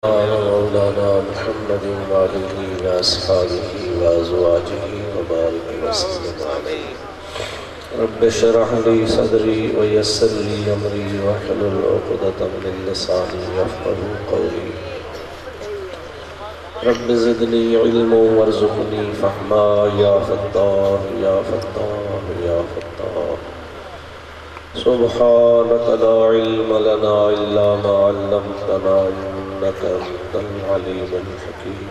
मौलाना मुहम्मद वालिही व अस्हाबिही व अज़वाजिही व बारिक वसल्लम अलैहि। रब्बि इश्रह ली सदरी व यस्सिर ली अमरी वहलुल उक़दतम मिन लिसानी यफ़क़हू क़ौली। रब्बि ज़िदनी इल्मन वरज़ुक़नी फ़हमा या फ़त्ताह या फ़त्ताह या फ़त्ताह। सुब्हानक ला इल्म लना इल्ला मा अल्लमतना इन्नका अंतल अलीमुल हकीम।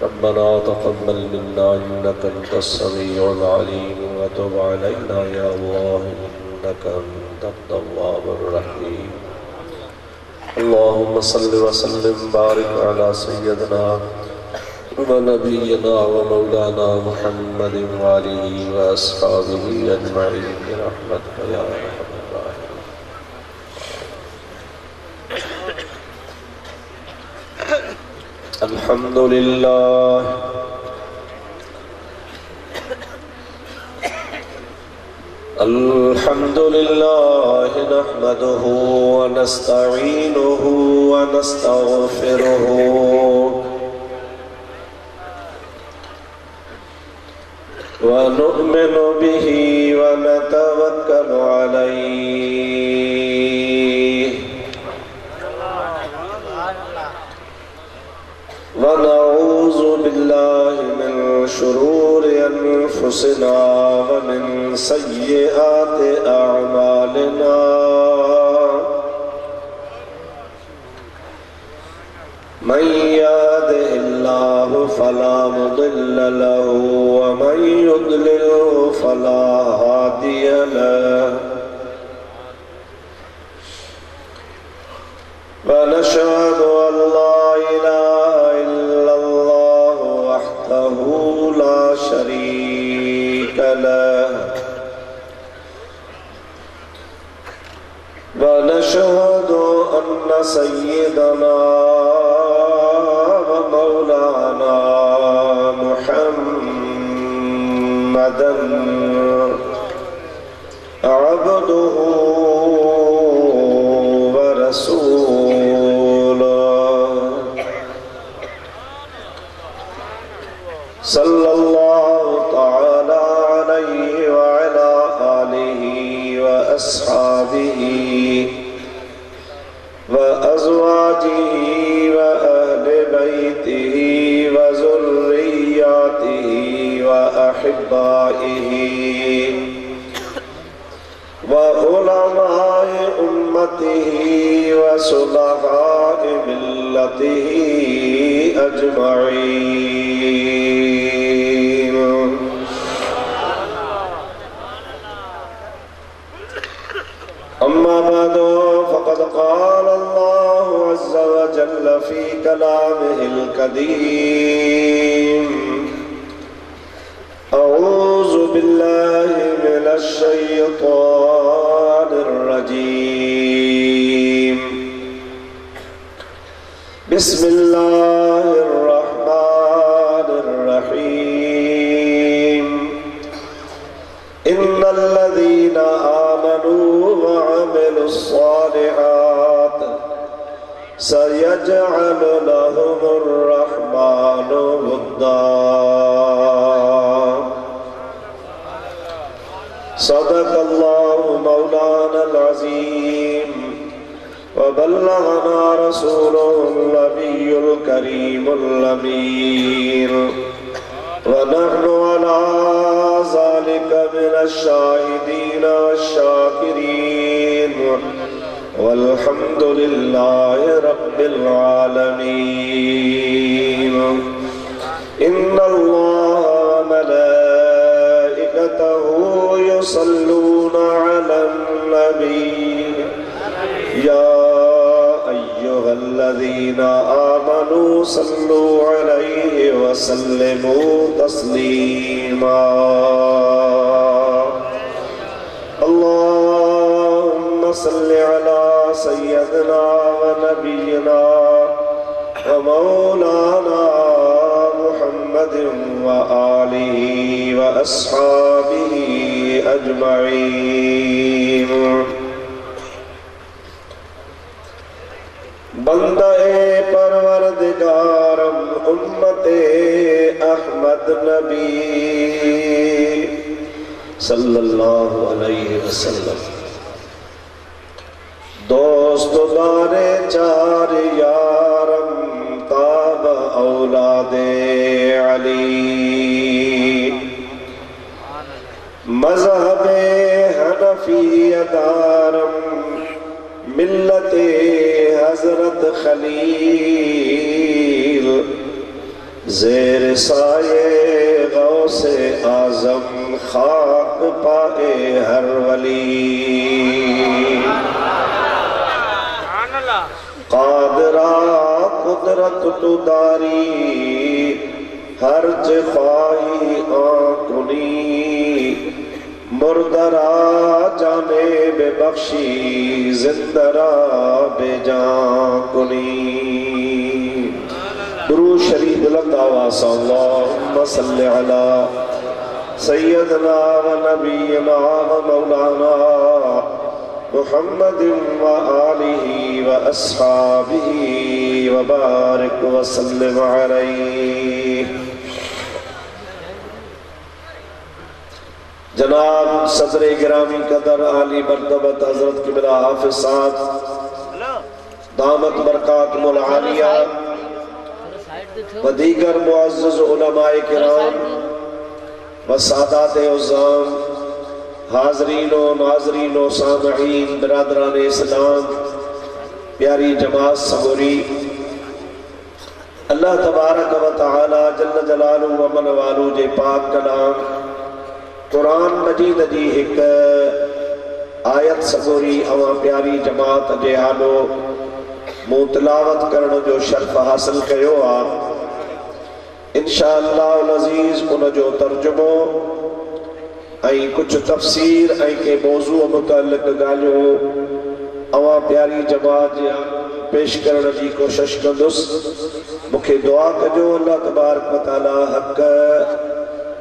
रब्बना तक़ब्बल मिन्ना इन्नका अंतस समीउल अलीम व तुब अलैना या अल्लाह इन्नका अंतत तव्वाबुर रहीम। अल्लाहुम्मा सल्लि व सल्लिम बारिक अला सय्यदिना व नबिय्यिना व मौलाना मुहम्मदिन व आलिहि व अस्हाबिहि अजमईन बिरहमतिका या अरहमर राहिमीन। अल्हम्दुलिल्लाह अल्हम्दुलिल्लाह नहमदुहु व नस्तईनुहु व नस्तगफिरुहु व नु'मिनु बिही व नतवक्कलु अलैहि व नऊज़ु बिल्लाहि मिन शुरूरि अनफुसिना व मिन सय्यिआति अअमालिना। मन यहदिहिल्लाहु फला मुदिल्ल लहु व मन युद्लिल्हु फला हादिय लहु। व नशहदु अन ला इलाहा इल्लल्लाहु वहदहु ला शरीक लहु व नशहदु अन्न सय्यदना व मौलाना मुहम्मदन अब्दुहु व रसूलुहु सल्लल्लाहु तआला अलैहि व अला आलिहि व अस्हाबिहि व अज़वाजिहि व अहले बैतिहि व ज़ुर्रिय्यतिहि व अहिब्बाइहि व उलमाए उम्मतिहि व सुलहाए मिल्लतिहि अजमईन। अम्मा बअदु फ़क़द क़ाल अल्लाहु अज़्ज़ व जल्ल फ़ी कलामिहिल क़दीम। अऊज़ु बिल्लाहि मिनश शैतानिर रजीम। बिस्मिल्लाहिर रहमानिर रहीम। इन्नल लज़ीना आमनू व अमिलुस सालिहात सयजअलु लहुमुर रहमानु वुद्दा। सदक़ल्लाहु मौलानल अज़ीम व बल्लगना रसूलुहुल नबियुल करीमुल अमीन व नहनु अला ज़ालिका मिनश शाहिदीन वश्शाकिरीन वल्हम्दुलिल्लाहि रब्बिल आलमीन। इन्नल्लाहा व मलाइकतहु युसल्लूना अलन नबी या अय्युहल्लज़ीना आमनू सल्लू अलैहि व सल्लिमू तस्लीमा। अल्लाहुम्मा सल्लि अला सय्यदिना व नबियिना व मौलाना मुहम्मदिन व आलिहि व अस्हाबिहि अजमईन। बंदे उम्मते अहमद नबी सल्लल्लाहु अलैहि वसल्लम। दोस्तो दारे चार यारम ताब औलादे अली। मज़हबे हनफियदारम मिल्लते हजरत खलील। ज़ेर साये गौसे आज़म खाक पाए हर वली। कादरा कुदरत तुदारी हर्ज ख्वाही आकुनी। मुर्दरा जाने बेबख्शी जिंदरा बेजाकुनी। दुरूद शरीफ बुलंद आवाज़ से अल्लाहुम्मा सल्लि अला सय्यदना व नबीना व मौलाना मुहम्मद व आलिहि व अस्हाबिहि व बारिक व सल्लिम अलैहि। जनाब सदर गिरामी कदर आली मर्तबत हजरत किबला हाफिज साहब दामत बरकातुहुल आलिया व दीगर मुअज़्ज़ज़ उलमाए किराम व सादाते उज़्ज़ाम, हाज़रीनो नाज़रीनो सामईन, बिरादरान इस्लाम, प्यारी जमात सबूरी। अल्लाह तबारक व तआला जल्ल जलालुहु व मन वालू जे पाक कलाम कुरान मजीद जी एक आयत सबूरी अवा प्यारी जमात जे हालो मूं तिलावत करण जो शर्फ हासिल कयो आ। इंशाअल्लाह अज़ीज़ उन जो तर्जुमो ऐं कुछ तफ़सीर ऐं के मौज़ू मुतअल्लिक़ ॻाल्हियूं अवा प्यारी जमात जे पेश करण जी कोशिश कंदुसि। मूंखे दुआ कजो अल्लाह तबारक व तआला हक़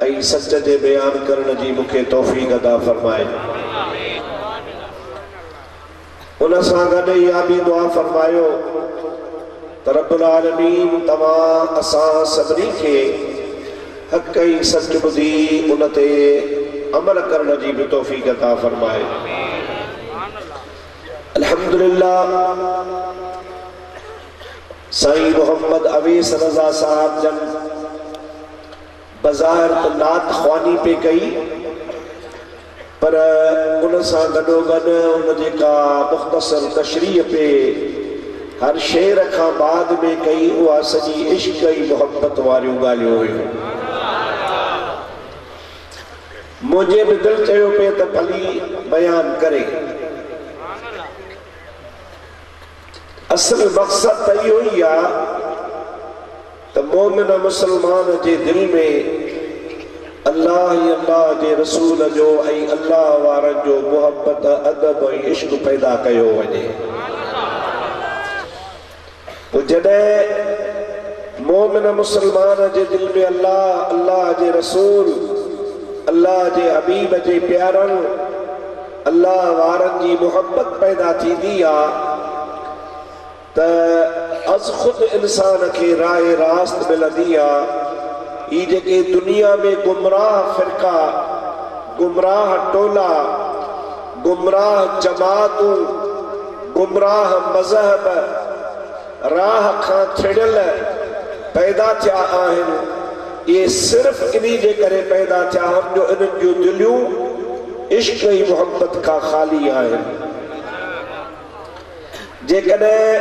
ऐं सच जे बयान करण जी मूंखे तौफ़ीक़ अता फरमाए। उन सां गॾु इहा बि दुआ फरमायो त रब्बुल आलमीन तव्हां असां सभिनी खे हक़ ऐं सच ॿुधी उन ते अमल करण जी भी तौफ़ीक़ अता फरमाए। अल्हम्दुलिल्लाह साईं मोहम्मद अवीस रज़ा साहब जन बज़ाहिर तो नात ख़्वानी पे कई, पर उन सां गॾोगॾु उन जेका मुख़्तसर तशरीह पे हर शेर खां बाद में कई उहा सॼी इश्क ऐं मोहब्बत वारियूं ॻाल्हियूं हुयूं। मुझे भी दिल चयो पे त भली बयान करे। असल मकसद त इहो ई आहे त मोमिन मुसलमान जे दिल में अल्लाह ऐं अल्लाह जे रसूल जो ऐं अल्लाह वारनि जो मोहब्बत अदब ऐं इश्क पैदा कयो वञे। पोइ जॾहिं मोमिन मुसलमान जे दिल में अल्लाह, अल्लाह जे रसूल, अल्लाह जे हबीब जे प्यारनि, अल्लाह वारनि जी मोहब्बत पैदा थींदी आहे त अज खुद इंसान के राह रास्त मिलंदी आहे। ई जेके दुनिया में गुमराह फिरका, गुमराह टोला, गुमराह जमातूं, गुमराह मज़हब राह खां थिड़ियल पैदा थिया आहिनि, ये सिर्फ इन्हीं जे करे पैदा थिया आहिनि जो इन्हनि जूं दिलियूं इश्क ऐं मोहब्बत खां ख़ाली आहिनि। जेकॾहिं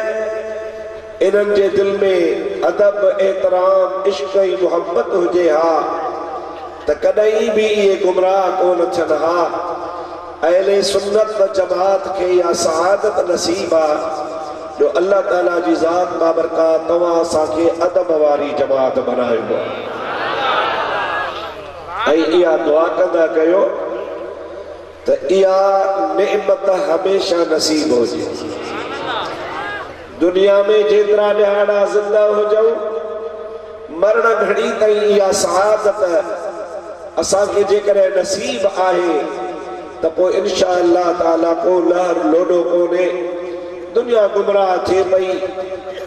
इन्हनि जे दिल में अदब, एतराम, इश्क ऐं मोहब्बत हुजे हा त कॾहिं भी ये गुमराह कोन थियनि हा। अहले सुन्नत व जमात के या सआदत नसीब आहे जो अल्लाह ताला जी ज़ात बाबरकात तव्हां असांखे अदब वारी जमात बनायो आहे। ऐं इहा दुआ कंदा कयो त इहा नेमत हमेशा नसीब हुजे। दुनिया में जेतिरा ॾियारा ज़िंदा हुजऊं, मरण घड़ी ताईं इहा सआदत असांखे जेकॾहिं नसीब आहे त पोइ इंशा अल्लाह ताला को लहर लोॾो कोन्हे दुनिया गुमराह थे पई।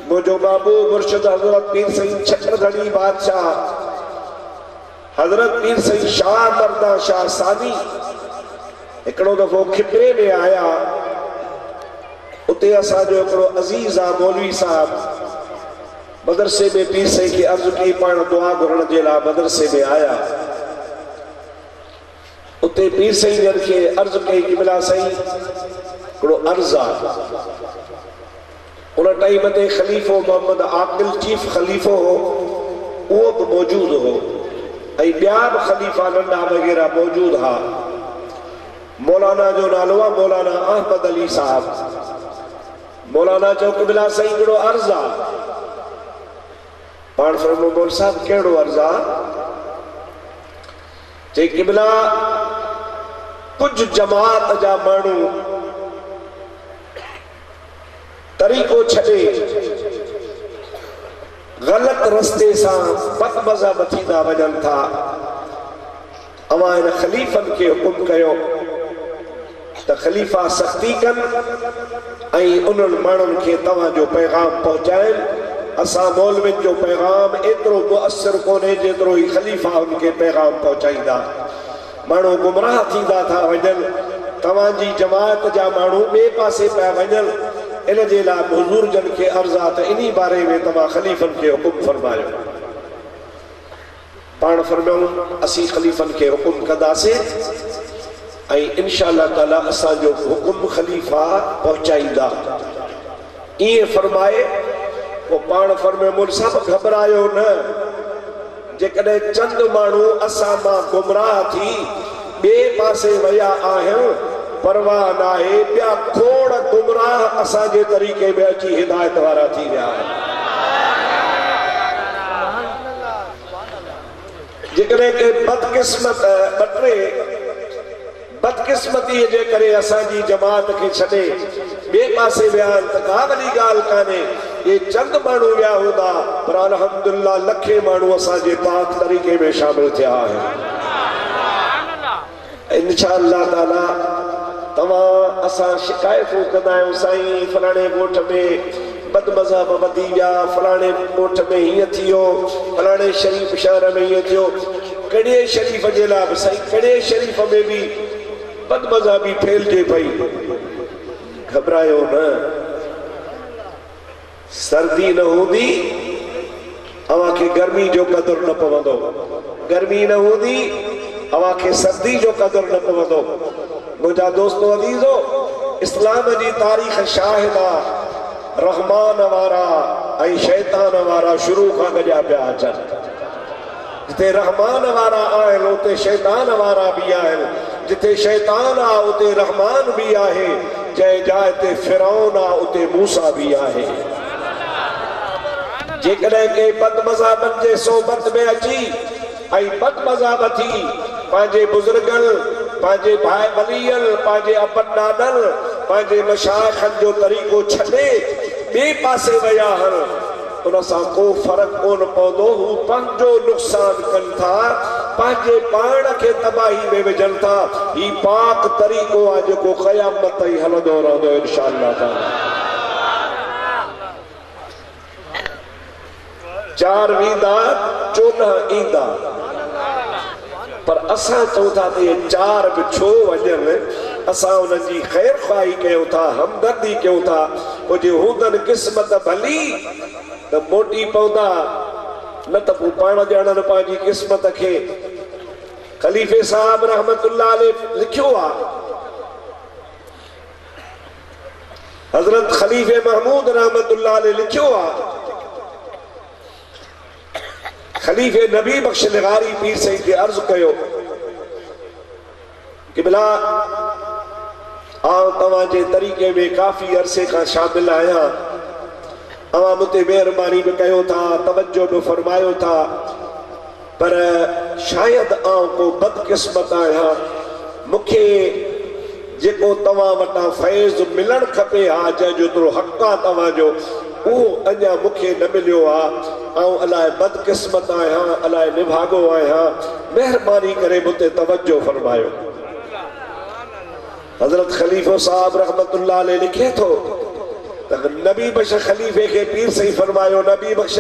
मुझो बाबू मुर्शिद हजरत पीर सईद छत्रधणी बादशाह हजरत पीर सईद शाह मर्दा शाह सानी एकड़ो दफो खिपरे में आया। उते असांजो एकड़ो अजीज आ मौलवी साहब मदरसे में पीर सईद की अर्ज की पाण दुआ घुरण जे लाइ मदरसे में आया। उते पीर सईद के अर्ज कई कि बिला सही एकड़ो अर्ज आ। उन टाइम ते खलीफो मोहम्मद आकिल चीफ खलीफो हो, वो भी मौजूद हो ऐं ॿिया बि खलीफा नंढा वग़ैरह मौजूद हा। मौलाना जो नालो आहे मौलाना अहमद अली साहब। मौलाना चयो कि बिला सही हिकिड़ो अर्ज़ आहे। पाण फरमो मौल साहब कहिड़ो अर्ज़ आहे? चई कि बिला कुछ जमात जा माण्हू तरीक़ो छॾे गलत रस्ते सां बदमज़हब थींदा वञनि था। अवां इन खलीफ़नि खे हुकुम कयो त खलीफ़ा सख़्ती कनि ऐं उन्हनि माण्हुनि खे तव्हांजो पैगाम पहुचाइनि। असां मौलवियुनि जो पैगाम एतिरो मुअस्सिर कोन्हे जेतिरो ही खलीफ़ा उनखे पैगाम पहुचाईंदा। माण्हू गुमराह थींदा था वञनि, तव्हांजी जमात जा माण्हू ॿिए पासे पिया वञनि। इन जे लाइ हुज़ूर जन खे अर्ज़ आहे त इन बारे में तव्हां खलीफ़नि खे हुकुम फरमायो। पाण फरमायूं असीं खलीफ़नि खे हुकुम कंदासीं ऐं इंशाअल्लाह ताला असांजो हुकुम खलीफ़ा पहुचाईंदा। ईअं फरमाए पोइ पाण फरमायो मुल साहब घबरायो न। जेकॾहिं चंद माण्हू असां मां गुमराह थी ॿिए पासे विया आहिनि, परवाह नाहे, ॿिया खोड़ गुमराह असांजे तरीक़े में अची हिदायत वारा थी विया आहिनि। जेकॾहिं के बदकिस्मत ॿटे बदकिस्मतीअ जे करे असांजी जमात खे छॾे ॿिए पासे विया आहिनि त का वॾी ॻाल्हि कान्हे। ये चंद माण्हू विया हूंदा पर अल्हम्दुलिल्लाह लखे माण्हू असांजे पाक तरीक़े में शामिल थिया आहिनि। इंशाअल्लाह ताला तव्हां असां शिकायतूं कंदा आहियूं साईं फलाणे ॻोठ में बदमज़हब वधी विया, फलाणे ॻोठ में हीअं थी वियो, फलाणे शरीफ़ शहर में हीअं थियो। कहिड़े शरीफ़ जे लाइ बि साईं कहिड़े शरीफ़ में बि बदमज़हबी फैलिजे पई। घबरायो न। सर्दी न हूंदी अवां खे गर्मी जो क़दुरु न पवंदो, गर्मी न हूंदी अवां खे सर्दी जो क़दुरु न पवंदो। मुझा दोस्तों अजीजो, इस्लाम जी तारीख़ शाहिद आहे रहमान वारा ऐं शैतान वारा शुरू खां गॾिया पिया अचनि। जिते रहमान वारा आहिनि उते शैतान वारा बि आहिनि, जिते शैतान आहे उते रहमान बि आहे, जंहिं जाइ ते फिरौन आहे उते मूसा बि आहे। जेकॾहिं के बदमज़हबनि जे सोबत में अची ऐं बदमज़हब थी पंहिंजे बुज़ुर्गनि, पंहिंजे भाई वलीअनि, पंहिंजे अबनि ॾाॾनि, पंहिंजे मशाइखनि जो तरीक़ो छॾे ॿिए पासे विया आहिनि, उन सां को फ़र्क़ु कोन पवंदो। हू पंहिंजो नुक़सान कनि था, पंहिंजे पाण खे तबाही में विझनि था। ही पाक तरीक़ो आहे जेको क़यामत ताईं हलंदो रहंदो इंशाअल्लाह ताला। 4 वेंदा 14 ईंदा, पर असां चऊं था त 4 बि छो वञनि। असां उन्हनि जी ख़ैर ख़्वाही कयूं था, हमदर्दी कयूं था। जे हूंदनि क़िस्मत भली त मोटी पवंदा, न त पोइ पाण ॼाणनि पंहिंजी क़िस्मत खे। खलीफ़े साहब रहमतुल्लाह अलैह लिखियो आहे, हज़रत खलीफ़े महमूद रहमतुल्लाह अलैह लिखियो आहे, खलीफ़े नबी बख्श निगारी पीर सईद खे अर्ज़ कयो कि बिला आउं तव्हांजे तरीक़े में काफ़ी अरसे खां शामिल आहियां। अवां मूंते महिरबानी बि कयो था, तवज्जो बि फरमायो था, पर शायदि आउं को बदकिस्मत आहियां। मूंखे जेको तव्हां वटां फैज़ मिलणु खपे हा, जंहिंजो एतिरो हक़ आहे तव्हांजो, उहो अञा मूंखे न मिलियो आहे। ऐं अलाए बदकिस्मत आहियां, अलाए निभागो आहियां। महिरबानी करे मूंते तवज्जो फरमायो। हज़रत खलीफ़ो साहब रहमतुल्लाह अलैह लिखे थो नबी बख्श खलीफे के पीर सही फरमायो, नबी बख्श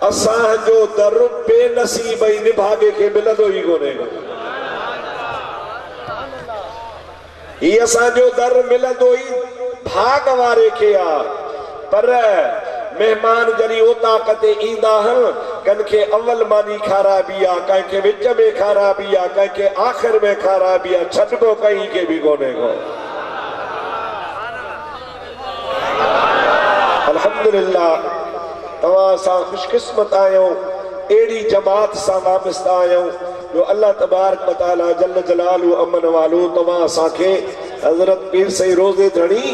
असां जो दर बेनसीब ही निभागे के मिलंदो ही कोने। ये असां जो दर मिलंदो ही भाग वारे के आ, पर मेहमान जरी ओता कते ईंदा हन कनखे अव्वल मानी खराबी आ, कंहिंखे विच में खराबी आ, कंहिंखे आखिर में खराबी आ, छॾबो कहीं के भी कोने को। अल्हम्दुलिल्लाह तवां सां खुशकिस्मत आयो, एड़ी जमात सां वाबस्ता आयो जो अल्लाह तबारक व तआला जल्ल जलालु अमन वालो तवां असांखे हजरत पीर सही रोज़े धणी,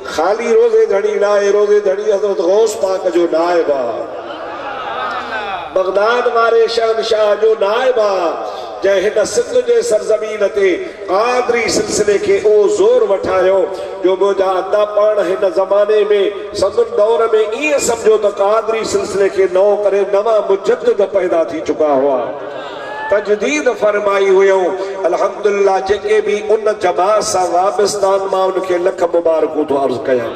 खाली रोज़े धणी नाए, रोज़े धणी हजरत गौस पाक जो नाइब आ, बगदाद वारे शहनशाह जो नाइब आ, जै हिन सिंध जे सरजमीन ते क़ादरी सिलसिले के ओ ज़ोर वठायो जो मुंहिंजा अदा पाण हिन ज़माने में संदन दौर में ईअं समझो त क़ादरी सिलसिले के नओं करे नवां मुजद्दिद पैदा थी चुका हुआ, तजदीद फरमाई हुयूं। अल्हम्दुलिल्लाह जेके भी उन जमात सां वाबस्तान मां उनखे लख मुबारकूं थो अर्ज़ कयां।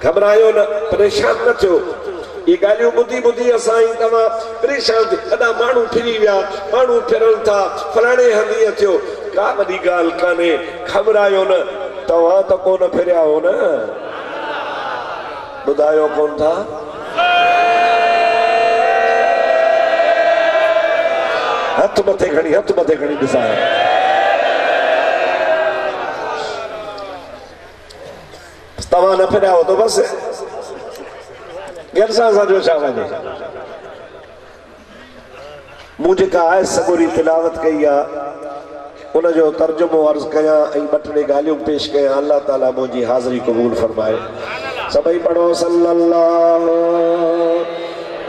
घबरायो न, परेशान न थियो, ये गालियों बुद्धि बुद्धि असाई तवा परेशान थी, अदा मानू फिरी विया, मानू फिरन था, फलाणे हंधी थियो, का वडी गाल काने। घबरायो न, तवा तो कोन फिरिया हो न, बुधायो कौन था? हथ मथे खड़ी दिसाया। तवा न फिरिया हो तो बस मुझे आयत सगोरी तिलावत कई आ, उन जो तर्जुमो अर्ज कया ऐं ॿ गालियों पेश कया। अल्लाह ताला मुझी हाज़री कबूल फरमाए। सभई पढ़ो सल्लल्लाहु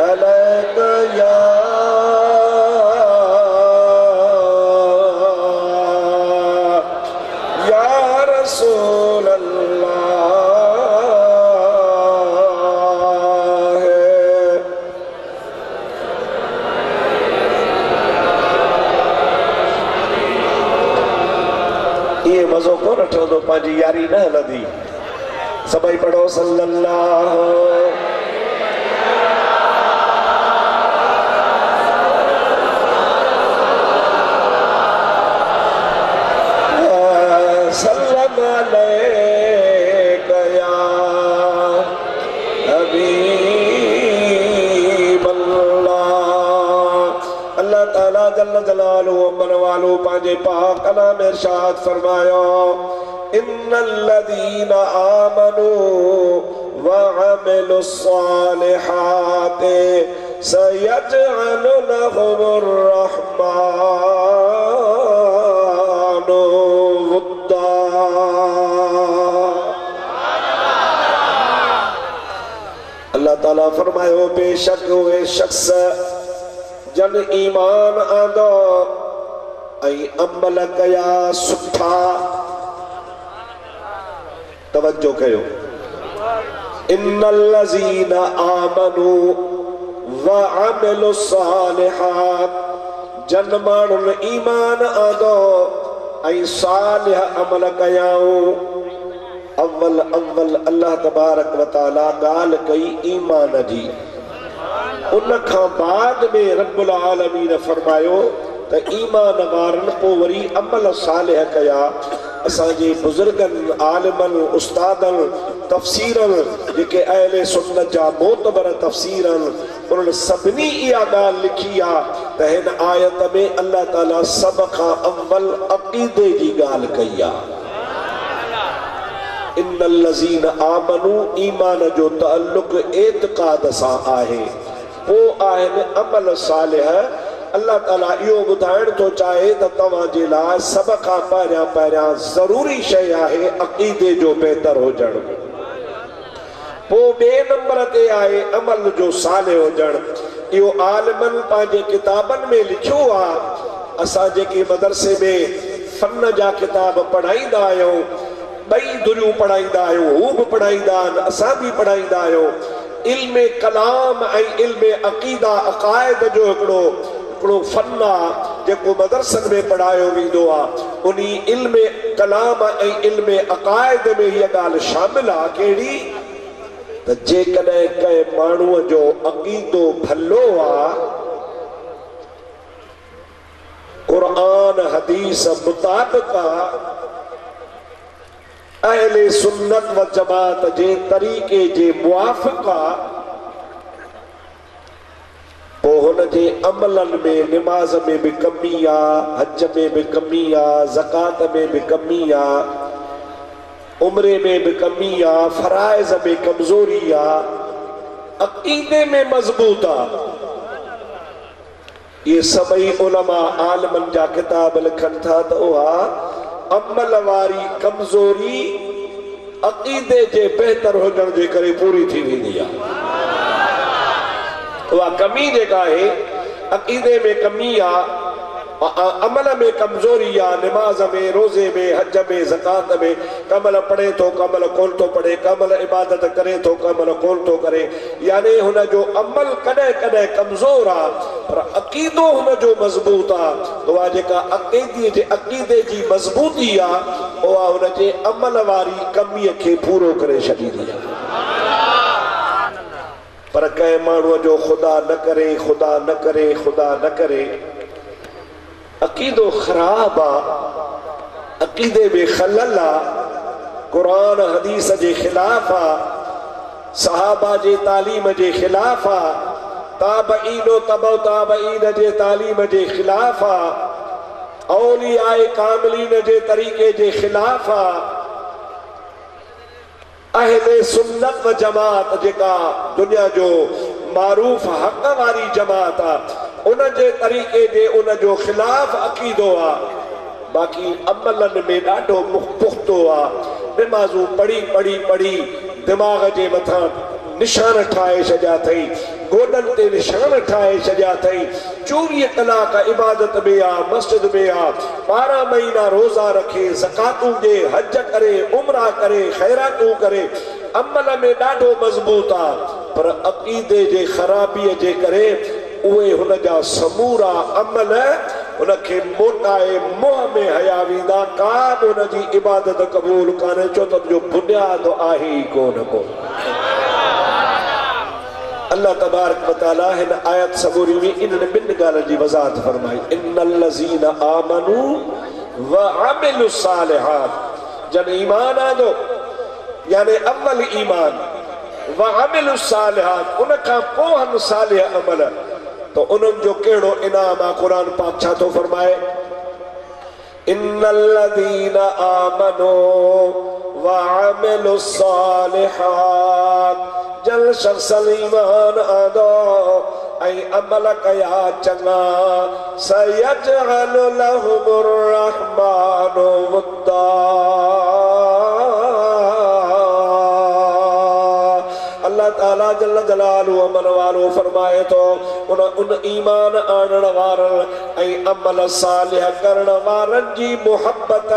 अलैहि या रसूल अल्लाह। ये मज़ो को ठहंदो, पंहिंजी यारी न हलंदी। सभई पढ़ो सल्लल्लाहु सल्लम अलैका या हबीबल्लाह। अल्लाह ताला जल्ल जलालुहु अमन वालो पंहिंजे पाक कलाम में इरशाद फरमायो, इन्नल्लज़ीना आमनू व अमिलुस्सालिहाति सयजअलु लहुमुर रहमानु वुद्दा। अल्लाह ताला फरमायो, बेशक वे शख्स जन ईमान आंदो ऐं अमल कया सुठा। तवज्जो कयो, इन्नल्लज़ीना आमनू व अमिलुस्सालिहात, जन माण्हुनि ईमान आंदो ऐं सालिह अमल कयाऊं। अव्वल अल्लाह तबारक व तआला ॻाल्हि कई ईमान जी, उन खां बाद में रब्बुल आलमीन फरमायो त ईमान वारनि पोइ वरी अमल सालिह कया। असांजे बुजुर्गनि, आलिमनि, उस्तादनि, तफ़सीरनि, जेके अहले सुन्नत जा मोतबर तफ़सीरनि, उन्हनि सभिनी इहा ॻाल्हि लिखी आहे त हिन आयत में अल्लाह ताला सभ खां अव्वल अक़ीदे जी ॻाल्हि कई आहे। इन्नल्लज़ीना आमनू, ईमान जो तअल्लुक़ एतिक़ाद सां आहे, पोइ आहिनि अमल सालिह। अल्लाह ताला इहो ॿुधाइण थो चाहे त तव्हां जे लाइ सभ खां पहिरियां ज़रूरी शइ आहे अक़ीदे जो बहितर हुजणु, पोइ ॿिए नंबर ते आहे अमल जो सालिह हुजणु। इहो आलिमनि पंहिंजे किताबनि में लिखियो आहे। असां जेके मदरसे में फन जा किताब पढ़ाईंदा आहियूं, ॿई धुरियूं पढ़ाईंदा आहियूं, हू बि पढ़ाईंदा आहिनि, असां बि पढ़ाईंदा आहियूं। इल्म कलाम ऐं इल्म अक़ीदा अक़ाइद जो हिकिड़ो फन आहे। जेको मदरसन में पढ़ायो वेंदो आ उनी इल्म कलाम ऐं इल्म अकायद में ये गाल शामिल आ केड़ी त जेकॾहिं कंहिं माण्हूअ जो अक़ीदो भलो आ कुरान हदीस मुताबिक आ अहले सुन्नत व जमात जे तरीके जे मुआफ़िक़ आ जे अमलन में निमाज में भी कमी आ, हज में भी कमी आ, ज़कात में भी कमी आ, उम्रे में भी कमी आ, फराइज में कमजोरी आ, अकीदे में मजबूत आ। ये सभी उलमा आलमन जा किताब लिखन था तो उहा अमल वारी कमजोरी अकीदे जे बेहतर होजण जे करे पूरी थी वेंदी आ। वह कमी जेका है अकीदे में कमी आ, अमल में कमजोरी आ, नमाज में, रोजे में, हज में, ज़कात में कमल पढ़े तो कमल कोन तो पढ़े, कमल इबादत करे तो कमल कोन तो करे, यानी हुन जो अमल कदे कदे कमजोर आ पर अकीदो हुन जो मजबूत आ। तो आ जेका अकीदे जी मजबूती आ उहा हुन जे अमल वारी कमी के पूरो करे छॾींदी आ। पर कंहिं माण्हूअ जो खुदा न करे, खुदा न करे, खुदा न करे अकीदो खराब आ, अकीदे में खलल आ, कुरान हदीस जे खिलाफ आ, सहाबा जे तालीम जे खिलाफ आ, ताबईनो तबौ ताबईन जे तालीम जे खिलाफ आ, औलियाए कामिलीन जे तरीके जे खिलाफ आ। अहले सुन्नत व जमात जेका दुनिया जो मारूफ हक वारी जमात आ उन जे तरीके जे उन जो खिलाफ अकीदो आ। बाकी अमलन में ॾाढो पुख्तो आ। नमाज़ूं पढ़ी पढ़ी पढ़ी दिमाग जे मथां निशान ठाहे छॾिया अथई, गोॾनि ते निशान ठाहे छॾिया अथई। 24 कलाक इबादत में आ, मस्जिद में आ, 12 महीना रोज़ा रखे, ज़कातूं ॾे, हज करे, उमरा करे, ख़ैरातूं करे, अमल में ॾाढो मज़बूत आ पर अक़ीदे जे ख़राबीअ जे करे उहे हुन जा समूरा अमल उनखे मोटाए मुंहं में हया वेंदा, का बि हुन जी इबादत क़बूल कान्हे, छो त जो बुनियाद आहे ई कोन को। अल्लाह तबारक व तआला हिन आयत सबूरी में इन्हनि ॿिनि ॻाल्हियुनि जी वज़ाहत फरमाई। इन्नल्लज़ीना आमनू व अमिलुस सालिहात, जन ईमान आंदो यानी अव्वल ईमान, व अमिलुस सालिहात उन खां पोइ सालिह अमल, तो उन्हनि जो कहिड़ो इनाम आहे। कुरान पाक छा थो फरमाए? इन्नल्लज़ीना आमनू व अमिलुस सालिहात, जल शख्स ईमान आंदो ऐं अमल कया चङा, सयजअलु लहुमुर रहमानु वुद्दा, अल्लाह ताला जल्ल जलालु अमल वारो फरमाए तो उन ईमान आणण वारनि ऐं अमल सालिह करण वारनि जी मुहब्बत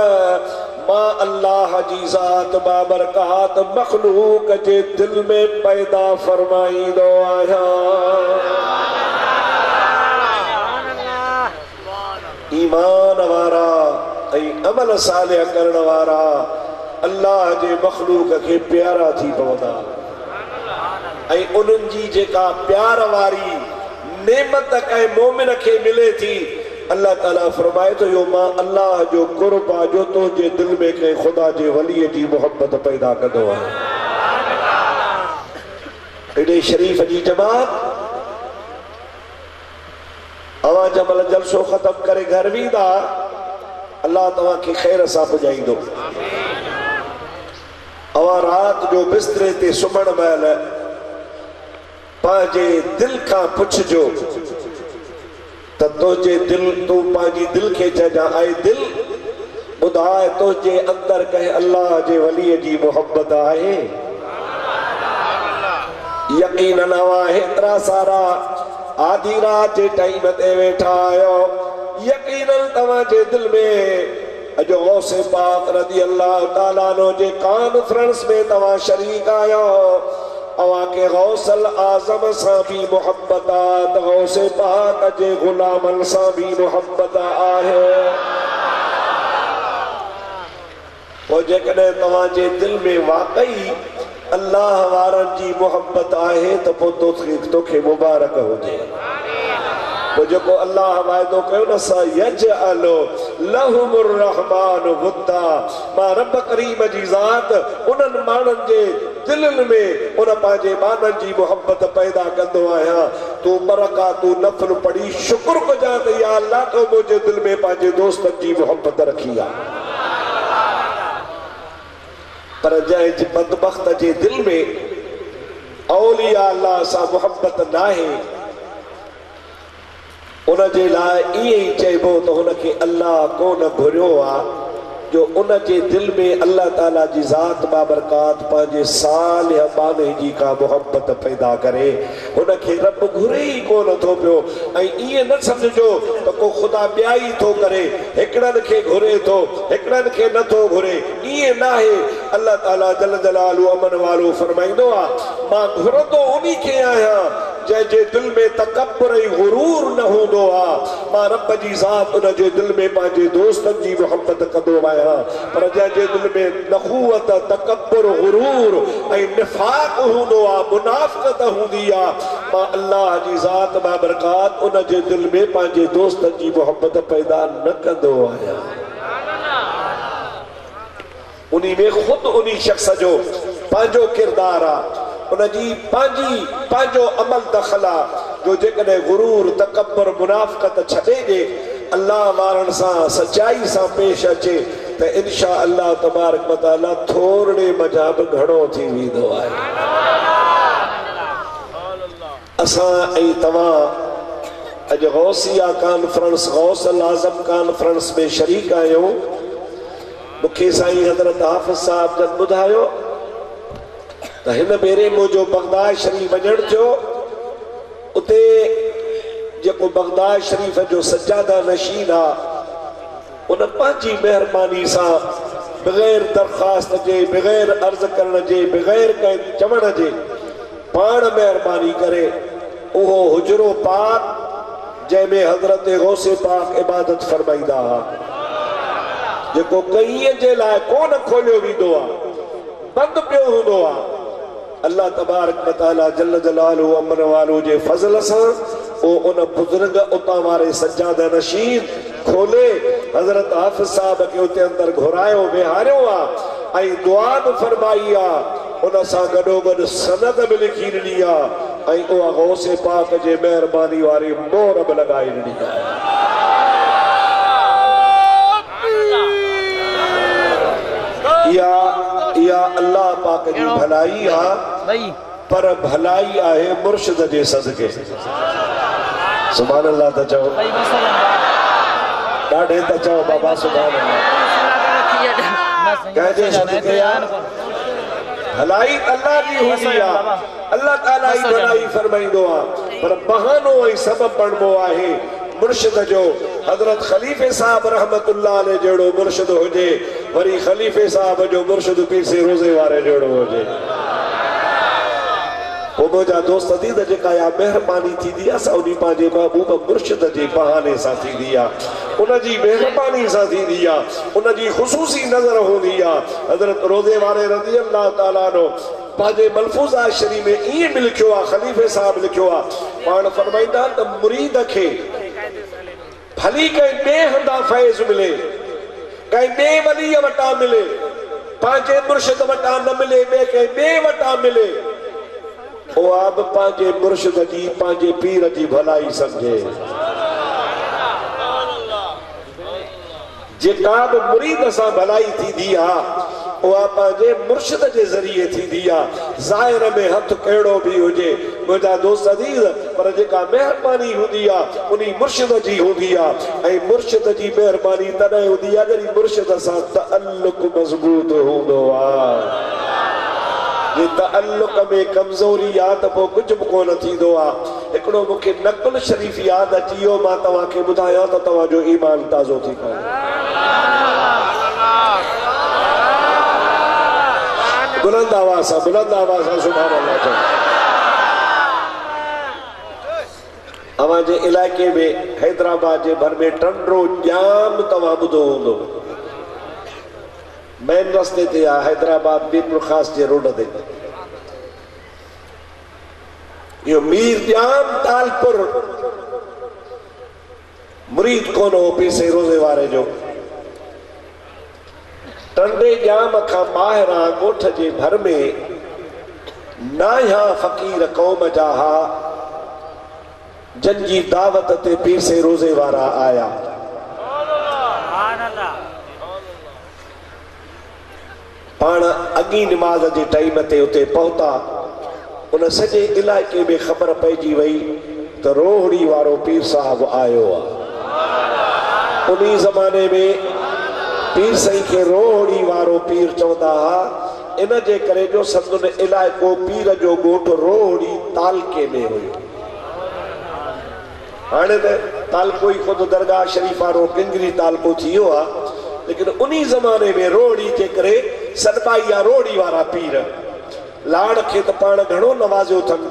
मां अल्लाह जी ज़ात बाबरकात मखलूक जे दिल में पैदा फरमाईंदो आहियां। ईमान वारा ऐं अमल सालिह करण वारा अल्लाह जे मखलूक के प्यारा थी पवंदा ऐं उन्हनि जी जेका प्यार वारी नेमत कंहिं मोमिन खे मिले थी, अल्लाह ताला फरमाए तो यो मां अल्लाह जो कुर्ब आ जो तो जे दिल में के खुदा जे वली जी मोहब्बत पैदा कंदो आहे। एॾे शरीफ जी जमात अवां जमल जलसो ख़त्म करे घर वेंदा, अल्लाह तव्हां खे ख़ैर सां पुॼाईंदो। अवां रात जो बिस्तरे ते सुम्हण महिल पंहिंजे दिल खां पुछजो त तुझे दिल, तू पांजी दिल के चइजा, आए दिल ॿुधाए तुझे अंदर कंहिं अल्लाह जे वलीअ जी मोहब्बत आहे? यकीनन अवां हेतिरा सारा आधी रात जे टाइम ते वेठा आहियो, यकीनन तव्हांजे दिल में अॼु गौसे पाक रज़ी अल्लाह ताला अन्हु जे कॉन्फ्रेंस में तव्हां शरीक आहियो, अवा के गौसल आजम सा भी मोहब्बत आ गौसे पाक जे गुलामन सा भी मोहब्बत आहे। वो जेकॾहिं तव्हांजे दिल में वाकई अल्लाह वारनि जी मोहब्बत आहे त पोइ तोखे मुबारक हुजे। वो जेको अल्लाह वाइदो कयो न सा यजअलु लहुमुर रहमान वुद्दा, मां रब करीम जी ज़ात उन्हनि माण्हुनि जे दिलनि में उन पंहिंजे माननि जी मोहब्बत पैदा कंदो आहियां। तूं बरका तूं नफ़ल पढ़ी शुक्र कजां त या अल्लाह तो मुंहिंजे दिल में पंहिंजे दोस्तनि जी मोहब्बत रखी आहे। पर जंहिं बदबख्त जे दिल में औलिया अल्लाह सां मोहब्बत नाहे उन जे लाइ ईअं ई चइबो त हुनखे अल्लाह कोन घुरियो आहे जो उन जे दिल में अल्लाह ताला जी ज़ात बाबरकात पंहिंजे सालिह बाने जी का मोहब्बत पैदा करे। हुनखे रब घुरे ई कोन थो पियो। ऐं ईअं न सम्झो त को ख़ुदा ॿिया ई थो करे, हिकिड़नि खे घुरे थो हिकिड़नि खे नथो घुरे, ईअं न आहे। अल्लाह ताला जल जलालु अमन वारो फरमाईंदो आहे मां घुरंदो उन्ही खे आहियां जंहिंजे दिल में तकब्बुर ऐं गुरूर न हूंदो आहे। मां रब जी ज़ात उन जे दिल में पंहिंजे दोस्तनि जी मोहब्बत कंदो आहियां। पर जंहिंजे दिल में नखुवत तकब्बुर गुरूर ऐं निफाक हूंदो आहे, मुनाफ़िक़त हूंदी आहे, मां अल्लाह जी ज़ात बाबरकात उन जे दिल में पंहिंजे दोस्तनि जी मोहब्बत पैदा न कंदो आहियां। उन्ही में ख़ुदि उन्ही शख्स जो पंहिंजो किरदार आहे, उनजी पंहिंजो अमल दख़ल आहे जो जेकॾहिं गुरूर तकब्बुर मुनाफ़िक़त छॾे ॾे अल्लाह वारनि सां सचाई सां पेश अचे त इंशा अल्लाह तबारक व तआला थोरे मज़ा बि घणो थी वेंदो आहे। असां ऐं तव्हां अॼु गौसिया कॉन्फ्रेंस गौसल आज़म कॉन्फ्रेंस में शरीक आहियूं। मूंखे साईं हज़रत हाफ़िज़ साहब जन ॿुधायो त हिन भेरे मुंहिंजो बगदाद शरीफ़ वञण थियो। उते जेको बगदाद शरीफ़ जो सज्जादा नशीन आहे उन पंहिंजी महिरबानी सां बग़ैर दरख़्वास्त जे बग़ैर अर्ज़ करण जे बग़ैर कंहिं चवण जे पाण महिरबानी करे उहो हुजरो पाक जंहिंमें हज़रत गौसे पाक इबादत फरमाईंदा हुआ जेको कईअ जे लाइ कोन खोलियो वेंदो आहे, बंदि पियो हूंदो आहे। अल्लाह तबारक व तआला जल जलालु अमन वालो जे फज़ल सां उन बुज़ुर्ग उतां वारे सज्जादा नशीन खोले हज़रत हाफ़िज़ साहब खे उते अंदर घुरायो वेहारियो आहे ऐं दुआ बि फरमाई आहे। उन सां गॾोगॾु सनद बि लिखी ॾिनी आहे ऐं उहा गौसे पाक जे महिरबानी वारी मोहर बि लॻाई ॾिनी आहे। या अल्लाह पाक जी भलाई आहे, पर भलाई आहे मुर्शिद जे सदके। सुभान अल्लाह त चओ, ॾाढे त चओ बाबा सुभान अल्लाह। कंहिंजे सदके भलाई अल्लाह जी हूंदी आहे, अल्लाह ताला ई भलाई फरमाईंदो आहे, पर बहानो ऐं सबबु बणबो आहे मुर्शिद जो। हज़रत खलीफ़े साहब रहमतुल्लाह अलैह जहिड़ो मुर्शिद हुजे, वरी खलीफ़े साहब जो मुर्शिद पीसे रोज़े वारे जहिड़ो हुजे। पोइ मुंहिंजा दोस्त थी त जेका या महिरबानी थींदी आहे सा उन पंहिंजे महबूब मुर्शिद जे बहाने सां थींदी आहे, उनजी महिरबानी सां थींदी आहे, उनजी ख़ुसूसी नज़र हूंदी आहे। हज़रत रोज़े वारे रज़ी अल्लाह ताला अन्हु पंहिंजे मलफूज़ा शरीफ़ में ईअं बि लिखियो आहे, खलीफ़े साहब लिखियो आहे, पाण फरमाईंदा त मुरीद खे भली कंहिं ॿिए हंधा फैज़ मिले, कंहिं ॿिए वलीअ वटां मिले, पंहिंजे मुर्शिद वटां न मिले, ॿिए कंहिं ॿिए वटां मिले, उहा बि पंहिंजे मुर्शिद जी पंहिंजे पीर जी भलाई सम्झे। जेका बि मुरीद सां भलाई थींदी आहे उहा पंहिंजे मुर्शिद जे ज़रिए थींदी आहे। ज़ाहिर में हथ कहिड़ो बि हुजे मुंहिंजा दोस्त अज़ीज़, पर जेका महिरबानी हूंदी आहे उन मुर्शिद जी हूंदी आहे ऐं मुर्शिद जी महिरबानी तॾहिं हूंदी आहे जॾहिं मुर्शिद सां तअल्लुक़ मज़बूत हूंदो आहे। जे तअल्लुक़ में कमज़ोरी आहे त पोइ कुझु बि कोन थींदो आहे। हिकिड़ो मूंखे नक़ुल शरीफ़ यादि अची वियो, मां तव्हांखे ॿुधायां त तव्हांजो ईमान ताज़ो थी पए। बुलंद आवाज़ सुभान अल्लाह चओ। अवांजे इलाइक़े में हैदराबाद जे भर में टंडो जाम तव्हां ॿुधो हूंदो। मेन रस्ते ते आहे हैदराबाद बीरपुर ख़ास जे रोड ते। इहो मीर जाम तालपुर मुरीद कोन हो पीसे रोज़े वारे जो। टंडे जाम खां ॿाहिरां ॻोठ जे भर में नाया फ़क़ीर क़ौम जा हा जंजी दावत ते पीसे रोज़े वारा आया। पाण अगी नमाज जे टाइम ते उते पहुता। उन सॼे इलाइक़े में ख़बर पइजी वई त रोहड़ी वारो पीर साहब आयो आहे। उन ज़माने में पीर साईं खे रोहड़ी वारो पीर चवंदा हुआ। इन जे करे जो संदुन इलाइक़ो पीर जो ॻोठ रोहड़ी तालके में हुयो। हाणे त तालको ई खुद दरगाह शरीफ वारो पिंगरी तालको थी वियो आहे, लेकिन उन ज़माने में रोहड़ी जे करे सॾिबाई आहे रोहड़ी वारा पीर। लाड़ खे त पाण घणो नवाज़ियो अथनि।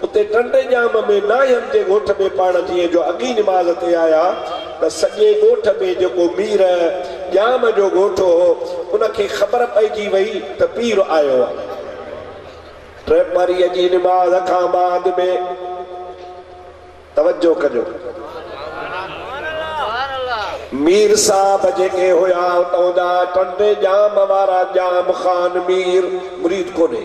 उते टंडे जाम में नायनि जे ॻोठ में पाण जीअं जो अगी नमाज़ ते आया त सॼे ॻोठ में जेको मीर जाम जो ॻोठ हो उनखे ख़बर पइजी वई त पीर आयो आहे। टेपारीअ जी नमाज़ खां बाद में तवज्जो कजो, मीर साहब जेके हुया उतां टंडे जाम वारा जाम खान मीर मुरीद कोने।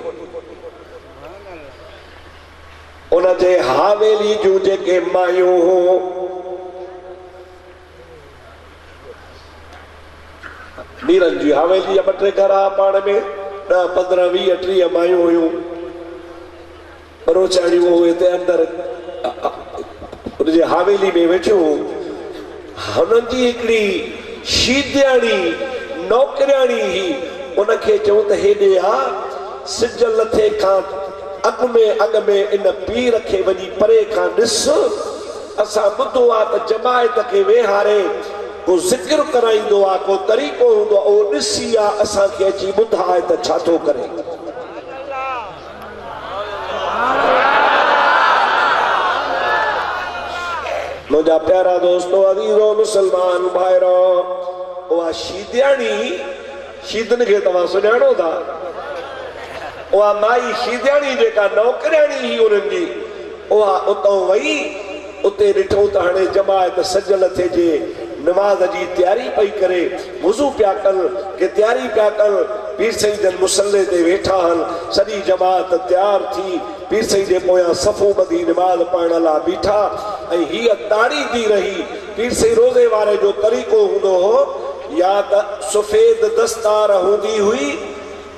उन जे हावेली जूं जेके मायूं हो मीरनि जी हावेली जा 2-3 घर पाण में 10, 15, 20, 30 मायूं हुयूं। रोचाड़ियूं हुए ते अंदर उनजे हावेली में वेठियूं। हुननि जी हिकिड़ी शीदियाणी नौकरियाणी ही उनखे चऊं त हेॾे आ सिज लथे खां अॻ में इन पीर खे वञी परे खां ॾिस। असां ॿुधो आहे त जमायत खे वेहारे को ज़िक्र कराईंदो आहे, को तरीक़ो हूंदो आहे, उहो ॾिसी आहे असांखे अची ॿुधाए त छा थो करे। मुंहिंजा प्यारा दोस्तो अज़ीज़ो मुसलमान भाइरो, उहा शीदियाणी शीदन खे तव्हां सुञाणो था। उहा माई शीदियाणी जेका नौकरियाणी ही उन्हनि जी, उहा उतां वई। उते ॾिठो त हाणे जमायत सजल थिए नमाज जी तैयारी पई करे, वुज़ू पिया कनि के तैयारी पिया कनि। पीर साईं जन मुसल्ले ते वेठा आहिनि। सॼी जमात तैयार थी पीर साईं जे पोयां सफ़ो ॿधी नमाज़ पढ़ण लाइ बीठा ऐं हीअ ताड़ी थी रही। पीर साईं रोज़े वारे जो तरीक़ो हूंदो हो, या त सफ़ेद दस्तार हूंदी हुई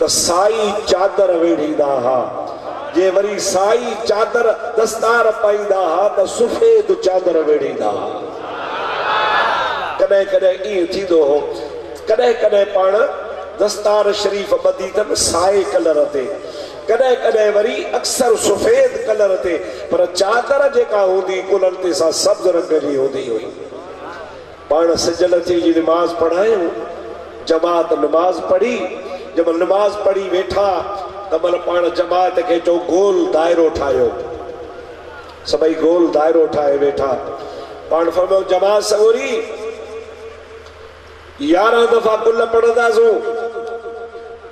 त साई चादर वेढ़ींदा हुआ, जे वरी साई चादर दस्तार पाईंदा हुआ त सफ़ेद चादर वेढ़ींदा हुआ। कॾहिं कॾहिं ईअं थींदो हो, कॾहिं कॾहिं पाण दस्तार शरीफ़ ॿधी अथनि साए कलर ते, कॾहिं कॾहिं वरी अक्सर सफ़ेद कलर ते, पर चादर जेका हूंदी कुलनि ते सा सब्ज़ रंग जी हूंदी हुई। पाण सिजल थी जी नमाज़ पढ़ायूं, जमात नमाज़ पढ़ी। जब नमाज़ पढ़ी वेठा त महिल पाण जमात खे चओ गोल दायरो ठाहियो। सभई गोल दायरो ठाहे वेठा। पाण फरमायो जमात सगोरी 11 दफ़ा कुल पढ़ंदासूं,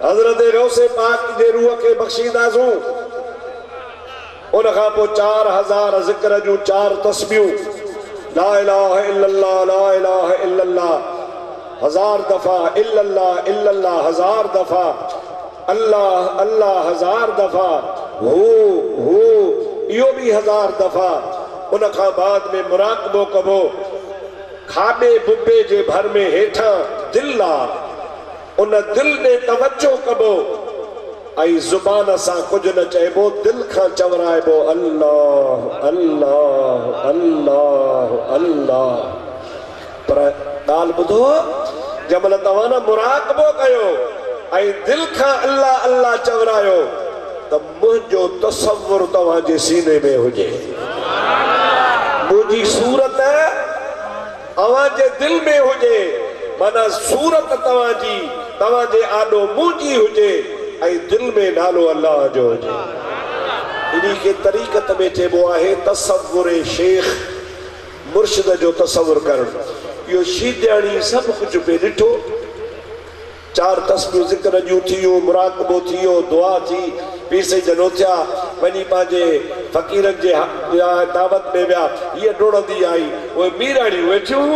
हज़रत गौसे पाक जे रूह खे बख़्शींदासूं। उन खां पोइ 4000 ज़िक्र जूं 4 तस्बीहूं, ला इलाहा इल्लल्लाह, ला इलाहा इल्लल्लाह 1000 दफ़ा, इल्लल्लाह इल्लल्लाह 1000 दफ़ा, अल्लाह अल्लाह 1000 दफ़ा, हू इहो भी 1000 दफ़ा। उन खां बाद में मुराक़बो कबो। खाबे बुबे जे भर में हेठां दिल आ, उन दिल ने तवज्जो कबो ऐं ज़ुबान सां कुझु न चइबो, दिल खां चवराइबो अल्लाह अल्लाह अल्लाह अल्लाह। पर ॻाल्हि ॿुधो, जंहिंमहिल तव्हां न मुराक़बो कयो ऐं दिल खां अल्लाह अल्लाह चवरायो त मुंहिंजो तसव्वुर तव्हांजे सीने में हुजे, मुंहिंजी सूरत तव्हांजे दिल में हुजे, माना सूरत तव्हांजी तव्हांजे आॾो मुंहिंजी हुजे। ऐं दिल में नालो अल्लाह जो हुजे। इन्ही के तरीक़त में चइबो आहे तसव्वुर शेख, मुर्शिद जो तसव्वुर करणु। इहो शीदियाणी सभु कुझु पे ॾिठो, 4 तस्बीहूं ज़िक्र जूं थियूं, मुराक़बो थियो, दुआ थी, पीर से जनो थिया, वञी पंहिंजे फ़क़ीरनि जे दावत में विया, हीअ डोड़ंदी आई, उहे मीराणियूं वेठियूं,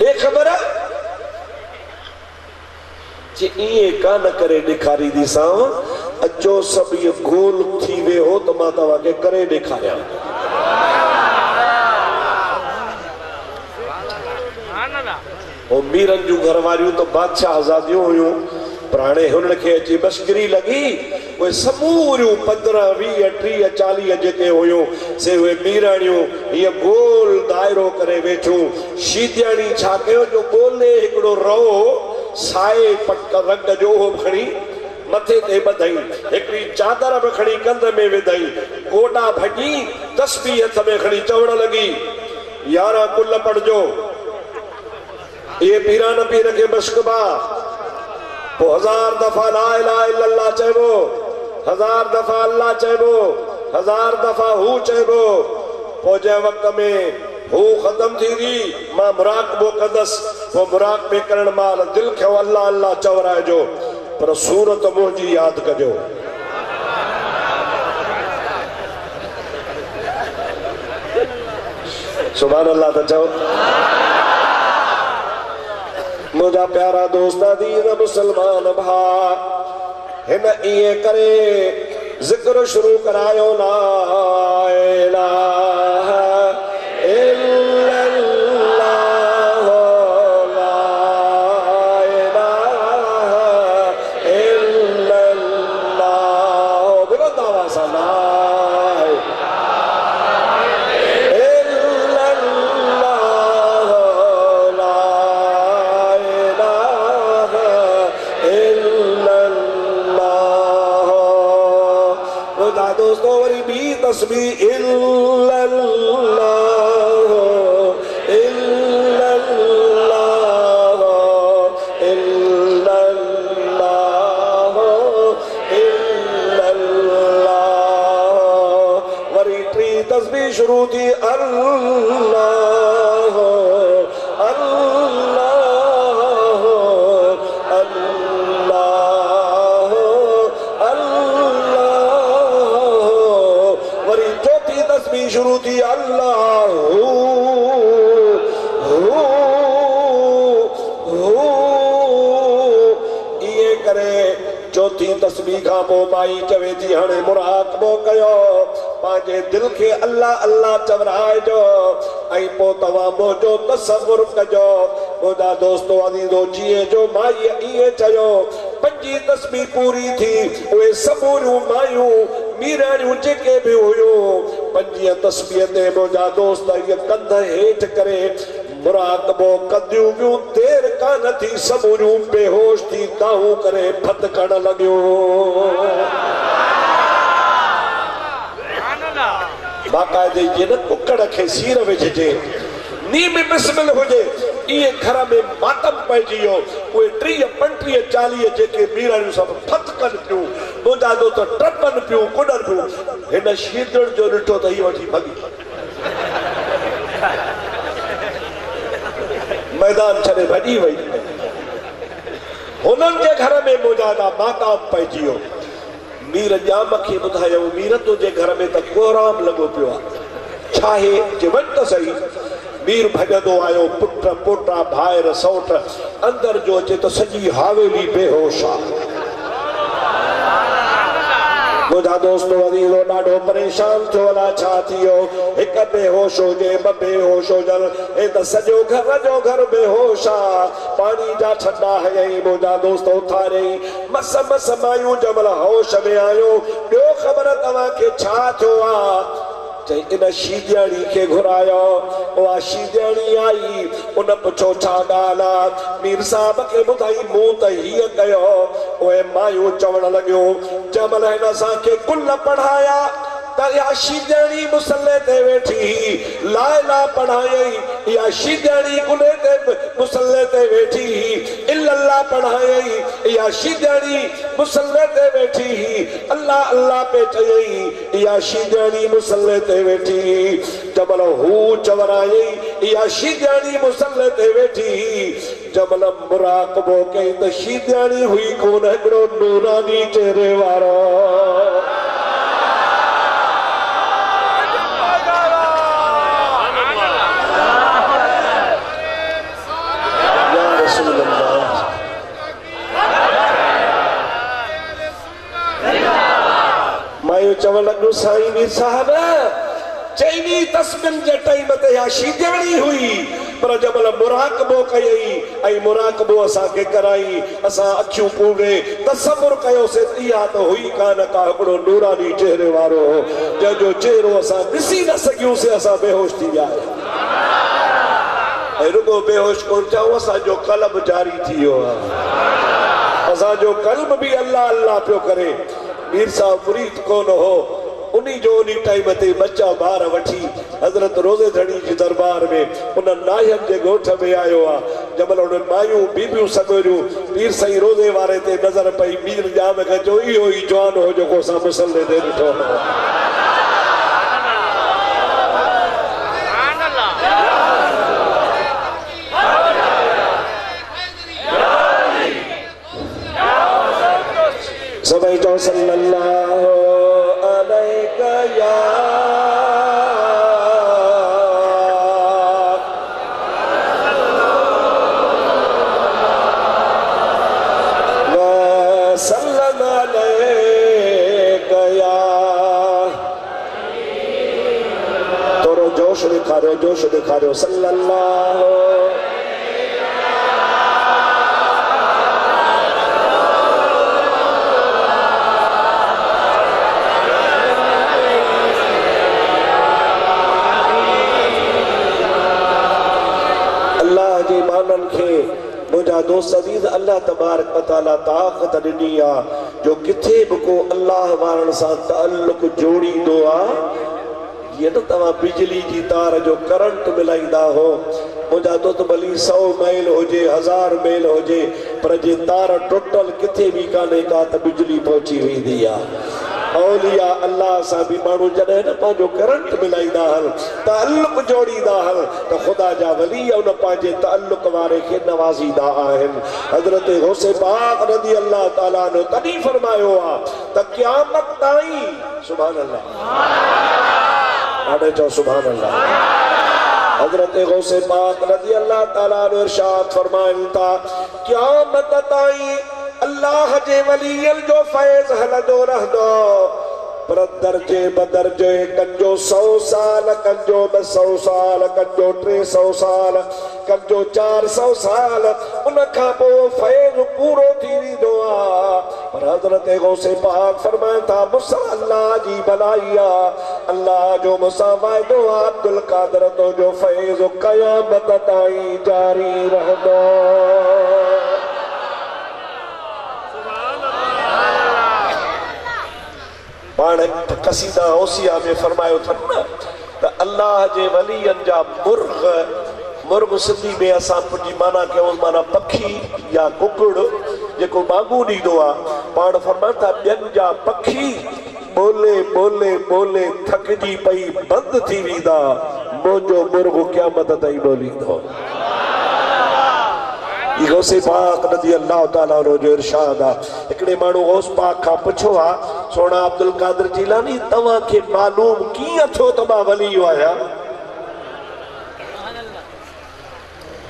ॾे ख़बर जे ईअं कान करे ॾेखारींदीसांव, अचो सभु इहो गोल थी वियो हो त मां तव्हांखे करे ॾेखारियां। मीरनि जूं घरवारियूं त बादशाह आज़ादियूं हुयूं, पर हाणे हुननि खे अची मश्करी लॻी, उहे समूरियूं 15, 20, 30, 40 जेके हुयूं से उहे मीराणियूं हीअ गोल दाइरो करे वेठियूं। शीदियाणी छा कयो जो ॻोल्हे हिकिड़ो रओ साए पट रंग जो उहो खणी मथे ते ॿधई, हिकिड़ी चादर बि खणी कंध में विधई, गोॾा भॼी तस्बीह हथ में खणी चवण लॻी 11 कुल पढ़जो। ये पीरान पीर के मशकबा वो 1000 दफा ला इलाहा इल्लल्लाह चइबो, 1000 दफा अल्लाह चइबो, 1000 दफा हू चइबो। पोइ जंहिं वक़्त में हू ख़त्म थी वई, मां मुराक़बो कंदसि, पोइ मुराक़बे करण महिल दिलि खे अल्लाह अल्लाह चवराइजो, पर सूरत मुंहिंजी यादि कजो। सुभान अल्लाह त चओ। मुझा प्यारा दोस्त दीन मुसलमान भा, हिन इए करे जिक्र शुरू करायो ला इलाहा इल्लल्लाह, ला इलाहा इल्लल्लाह, बुलंद आवाज़ से ला तस्बीह इल्लल्लाह इल्लल्लाह इल्लल्लाह इल्लल्लाह। वरी 3 तस्बीह शुरू थी अल्लाह अल्लाह अल्लाह अल्लाह। वरी 4थी तस्बीह शुरू थी अल्लाह ये करे। 4थी तस्बीह खां पोइ माई चवे थी हाणे मुराक़बो कयो, पंहिंजे दिल खे अल्लाह अल्लाह चवराइजो, ऐं पोइ तव्हां मुंहिंजो तसव्वुर कजो। मुंहिंजा दोस्तो अज़ीज़ो, जीअं जो माई इएं चयो, 5 तस्बीह पूरी थी, उहे समूरियूं मायूं मीराणियूं जेके बि हुयूं 5 तस्बीह ते मुंहिंजा दोस्त इहे कंध हेठि करे मुराक़बो कंदियूं वियूं। देर कान थी, समूरियूं बेहोश थी दाहूं करे फत करण लॻियूं। बाक़ाइदे जे न कुकड़ खे सीर विझिजे, नी में बिस्मिल हुजे, इहे घर में मातम पइजी वियो। उहे 30, 35, 40 जेके मीराणियूं सभु फत कनि पियूं, मुंहिंजा दोस्त टपनि पियूं, कुॾनि पियूं। हिन शीदड़ जो ॾिठो त हीअ वठी भॻी, मैदान छॾे भॼी वई। हुननि जे घर में मुंहिंजा माताम पइजी वियो। मीर जाम खे ॿुधायो, मीर तुंहिंजे घर में त कोराम लॻो पियो आहे, छा आहे? जे वञ त सही। मीर भॼंदो आयो, पुट पोटा भाइर सौट, अंदर जो अचे त सॼी हावेली बेहोश आहे। मुंहिंजा दोस्तो अज़ीज़ो ॾाढो परेशान थियो, अलाए छा थी वियो। हिकु बेहोश हुजे, 2 बेहोश हुजनि, हे त सॼो घर जो घर बेहोश आहे। पाणी जा छंडा हयईं, मुंहिंजा दोस्त उथारियईं। मस मस मायूं जमल होश में आयो। ॿियो ख़बर तव्हांखे छा थियो आहे? चई इन शीदियाणी खे घुरायो। उहा शीदियाणी आई, उन पुछो छा ॻाल्हि आहे? मीर साहब खे ॿुधाई मूं त हीअं कयो। उहे मायूं चवण लॻियूं, जंहिंमहिल हिन असांखे कुल पढ़ाया त इहा शीदियाणी मुसले ते वेठी ला इलाहा पढ़ायई, या शीदणी कुने ते मुसल्ले ते बैठी इल्लल्लाह पढ़ाई या शीदणी मुसल्ले ते बैठी अल्लाह अल्लाह पे चई या शीदणी मुसल्ले ते बैठी जबल हू चवराई या शीदणी मुसल्ले ते बैठी जबल मुराकबो के त शीदणी हुई कोन हिकड़ो नूरानी चेहरे वारो चवण लॻो साईं मीर साहब चईनी तस्मिन जे टाइम ते या शीदणी हुई पर जबल मुराकबो कयई ऐं मुराकबो असां के कराई असां अखियूं पूरे तसव्वुर कयो से इहा त हुई कान का हिकड़ो नूरानी चेहरे वारो जंहिंजो चेहरो असां ॾिसी न सघियूं से असां बेहोश थी विया ऐं रुगो बेहोश कोन थियाऊं असांजो क़ल्ब जारी थी वियो आहे असांजो क़ल्ब बि अल्लाह अल्लाह पियो करे मीर साहब मुरीद कोन हो उन्हीं जो उन्हीं टाइम ते बच्चा बार वठी हजरत रोज़े धड़ी जी दरबार में उन नायन जे गोठ में आयो आ जबल उन मायूं बीबियूं सगोरियूं पीर सही रोज़े वारे ते नजर पई मीर जाम कजो इहो ई जवान हो जेको असां मुसल्ले ते ॾिठो सभई चओ सल्लल्लाहु अलैका या व सल्लल्लाहु अलैका या तोरो जोश दिखारो सल्लल्लाहु मुझा दोस्त अजीज अल्लाह तबारक व तआला ताक़त ॾिनी आहे जो किथे बि को अल्लाह वारन सां ताल्लुक जोड़ींदो आहे ये न तव्हां बिजली जी तार जो करंट मिलाईंदा हो मुझा दोस्त भली 100 मील हुजे 1000 मील हुजे पर जे तार टुटल किथे भी काने का त बिजली पहुची वेंदी आहे औलिया अल्लाह सा भी मानू जने न पांजो करंट मिलाईंदा हल ताल्लुक जोड़ींदा हल तो खुदा जा वली उन पांजे ताल्लुक वारे के नवाजीदा आहिन हजरत गौसे पाक रज़ी अल्लाह ताला ने तदी फरमायो आ त क़यामत ताईं सुभान अल्लाह आडे चो सुभान अल्लाह हजरत गौसे पाक रज़ी अल्लाह ताला ने इरशाद फरमाइन था क़यामत ताईं अल्लाह जे वलियन जो फैज़ हलंदो रहंदो पर दर्जे बदर्जे कंजो 100 साल कंजो 200 साल कंजो 300 साल कंजो 400 साल उन खां पोइ फैज़ पूरो थी वेंदो आहे पर हज़रत गौसे पाक फरमाइनि था मुसा अल्लाह जी भलाई आहे अल्लाह जो मुसा वाइदो आहे अब्दुल कादर तो जो फैज़ क़यामत ताईं जारी रहंदो कसीदा ओसिया में फरमायो था न तो अल्लाह जे वलियन जा मुर्ग सिंधी में असां पुजी माना के माना पखी या कुकड़ जेको बांगू दीदो आ पाण फरमाता था ॿियनि जा पखी बोले बोले बोले थकजी पई बंद थी वेंदा मुंहिंजो मुर्ग क़यामत ताईं बोलींदो गौसे पाक रज़ी अल्लाह ताला रो जो इरशाद आ एकड़े मानू गौस पाक का पुछो आ सोना अब्दुल कादिर जिलानी तवा के मालूम किया थो तबा वली आया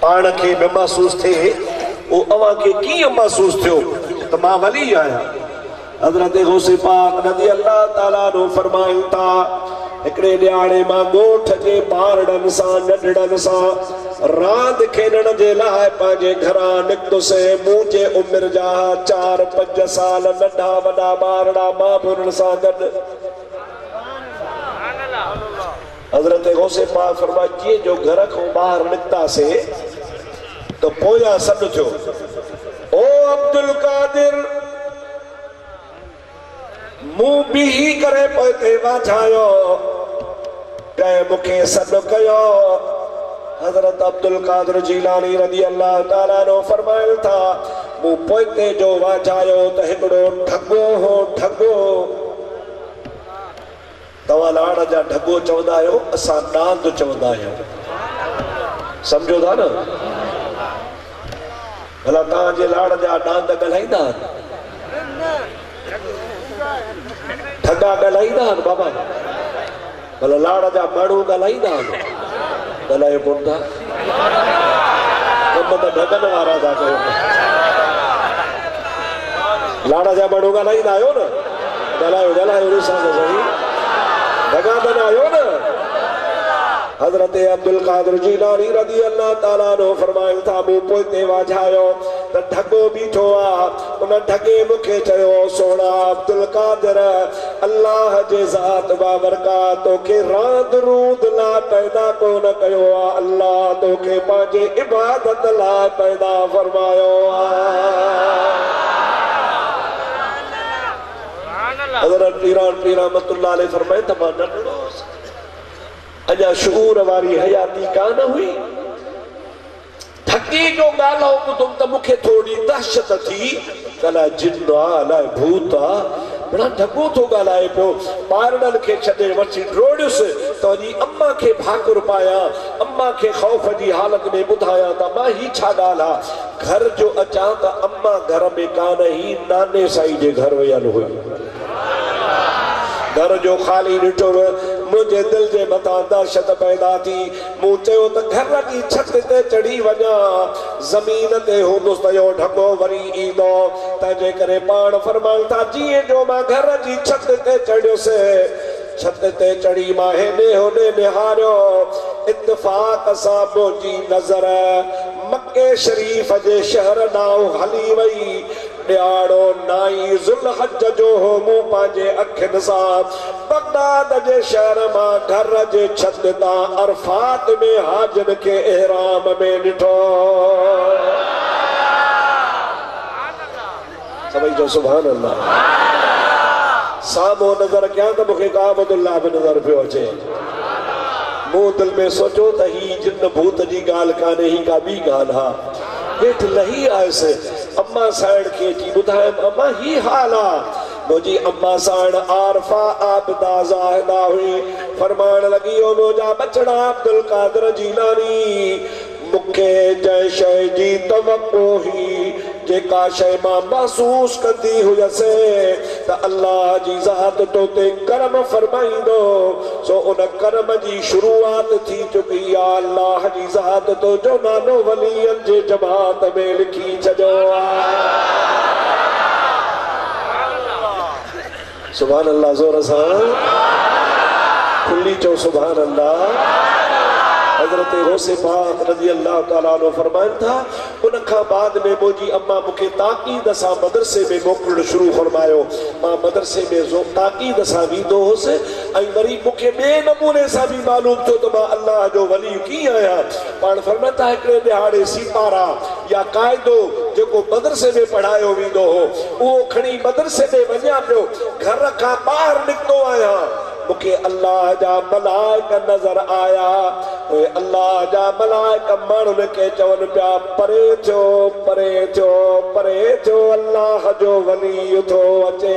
पाण के में महसूस थे ओ अवा के किया महसूस थियो तमा वली आया हजरत गौसे पाक रज़ी अल्लाह ताला रो फरमाइन था एकड़े न्याणे मां गोठ जे बारड़न सा नडड़न सा रांद खेलण जे लाइ पंहिंजे घरां निकतुसि मुंहिंजे उमिरि जा 4-5 साल नंढा वॾा ॿारड़ा मां बि उन्हनि सां गॾु हज़रत गौसे पाक फरमाए जीअं जो घर खां ॿाहिरि निकितासीं त पोयां सॾु थियो ओ अब्दुल कादिर मूं बीही करे पोइ ते वाझायो कंहिं मूंखे सॾु कयो हजरत अब्दुल कादिर जीलानी रज़ी अल्लाह ताला नो फरमायल था मु पोइते जो वाचायो त हिकड़ो ढगो हो ढगो तवा लाड़ जा ढगो चवंदा आहियो असां डांद चवंदा आहियूं समझो था न भला तव्हांजे लाड़ जा डांद ॻाल्हाईंदा ठगा ॻाल्हाईंदा बाबा भला लाड़ जा माण्हू ॻाल्हाईंदा ॻाल्हायो कोन था कम त ढगनि वारा था कयो लाड़ जा माण्हू ॻाल्हाईंदा आहियो न ॻाल्हायो ॻाल्हायो ॾिसां त सही ढगा त न आहियो न हजरत अब्दुल कादिर जीलानी रज़ी अल्लाह ताला नो फरमाइल था मूं पोइते वाझायो त ढगो बीठो आ उन ढगे मूंखे चयो सोना अब्दुल कादिर अल्लाह जे ज़ात बाबरकात तोखे रांद रूद ला पैदा कोन कयो आ अल्लाह तोखे पंहिंजे इबादत ला पैदा फरमायो आ हजरत पीर रहमतुल्लाह अलैह फरमाए त मां नंढड़ो अजा शूर वारी हयाती कान हुई ठगी जो गालो तुम त मुखे थोड़ी दहशत थी कला जिन आ भूत आ बड़ा ढगो तो गालाए पियो ॿारनि खे छॾे वठी रोड़ियुस त वञी अम्मा खे भाकुर पाया अम्मा खे ख़ौफ़ जी हालत में ॿुधाया त मां ही छा ॻाल्हि आहे घर जो अचां त अम्मा घर में कान ही नाने साईं जे घर वियल हुई घर जो खाली ॾिठो मुझे दिल जे मथां दहशत पैदा थी मूं चयो त घर जी छत ते चढ़ी वञा ज़मीन ते हूंदुसि त इहो ढगो वरी ईंदो तंहिंजे करे पाण फरमाइनि था जीअं जो मां घर जी छत ते चढ़ियुसि छत ते चढ़ी मां हेॾे होॾे निहारियो इत्तिफ़ाक़ सां मुंहिंजी नज़र मके शरीफ़ जे शहर ॾांहुं हली वई ॾियारो नाई ज़ुल्हज जो हो मूं पंहिंजे अखियुनि सां बगदाद जे शहर मां घर जे छत तां अरफात में हाजिन खे इहराम में ॾिठो सभई जो सुभान अल्लाह साम्हूं नज़र कयां त मूंखे काबतुल्लाह बि नज़र पियो अचे मूं दिल में सोचो त ही जिन भूत जी ॻाल्हि कान्हे ही का ॿी ॻाल्हि आहे हेठि लही आयुसि अम्मा साइण खे अची ॿुधायमि अम्मा ही हाल आहे मुंहिंजी अम्मा साइण आरफा आबिदा ज़ाहिदा हुई फरमाइण लॻी ओ मुंहिंजा बचड़ा अब्दुल कादिर जीलानी मूंखे जंहिं शइ जी तवक़ो हुई जेका शइ मां महसूस कंदी हुयसि त अल्लाह जी ज़ात तो ते करम फरमाईंदो सो उन करम जी शुरूआत थी चुकी आहे अल्लाह जी ज़ात तो जो नालो वलीअनि जे जमात में लिखी छॾियो आहे सुभान अल्लाह ज़ोर सां खुली चओ सुभान अल्लाह हजरत गौसे पाक रज़ी अल्लाह ताला अन्हु फरमाइनि था उन खां बाद में मुंहिंजी अम्मा मूंखे ताक़ीद सां मदरसे में मोकिलणु शुरू फरमायो मां मदरसे में ताक़ीद सां वेंदो हुउसि ऐं वरी मूंखे ॿिए नमूने सां बि मालूम थियो त मां अल्लाह जो वली कीअं आहियां पाण फरमाइनि था हिकिड़े ॾिहाड़े सितारा या क़ाइदो जेको मदरसे में पढ़ायो वेंदो हो उहो खणी मदरसे में वञा पियो घर खां ॿाहिरि निकितो आहियां मूंखे अल्लाह जा मलाइक नज़र आया अल्लाह जा मलाइक माण्हुनि खे चवनि पिया परे थियो परे थियो परे थियो अल्लाह जो वली थो अचे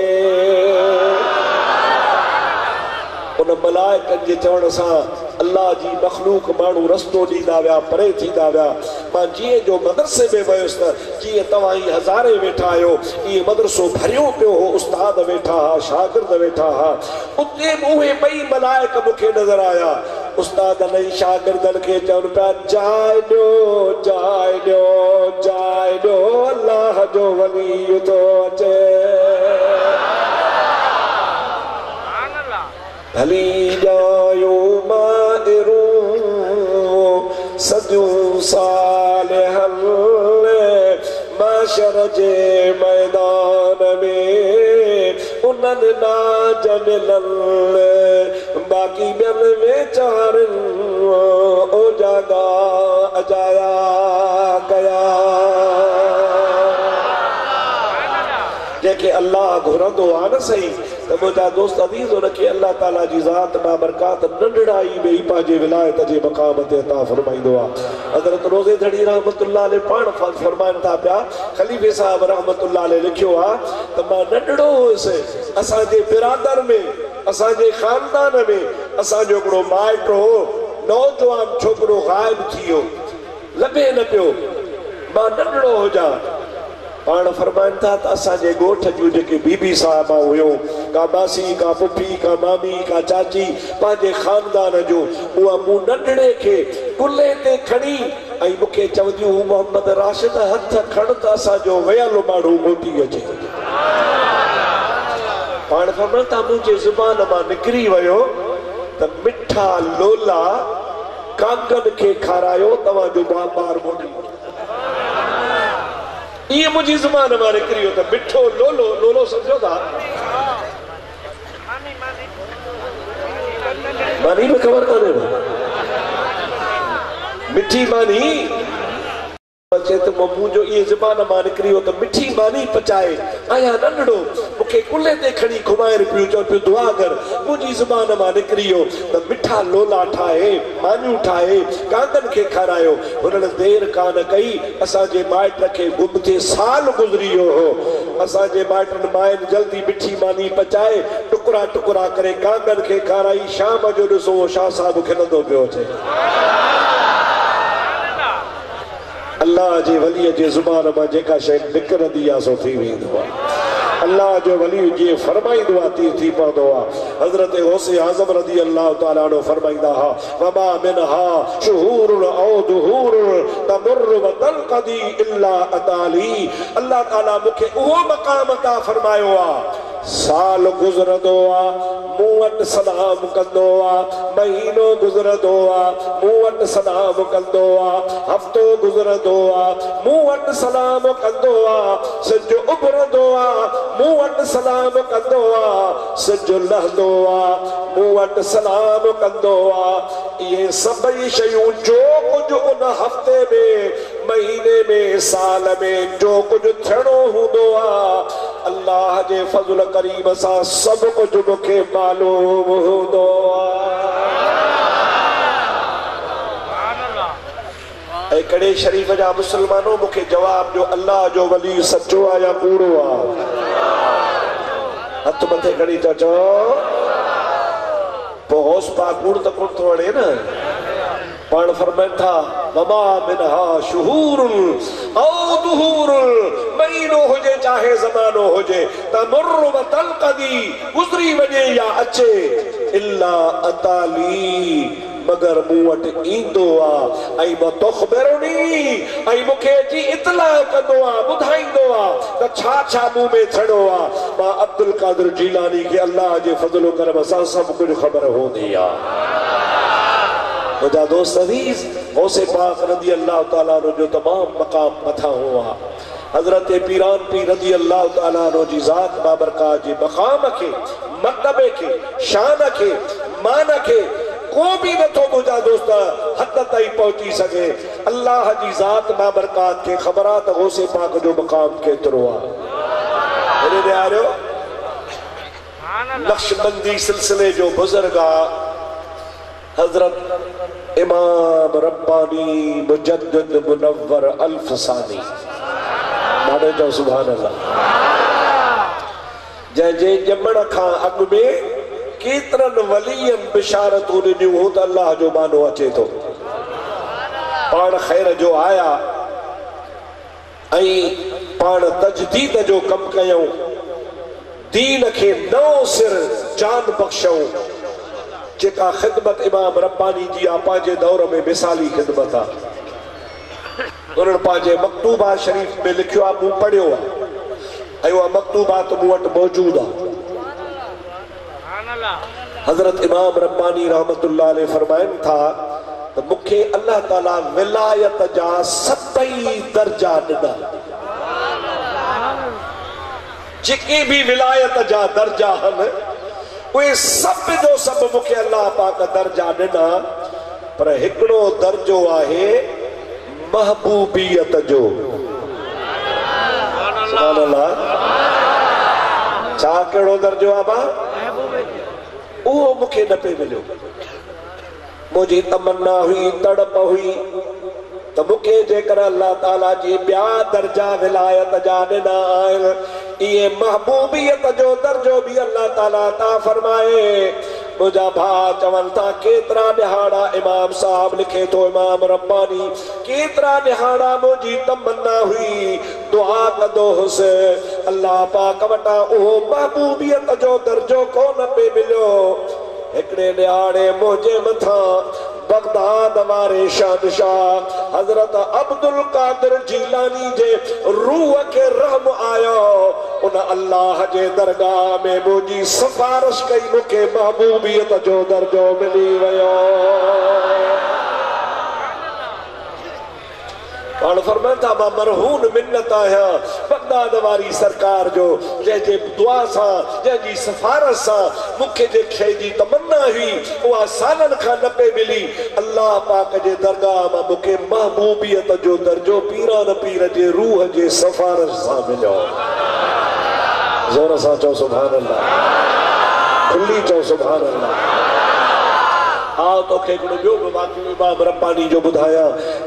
उन मलाइकनि जे चवण सां अल्लाह जी मखलूक माण्हू रस्तो ॾींदा विया परे थींदा विया मां जीअं जो मदरसे में वियुसि त जीअं तव्हां ही हज़ारे वेठा आहियो ईअं मदरसो भरियो पियो हो उस्ताद वेठा हा शागिर्द वेठा हा उते उहे ॿई मलाइक मूंखे नज़र आया उस्तादनि ऐं शागिर्दनि खे चवनि पिया जाइ ॾियो जाइ ॾियो जाइ ॾियो अल्लाह जो वली थो अचे भली जायो माहिरू सजू सालिहन माशर जे मैदान में उन्हनि नाज मिलल बाक़ी ॿियनि वेचारनि ओ जागा अजाया कया जंहिंखे अल्लाह घुरंदो आहे न सही त मुंहिंजा दोस्त अज़ीज़ उनखे अल्लाह ताला जी ज़ात बाबरकात नंढड़ाई में ही पंहिंजे विलायत जे मक़ाम ते अता फरमाईंदो आहे। हज़रत रोज़े धड़ी रहमतुल्लाह अलैह पाण फरमाइनि था पिया, खलीफ़े साहब रहमतुल्लाह अलैह लिखियो आहे त मां नंढड़ो हुयुसि, असांजे बिरादर में असांजे ख़ानदान में असांजो हिकिड़ो माइट हो, नौजवान छोकिरो ग़ाइब थी वियो, लभे न पियो, मां नंढड़ो हुजां। पाण फरमाइनि था त असांजे ॻोठ जूं जेके बीबी साहिबा हुयूं, का मासी, का पुफी, का मामी, का चाची, पंहिंजे ख़ानदान जो, उहा मूं नंढड़े खे कुल्हे ते खणी ऐं मूंखे चवंदियूं हू मोहम्मद राशिद हथ खण त असांजो वियल माण्हू मोटी अचे। पाण फरमाइनि था मुंहिंजे ज़ुबान मां निकिरी वियो त मिठा लोला कांगन खे खारायो, तव्हांजो ॿार मोटी। ये मुझी ज़ुबान मां निकिरी वियो त मिठो लोलो, लोलो समझो था मानी में ख़बर कान्हे, मिठी मानी चए त मुंहिंजो इहे ज़ुबान मां निकिरी वियो त मिठी मानी पचाए, आया नंढड़ो मूंखे कुल्हे ते खणी घुमाइनि पियो, चओ पियो दुआ कर। मुंहिंजी ज़ुबान मां निकिरी वियो त मिठा लोला ठाहे, मानियूं ठाहे, कांगन खे खारायो। हुननि देरि कान कई, असांजे माइट खे गुम थिए साल गुज़री वियो हो, असांजे माइटनि माइनि जल्दी मिठी मानी पचाए टुकड़ा टुकड़ा करे कांगन खे खाराई। शाम जो ॾिसो शाह साहिब खिलंदो पियो अचे। अल्लाह जे वलीअ जे ज़ुबान मां जेका शइ निकिरंदी आहे सो थी वेंदो आहे। अल्लाह जो वली जे फरमाईंदो आहे थी पवंदो आहे। हज़रत गौसे आज़म रज़ी अल्लाह ताला अन्हु फरमाईंदा हा, वमा मिनहा शुहूरुन औ दुहूरुन तमुर्रु व तलक़दी इल्ला अताली। अल्लाह ताला मूंखे उहो मक़ाम अता फरमायो आहे, साल गुज़रंदो आहे मूं वटि सलाम कंदो आहे, महीनो गुज़रंदो आहे मूं वटि सलाम कंदो आहे, हफ़्तो गुज़रंदो आहे मूं वटि सलाम कंदो आहे, सिज उभरंदो आहे मूं वटि सलाम कंदो आहे, सिज लहंदो आहे मूं वटि सलाम कंदो आहे। इहे सभई शयूं जो कुझु उन हफ़्ते में, महीने में, साल में जो कुझु थियणो हूंदो आहे, अल्लाह जे फज़ल करीम सां सभु कुझु मूंखे मालूम हूंदो आहे। कड़े शरीफ़ जा मुसलमानों मूंखे जवाब जो अल्लाह जो वली सचो आहे या कूड़ो आहे? हथ मथे खणी था चओ, पोइ होश पा कूड़ त कोन थो वणे न। पाण फरमाइनि था वमा मिनहा शुहूरुन औ दुहूरुन, महीनो हुजे चाहे ज़मानो हुजे, तमुर्रु व तलक़दी गुज़री वञे या अचे, इल्ला अताली मगर मूं वटि ईंदो आहे, ऐं तुख़बिरुनी ऐं मूंखे अची इतला कंदो आहे, ॿुधाईंदो आहे त छा छा मूं में थियणो आहे। मां अब्दुल कादिर जीलानी खे अल्लाह जे फज़ल करम सां सभु कुझु ख़बर हूंदी आहे। मुझा दोस्त अज़ीज़, गौसे पाक रज़ी अल्लाह ताला जो तमाम मकाम मथा हुआ। हज़रत पीरान पीर रज़ी अल्लाह ताला जी ज़ात बाबरकात जे मकाम के, मर्तबे के, शान के, मान के को भी नथो मुझा दोस्त हद ताईं पहुची सके। अल्लाह जी ज़ात बाबरकात के ख़बर आहे त गौसे पाक जो मकाम केतिरो आहे। नक्शबंदी सिलसिले जो बुज़ुर्ग आहे हजरत इमाम रब्बानी मुजद्दिद मुनव्वर अल्फसानी, माने जो सुभान अल्लाह। जंहिंजे ॼमण खां अॻु में केतिरनि वलीयनि बिशारतूं ॾिनियूं, हो त अल्लाह जो मानो अचे थो। पाण ख़ैर जो आया ऐं पाण तजदीद जो कमु कयूं, दीन खे नओं सिर जान बख़्शूं। जेका ख़िदमत इमाम रब्बानी जी आहे पंहिंजे दौर में मिसाली ख़िदमत आहे। उन्हनि पंहिंजे मकतूबा शरीफ़ में लिखियो आहे, मूं पढ़ियो आहे ऐं उहा मकतूबात मूं वटि मौजूदु आहे। हज़रत इमाम रब्बानी रहमतुल्लाह अलैह फरमाइनि था त मूंखे अल्लाह ताला विलायत जा 7 दर्जा ॾिना। जेके भी विलायत जा दर्जा आहिनि उहे सभु जो सभु मूंखे अल्लाह पाक दर्जा ॾिना, पर हिकिड़ो दर्जो आहे महबूबियत जो। सुभान अल्लाह। छा कहिड़ो दर्जो आहे बा उहो मूंखे न पे मिलियो मुंहिंजी तमन्ना हुई तड़प हुई त मूंखे जेकर अल्लाह ताला जी ॿिया दर्जा विलायत जा ॾिना आहिनि इहे महबूबियत जो दर्जो बि अल्लाह ताला अता फरमाए मुझा भा चवन था केतरा दिहाड़ा इमाम साहब लिखे तो इमाम रब्बानी केतरा दिहाड़ा मुझी तमन्ना हुई दुआ कदो हुसे अल्लाह पाक वटा ओ महबूबियत जो दर्जो कोन पे मिलो एकड़े दिहाड़े मुझे मथा बगदाद वारे शाहनशाह हजरत अब्दुल कादिर जीलानी जे रूह के रहम आयो उन अल्लाह जे दरगाह में मुझी सिफारिश कई मुखे महबूबियत जो दर्जो मिली वयो और फरमान था मां मरहून मिन्नत आया बगदाद वारी सरकार जो जे दुआ सा जी सिफारिश सा मुखे जे खे जी तमन्ना हुई उहा सालन खां न पे मिली अल्लाह पाक जे दरगाह में मुखे महबूबियत जो दर्जो पीरान पीर जे रूह जे सिफारिश सा मिलो जोर सा चो सुभान अल्लाह खुली चो सुभान अल्लाह आओ तो के गुण जो बाकी इमाम रब्बानी जो बुधाया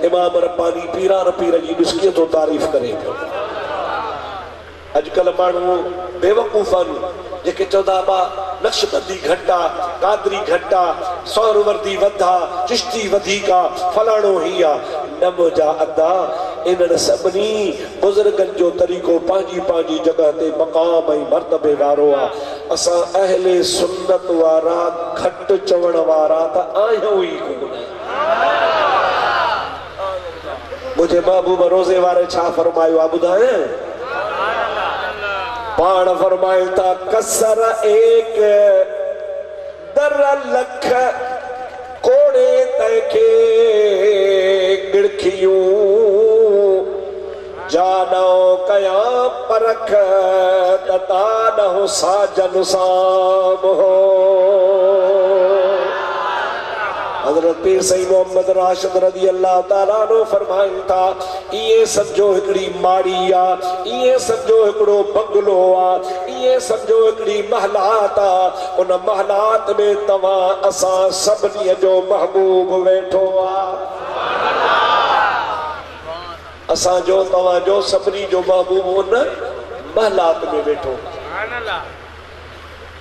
इमाम रब्बानी पीरान पीर जी बिस्कियत तो तारीफ करे अजकल मानू बेवकूफन जेके चौदा बा नक्शबंदी घंटा कादरी घंटा सौरवर्दी वधा चिश्ती वधीका फलाणो हिया नमोजा अदा इन सबनी बुजुर्गन जो तरीको पांजी पांजी जगह ते मकाम ऐं मर्तबे वारो आ असा अहले सुन्नत वारा घट चवण वारा त आहियूं ही कोन मुझे महबूब रोजे वारे छा फरमायो आ बुधाए पाण फरमाए था कसर एक दर लख कोड़े तैके गिड़खियूं जानो कया परख तता न हो साजन साम हो हजरत पीर सही मोहम्मद राशिद रज़ी अल्लाह ताला नो फरमाइन था ये समझो हिकड़ी माड़ी आ ये समझो हिकड़ो बंगलो आ ये समझो हिकड़ी महलात आ उन महलात में तवा असा सबनी जो महबूब वेठो आ असा जो तवा जो सबनी जो महबूब उन महलात में वेठो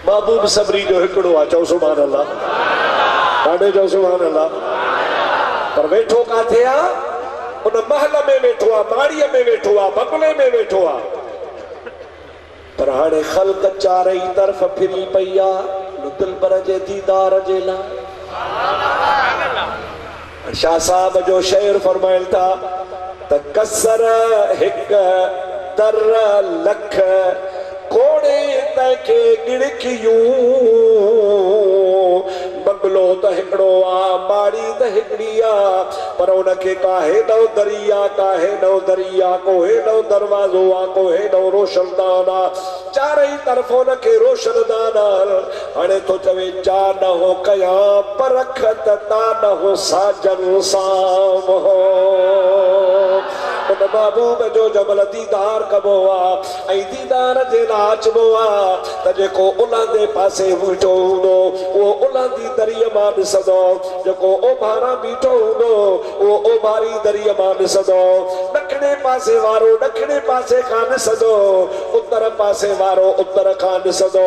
महबूब सबरी जो हिकड़ो आ चो सुभान अल्लाह काडे जो सुभान अल्लाह पर वेठो काथे आ उन महल में वेठो आ माड़ीअ में वेठो आ बंगले में वेठो आ पर हाणे खल्क चारई तरफ फिरी पई आ दिलबर जे दीदार जे ला शाह साहब जो शेर फरमाइल था त कसर हिक दर लख कोड़े तैके गिड़कियूं बंगलो त हिकड़ो आ माड़ी त हिकड़ी आ पर उनके काहे नौ दरिया काहे नौ दरिया कोहे नौ दरवाजो आ कोहे नौ रोशनदान आ चारई तरफ उनके रोशनदान हाणे तो चवे जा न हो कया परख ता न हो साजन साम हो उन महबूब जो जबल दीदार कबो आ ऐं दीदार जे लाचबो आ त जेको उलंदे पासे बीठो हूंदो उहो उलंदी दरिया मां ॾिसंदो जेको ओभारा बीठो हूंदो उहो ओभारी दरिया मां ॾिसंदो ॾखिणे पासे वारो ॾखिणे पासे खां ॾिसंदो उत्तर पासे वारो उत्तर खां ॾिसंदो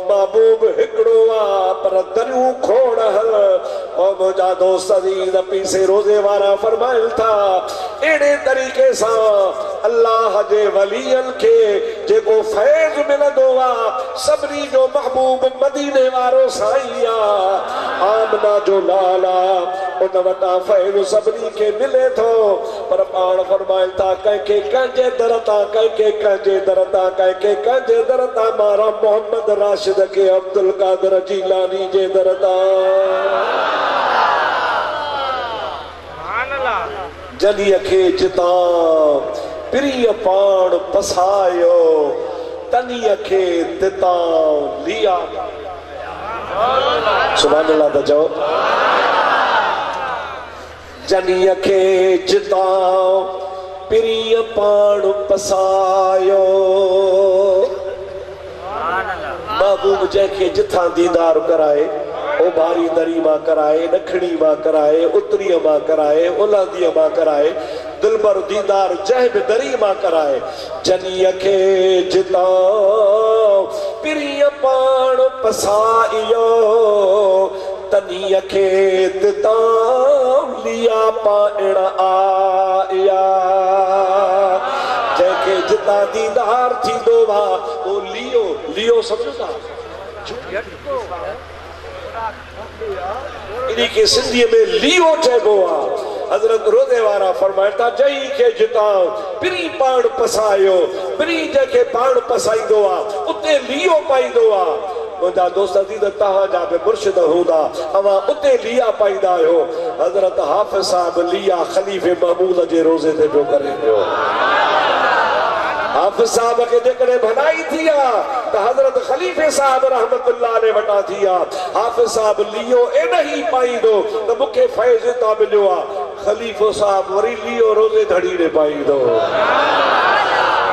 महबूब हिकिड़ो आ पर दरियूं खोड़ हल ओ मुंहिंजा दोस्त अज़ीज़ पीसे रोज़े वारा फरमाइनि था अहिड़े तरीक़े सां अल्लाह जे वलियन के जेको फैज़ मिलंदो आ सभिनी जो महबूब मदीने वारो साईं आ आमना जो लाला उन वटा फैज़ सभिनी के मिले थो पर पाण फरमाइनि था कंहिंखे कंहिंजे दर तां कंहिंखे कंहिंजे दर तां कंहिंखे कंहिंजे दर तां मारा मोहम्मद राशिद के अब्दुल कादिर जीलानी जे दर तां जलीअ खे जितां प्रिय पाण पसायो तनीअ खे तितां लिया सुभान अल्लाह त चओ जलीअ खे जितां प्रिय पाण पसायो महबूब जैके जिथा दीदार कराए ओभारी दरी मां कराए दखणी मां कराए उतरी मां कराए ओलादी मां कराए दिलबर दीदार जह भी दरी मां कराए जनीअ के जिता पिरिय पाण पसाइयो तनीअ के दिता लिया पाण आया जैके जिता दीदार थी दो वा वो लियो लियो समझो इन्हीं के सिंधी में लियो चइबो आहे हजरत रोज़े वारा फरमाइता जई के जिता पिरी पाण पसायो पिरी जैके पाण पसाईंदो आहे उते लियो पाईंदो आहे मुंहिंजा दोस्त अज़ीज़ तव्हां जा बि मुर्शिद हूंदा अवां उते लिया पाईंदा आहियो हजरत हाफ़िज़ साहब लिया खलीफ़े महमूद जे रोज़े ते पियो करे पियो हाफ़िज़ साहब के जेकॾहिं भलाई थी आहे त हज़रत खलीफ़े साहब रहमतुल्लाह अलैहि वटा थी आहे हाफ़िज़ साहब लियो एॾा ई पाईंदो त मूंखे फैज़ हितां मिलियो आहे खलीफ़ो साहब वरी लियो रोज़े धड़ी ॾे पाईंदो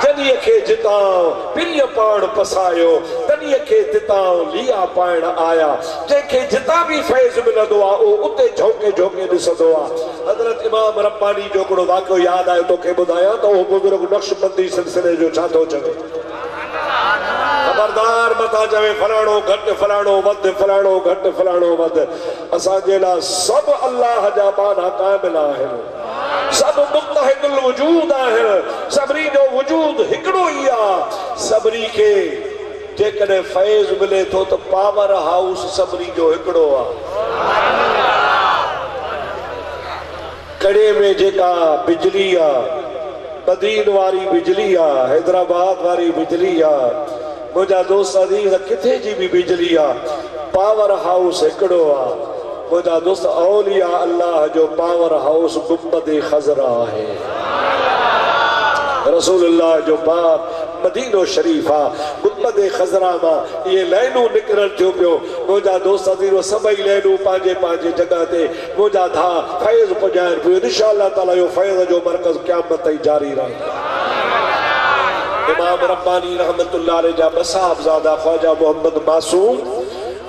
जनीअ खे जितां पिरीअ पाण पसायो तनीअ खे जितां लिया पाइण आया जंहिंखे जितां भी फैज़ मिलंदो आहे उहो उते झोके झोके ॾिसंदो आहे हज़रत इमाम रब्बानी जो हिकिड़ो वाक़ियो यादि आयो तोखे ॿुधायां त उहो बुज़ुर्ग नक्शबंदी सिलसिले जो छा थो चवे खबरदार मथा चवे फलाणो घटि फलाणो वधि फलाणो घटि फलाणो वधि असांजे लाइ सभु अल्लाह जा बाना कामिल आहिनि सब मुत्तहिदुल वजूद आहिनि सभिनी जो वजूद हिकिड़ो ई आहे सभिनी खे जेकॾहिं फैज़ मिले थो त पावर हाउस सभिनी जो हिकिड़ो आहे कड़े में जेका बिजली आहे बदीन वारी बिजली आहे हैदराबाद वारी बिजली आहे मुंहिंजा दोस्त अज़ीज़ किथे जी भी बिजली आहे पावर हाउस हिकिड़ो आहे मुंहिंजा दोस्त औलिया अल्लाह जो पावर हाउस गुंबद खज़रा है रसूलुल्लाह जो बाप मदीनो शरीफ आहे गुंबद खज़रा मां ये लाइनूं निकिरनि थियूं पियो मुंहिंजा दोस्त अज़ीज़ सभई लाइनूं पंहिंजे पंहिंजे जॻह ते मुंहिंजा धा फैज़ पुॼाइनि पियो इंशाअल्लाह ताला जो फैज़ जो मरकज़ क़यामत ताईं जारी रहंदो इमाम रब्बानी रहमतुल्लाह अलैहि जा ॿ साहबज़ादा ख्वाजा मोहम्मद मासूम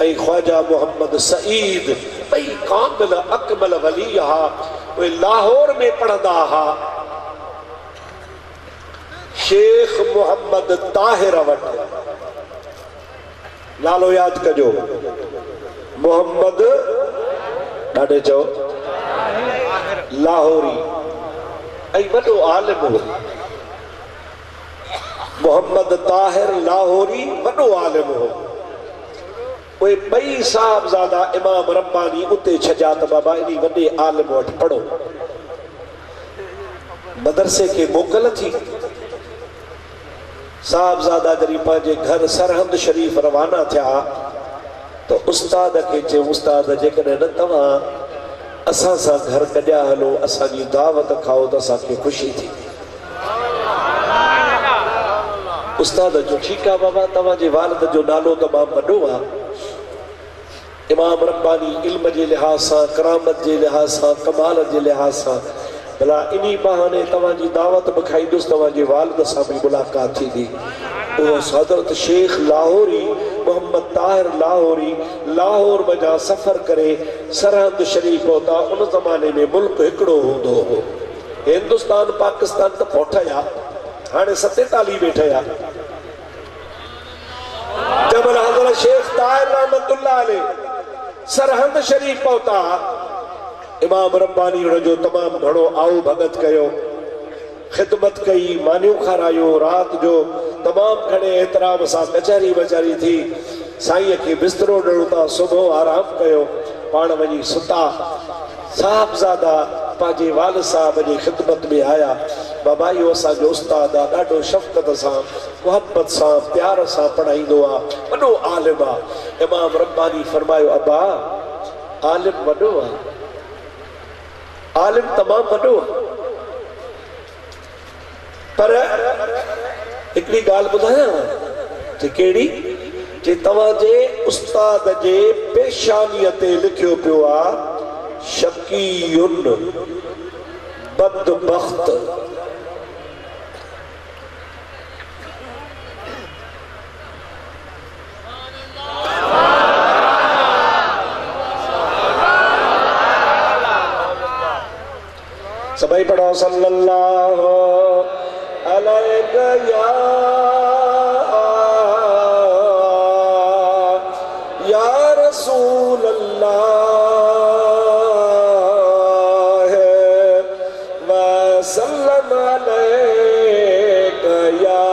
ऐं ख्वाजा मोहम्मद सईद ॿई कामिल अकमल वली हा उहे लाहौर में पढ़ंदा हा शेख मोहम्मद ताहिर वटि नालो यादि कजो मोहम्मद ॾाढे चओ लाहौरी ऐं वॾो आलिम हो मोहम्मद ताहिर लाहौरी वॾो आलिम हो उहे ॿई साहबज़ादा इमाम रब्बानी उते छॾिया त बाबा इन वॾे आलिम वटि पढ़ो मदरसे खे मोकल थी साहबज़ादा जॾहिं पंहिंजे घर सरहंद शरीफ़ रवाना थिया त उस्ताद खे चयो उस्ताद जेकॾहिं न तव्हां असां सां घर कढिया हलो असांजी दावत खाओ त असांखे ख़ुशी थी उस्ताद जो ठीकु आहे बाबा तव्हांजे वालिद जो नालो तमामु वॾो आहे इमाम रब्बानी इल्म जे लिहाज़ सां करामत जे लिहाज़ सां कमाल जे लिहाज़ सां भला इन्ही बहाने तव्हांजी दावत बि खाईंदुसि तव्हांजे वालिद सां बि मुलाक़ात थींदी उहो हज़रत शेख लाहौरी मोहम्मद ताहिर लाहौरी लाहौर वञा सफ़र करे सरहंद शरीफ़ पहुता उन ज़माने में मुल्क हिकिड़ो हूंदो हो हिंदुस्तान पाकिस्तान त पोठया हाणे 47 वेठया जबल हज़रत शेख ताहिर रहमतुल्लाह अलैहि सरहंद शरीफ़ पहुता इमाम रब्बानी जो तमामु घणो आओ भगत कयो खिदमत कई मानियूं खारायो रात जो तमामु घणे एतिराम सां कचहरी वचारी थी साईं के बिस्तरो ॾिनो था सुबुह आराम कयो पाण वञी सुता साहबज़ादा पंहिंजे वालिद साहब जी खिदमत में आया बाबा इहो असांजो उस्ताद आहे ॾाढो शफ़क़त सां मुहबत सां प्यार सां पढ़ाईंदो आहे वॾो आलिम आहे इमाम रब्बानी फरमायो अबा आलिम वॾो आहे आलिम तमामु वॾो आहे पर हिकिड़ी ॻाल्हि ॿुधायां जे कहिड़ी जे तव्हांजे उस्ताद जे पेशानीअ ते लिखियो पियो आहे शकीयुन बदबख्त सभई पढ़ो सल्लल्लाहु अलैहि या रसूल अल्लाह व सल्लम अलैका या।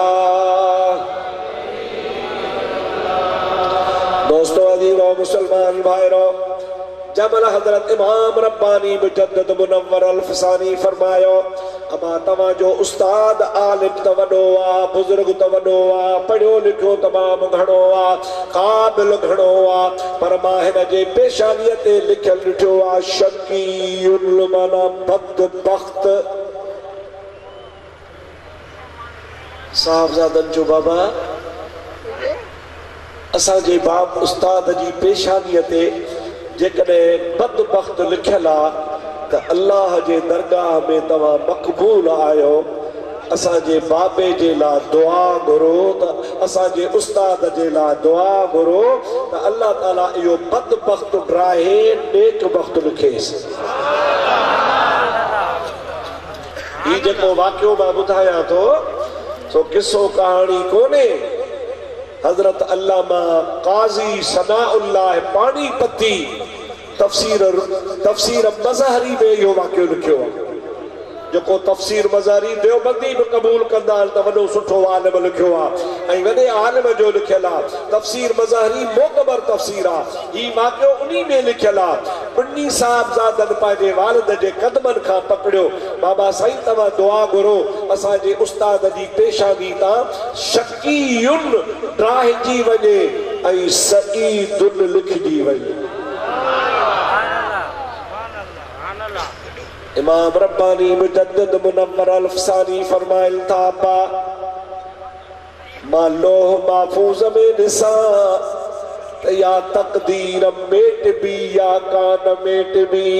दोस्तों अजीजों मुसलमान भाइयों, जमल हजरत इमाम रब्बानी मुजद्दिद मुनव्वर अल-फसानी फरमायो अमा तवा जो उस्ताद आलिम त वडो आ, बुजुर्ग त वडो आ, पढ़ियो लिखियो तमाम घणो आ, काबिल घणो आ, पर मां हिन जे पेशानीअ ते लिखियल ॾिठो आ शकीयुल माना बदबख्त। साहबजादन जो बाबा असांजे बाप उस्ताद जी पेशानीअ ते जेकॾहिं बदबख्त लिखियल आहे त अल्लाह जे दरगाह में तव्हां मक़बूल आहियो। असांजे बाबे जे लाइ दुआ घुरो, त असांजे उस्ताद जे लाइ दुआ घुरो त अल्लाह ताला इहो बदबख्त ड्राहे नेक वक्त लिखेसि। ही जेको वाक़ियो मां ॿुधायां थो सो किस्सो कहाणी कोन्हे। हजरत अल्लामा काज़ी सनाउल्लाह पानीपती तफसीर मज़हरी में इहो वाक़ियो लिखियो आहे। जेको तफसीर मज़हरी देवबंदी बि क़बूल कंदा आहिनि त वॾो सुठो आलिम लिखियो आहे ऐं वॾे आलिम जो लिखियल आहे। तफसीर मज़हरी मोतबर तफसीर आहे। हीउ वाक़ियो उन्ही में लिखियल आहे। उन्ही साहबज़ादनि पंहिंजे वालिद जे क़दमनि खां पकड़ियो, बाबा साईं तव्हां दुआ घुरो असांजे उस्ताद जी पेशानी तां शकीयुन ड्राहिजी वञे ऐं सईदुन लिखजी वञे। इमाम रब्बानी मुजद्दिद मुनव्वर अल-फसानी फरमाइल था पा मां लोह महफूज में ॾिसां त या तकदीर मेट भी या कान मेट भी।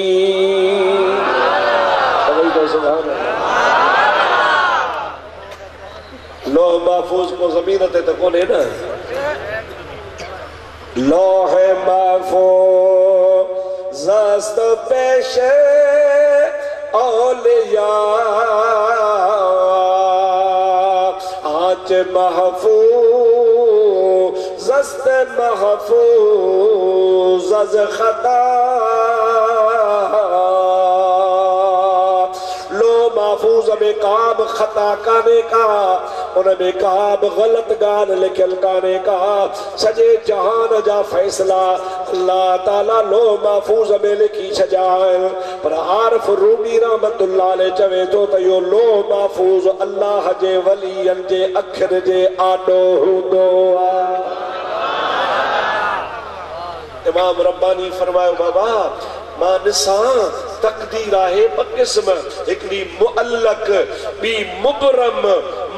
लोह महफूज को ज़मीन ते त कोन्हे न। लोह महफूज ज़स्त पेशे औलिया आज महफूज ज़स्त महफूज अज़ खता। लो महफूज में काब खता काने का, उनमें काब गलत गान लिखियल काने का। सजे जहान जा फैसला अल्लाह ताला लो महफूज में लिखी छॾिया आहिनि। पर आरिफ रूमी रहमतुल्लाह अलैह चवे थो त इहो लो महफूज अल्लाह जे वलीअनि जे अखियुनि जे आॾो हूंदो आहे। इमाम रब्बानी फरमायो बाबा मां ॾिसां तकदीर आहे ॿ क़िस्म, हिकिड़ी मुअल्लक ॿी मुबरम।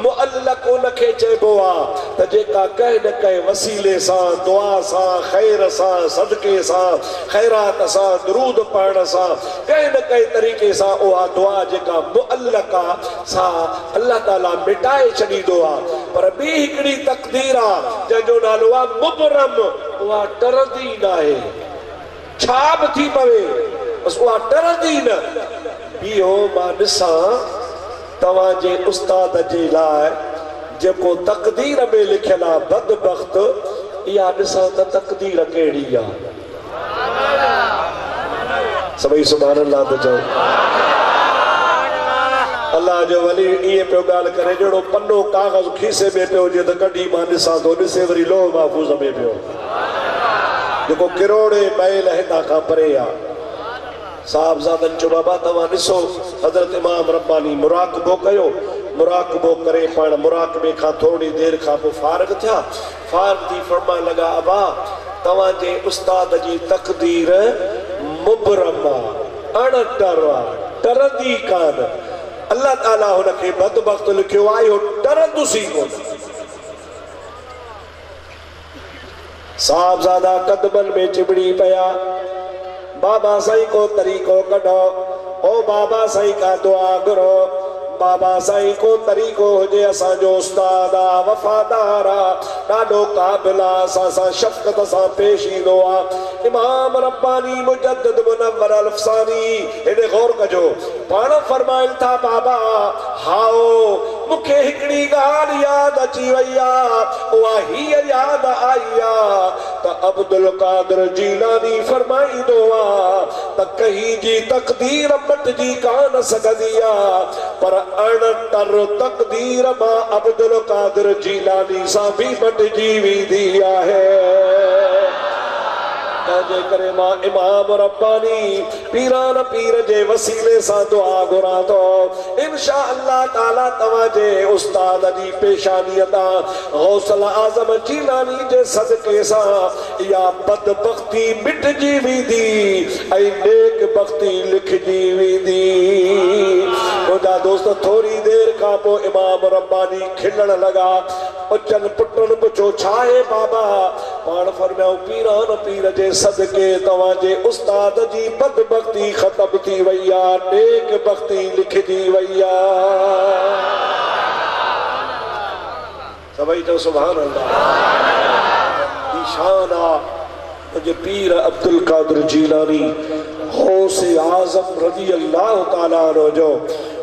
मुअल्लक उनखे चइबो आहे त जेका कंहिं न कंहिं वसीले सां दुआ सां ख़ैर सां सदके सां ख़ैरात सां दरूद पढ़ण सां कंहिं न कंहिं तरीक़े सां उहा दुआ जेका मुअल्लक आहे सा अल्लाह ताला मिटाए छॾींदो आहे। पर ॿी हिकिड़ी तकदीर आहे जंहिंजो नालो आहे मुबरम। उहा टरंदी न आहे, छा बि थी पवे बसि उहा टरंदी न। इहो मां ॾिसां तव्हांजे उस्ताद जे लाइ जेको तकदीर में लिखियल आहे बदबख्त, इहा ॾिसां त तकदीर कहिड़ी आहे। सभई सुभान अल्लाह त चओ। अल्लाह जो वली ईअं पियो ॻाल्हि करे जहिड़ो पनो कागज़ खीसे में पियो हुजे त कढी मां ॾिसां थो, ॾिसे वरी लोह महफूज़ में पियो जेको किरोड़े मैल हितां खां परे आहे। साहबज़ादनि चयो बाबा तव्हां ॾिसो हज़रत इमाम रब्बानी मुराक़बो कयो। मुराक़बो करे पाण मुराक़बे खां थोरी देरि खां पोइ फारिग थिया। फारिग थी फरमाइण लॻा अबा तव्हांजे उस्ताद जी तकदीर मुबरम आहे, अणटर आहे, टरंदी कान। अल्लाह ताला हुनखे बदबख्त लिखियो आहे, इहो टरंदुसी कोन। साहबज़ादा कदमनि में चिबड़ी पिया, बाबा साईं को तरीक़ो कढो, ओ बाबा साईं का दुआ घुरो। बाबा साईं को तरीक़ो हुजे असांजो उस्ताद आहे, वफ़ादार आहे, ॾाढो क़ाबिल आहे, असां सां शफ़क़त सां पेश ईंदो आहे। इमाम रब्बानी मुजद्दिद मुनव्वर अल-अफ़सानी इने गौर कजो पाण फरमाइल था बाबा हाओ मुखे हिकड़ी गाल याद अची वैया उहा ही याद आईया त अब्दुल कादिर जीलानी फरमाईंदो आ त कहीं जी तकदीर मटजी कान सघंदी आ पर अणतर तकदीर मां अब्दुल कादिर जीलानी सां भी मटजी वेंदी आहे जे करे मां इमाम रब्बानी पीरान पीर जे वसीले सां दुआ घुरां थो इंशा अल्लाह ताला तवाजे उस्ताद जी पेशानी ता गौसल आजम जीलानी जे सदके सां या बदबख्ती मिटजी वेंदी ऐं नेक बख्ती लिखजी वेंदी। मुंहिंजा दोस्त थोड़ी देर खां पोइ इमाम रब्बानी खिलण लगा उचन पुटन पुछो छा आहे बाबा पाण फरमायो पीरान पीर जे सदके तवाजे उस्ताद जी बदबख्ती खत्म थी वई आ नेक बख्ती लिखजी वई आ सभई तो सुभान अल्लाह ईशान आ मुझे पीर अब्दुल कादिर जीलानी गौसे आजम रज़ी अल्लाह ताला अन्हु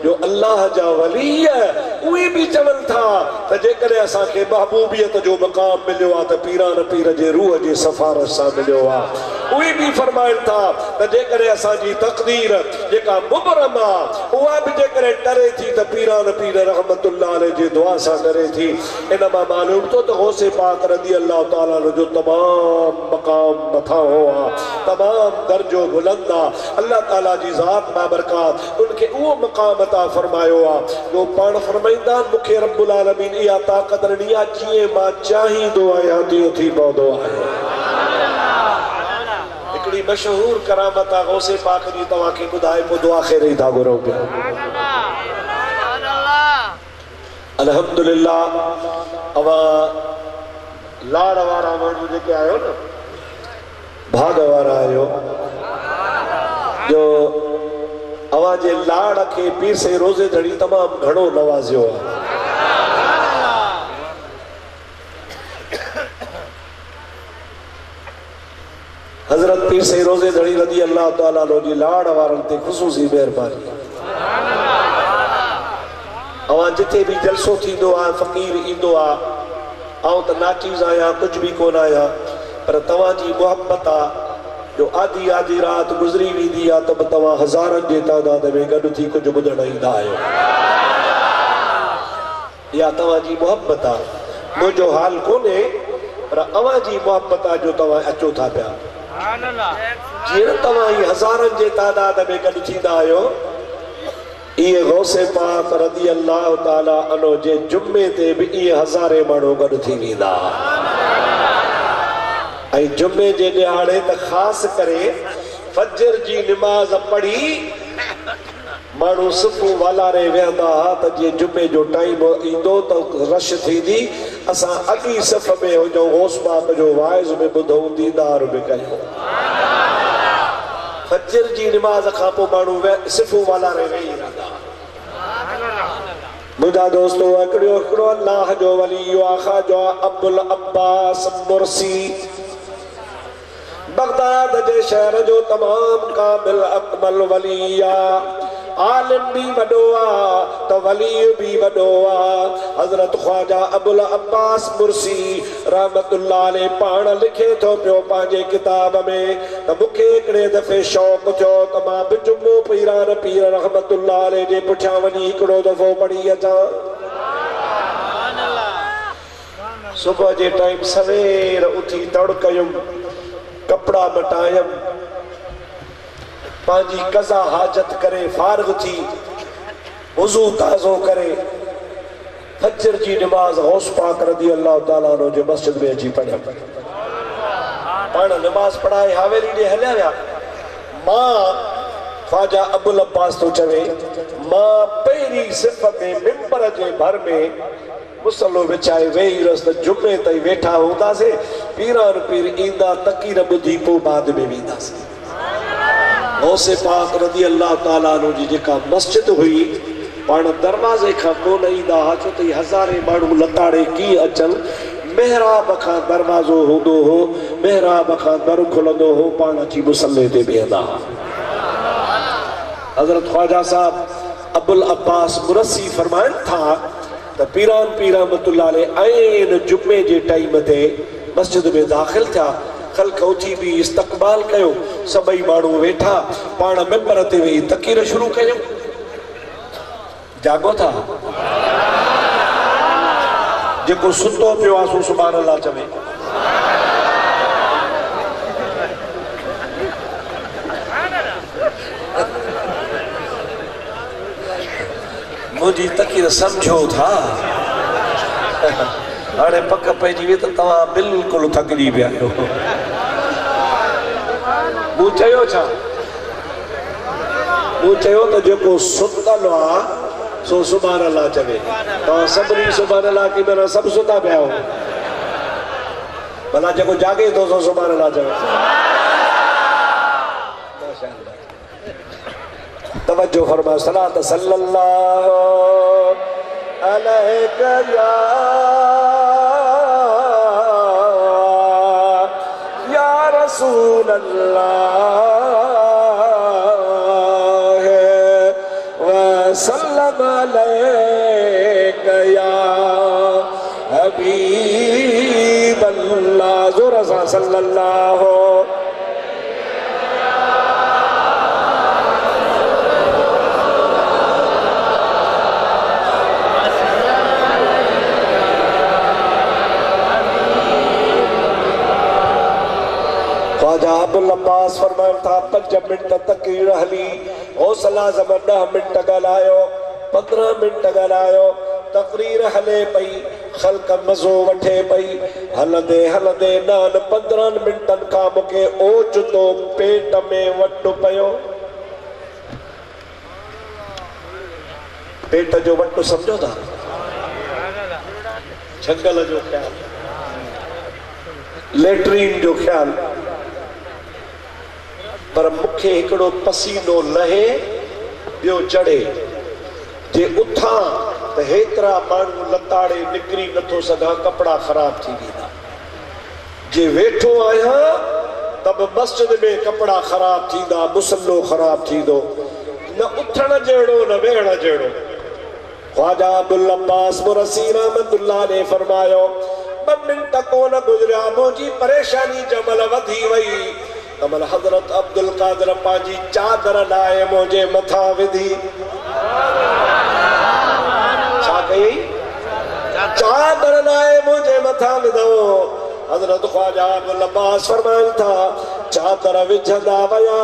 जो अल्लाह जा वली है उहे भी चवन था त जेकॾहिं असांखे महबूबियत जो मक़ाम मिलियो आहे त पीरान पीर जे रूह जे सफ़ारत सां मिलियो आहे। उहे भी फरमाइनि था त जेकॾहिं असांजी तक़दीर जेका मुबरम आहे उहा बि जेकॾहिं डरे थी त पीरान पीर रहमतुल्लाह अलैह जी दुआ सां डरे थी। इन मां मालूम थो त गौसे पाक रज़ी अल्लाह ताला जो तमाम मक़ाम मथा हो आहे तमाम दर्जो बुलंद आहे अल्लाह ताला जी ज़ात बाबरकात उनखे उहो मक़ाम अता फरमायो आहे जो पाण फरमाईंदा मूंखे रब्बुल आलमीन इहा ताक़त ॾिनी आहे जीअं मां चाहींदो आहियां तीअं थी पवंदो आहे। हिकिड़ी मशहूर करामत आहे गौसे पाक जी तव्हांखे ॿुधाए पोइ दुआ ख़ैर ई था घुरूं पिया। अल्हम्दुलिल्लाह अवां लाड़ वारा माण्हू जेके आहियो न भाग वारा आहियो जो अवां जे लाड़ खे पीर से रोज़े धड़ी तमाम घणो नवाज़ियो आहे। हज़रत पीर से रोज़े धड़ी रज़ी अल्लाह ताला अन्हु जी लाड़ वारनि ते ख़ुसूसी महिरबानी। अवां जिथे भी जलसो थींदो आहे फ़कीर ईंदो आहे आउं त नाचीज़ आहियां कुझु बि कोन आहियां पर तव्हांजी मोहब्बत आहे जो आधी आधी रात गुज़री वेंदी आहे त तव्हां हज़ारनि जे तादाद में गॾु थी कुझु ॿुधण ईंदा आहियो। इहा तव्हांजी मोहब्बत आहे मुंहिंजो हाल कोन्हे पर अवां जी मोहब्बत आहे जो तव्हां अचो था पिया जीअं तव्हां ही हज़ारनि जे तादाद में गॾु थींदा आहियो इहे गौसे पाक रज़ी अल्लाह ताला अन्हु जे जुमे ते बि इहे हज़ारे माण्हू गॾु थी वेंदा ऐं जुमे जे ॾियारे त ख़ासि करे फजर जी निमाज़ पढ़ी माण्हू सुबुह वालारे वेहंदा हुआ त जीअं जुमे जो टाइम ईंदो त रश थींदी असां अॻी सफ़ में हुजूं गौस पाक जो वाइज़ में ॿुधूं दीदार बि कयूं। फजर जी निमाज़ खां पोइ माण्हू सुबुह वालारे वेही रहंदा। मुंहिंजा दोस्तो हिकिड़ो अल्लाह जो वली ख्वाजा अब्दुल अब्बास मुर्सी बगदाद जे शहर जो तमाम कामिल अकमल वली आहे आलिम भी वॾो आहे त वली भी वॾो आहे। हज़रत ख्वाजा अब्दुल अब्बास मुर्सी रहमतुल्लाह अलैह पाण लिखे थो पियो पंहिंजे किताब में त मूंखे हिकिड़े दफ़े शौक़ु थियो त मां बि जुमो पीरान पीर रहमतुल्लाह अलैह जे पुठियां वञी हिकिड़ो दफ़ो पढ़ी अचां। सुबुह जे टाइम सवेर उथी तड़ कयुमि कपड़ा मटायम पांजी कज़ा हाजत करे फारिग थी वुज़ू ताज़ो करे फजर जी नमाज गौस पाक रज़ी अल्लाह ताला अन्हु जे मस्जिद में अची पढ़िया पाण नमाज पढ़ाए हवेली ॾे हलिया विया। मां ख्वाजा अब्दुल अब्बास तो चवे मां पहिरीं सिफ़ में मिंबर जे भर में मुसलो विछाए वेही रस जुमे ताईं वेठा हूंदासीं पीरान पीर ईंदा तकीर ॿुधी पोइ बाद में वेंदासीं। गौसे पाक रज़ी अल्लाह ताला अन्हु जी जेका मस्जिद हुई पाण दरवाज़े खां कोन ईंदा हुआ छो त हज़ारे माण्हू लताड़े कीअं अचनि मेहराब खां दरवाज़ो हूंदो हो, मेहराब खां दर खुलंदो हो, पाण अची मुसल्ले ते बीहंदा। हज़रत ख्वाजा साहब अबुल अब्बास मुरसी फरमाइनि था त पीरान पीर रहमतुल्लाह अलैह ऐन जुमे जे टाइम ते मस्जिद में दाख़िल थिया, ख़ल्क़ उथी बि इस्तक़बाल कयो, सभई माण्हू वेठा, पाण मिंबर ते वेही तक़रीर शुरू कयूं। जागो था जेको सुतो पियो आहे सो सुभान अल्लाह चवे। मुझी तक़रीर समझो था हाणे पक पइजी वे त तव्हां बिल्कुलु थकिजी पिया आहियो। मूं चयो छा? मूं चयो त जेको सुतल आहे सो सुभान अल्लाह चवे। तव्हां सभिनी सुभान अल्लाह की माना सभु सुता पिया हो, भला जेको जागे थो सो सुभान अल्लाह चवे। तवज्जो फरमा, सलात सल्लल्लाहु अलैहि या रसूल अल्लाह व सल्लम अलैका या हबीब अल्लाह। जोर से सल्लल्लाहु। ख्वाजा अबुल अब्बास फरमाइनि था 5 मिनट तक़रीर हली, हौसला ज़म 10 मिनट ॻाल्हायो, 15 मिनट ॻाल्हायो, तक़रीर हले पई, ख़ल्क़ मज़ो वठे पई। हलंदे हलंदे 15 मिनटनि खां मूंखे ओचितो पेट में वटु पियो। पेट जो वटु सम्झो था? झंगल जो ख्याल, लेटरीन जो ख्याल। पर मूंखे हिकिड़ो पसीनो लहे, ॿियो चढ़े। जे उथां त हेतिरा माण्हू लताड़े निकिरी नथो सघां, कपिड़ा ख़राब थी वेंदा। जे वेठो आहियां त बि मस्जिद में कपिड़ा ख़राब थींदा, मुसल्लो ख़राब थींदो। न उथण जहिड़ो न वेहण जहिड़ो। ख्वाजा अबुल अब्बास मुरसी रहमतुल्लाह ने फरमायो 2 मिनट कोन गुज़रिया, मुंहिंजी परेशानी जमल वधी वई। कमल हज़रत अब्दुल कादिर पंहिंजी चादर लाए मुंहिंजे मथां विधी। छा कई? चादर लाए मुंहिंजे मथां विधो। हज़रत ख्वाजा अबुल अब्बास फरमाइनि था चादर विझंदा विया,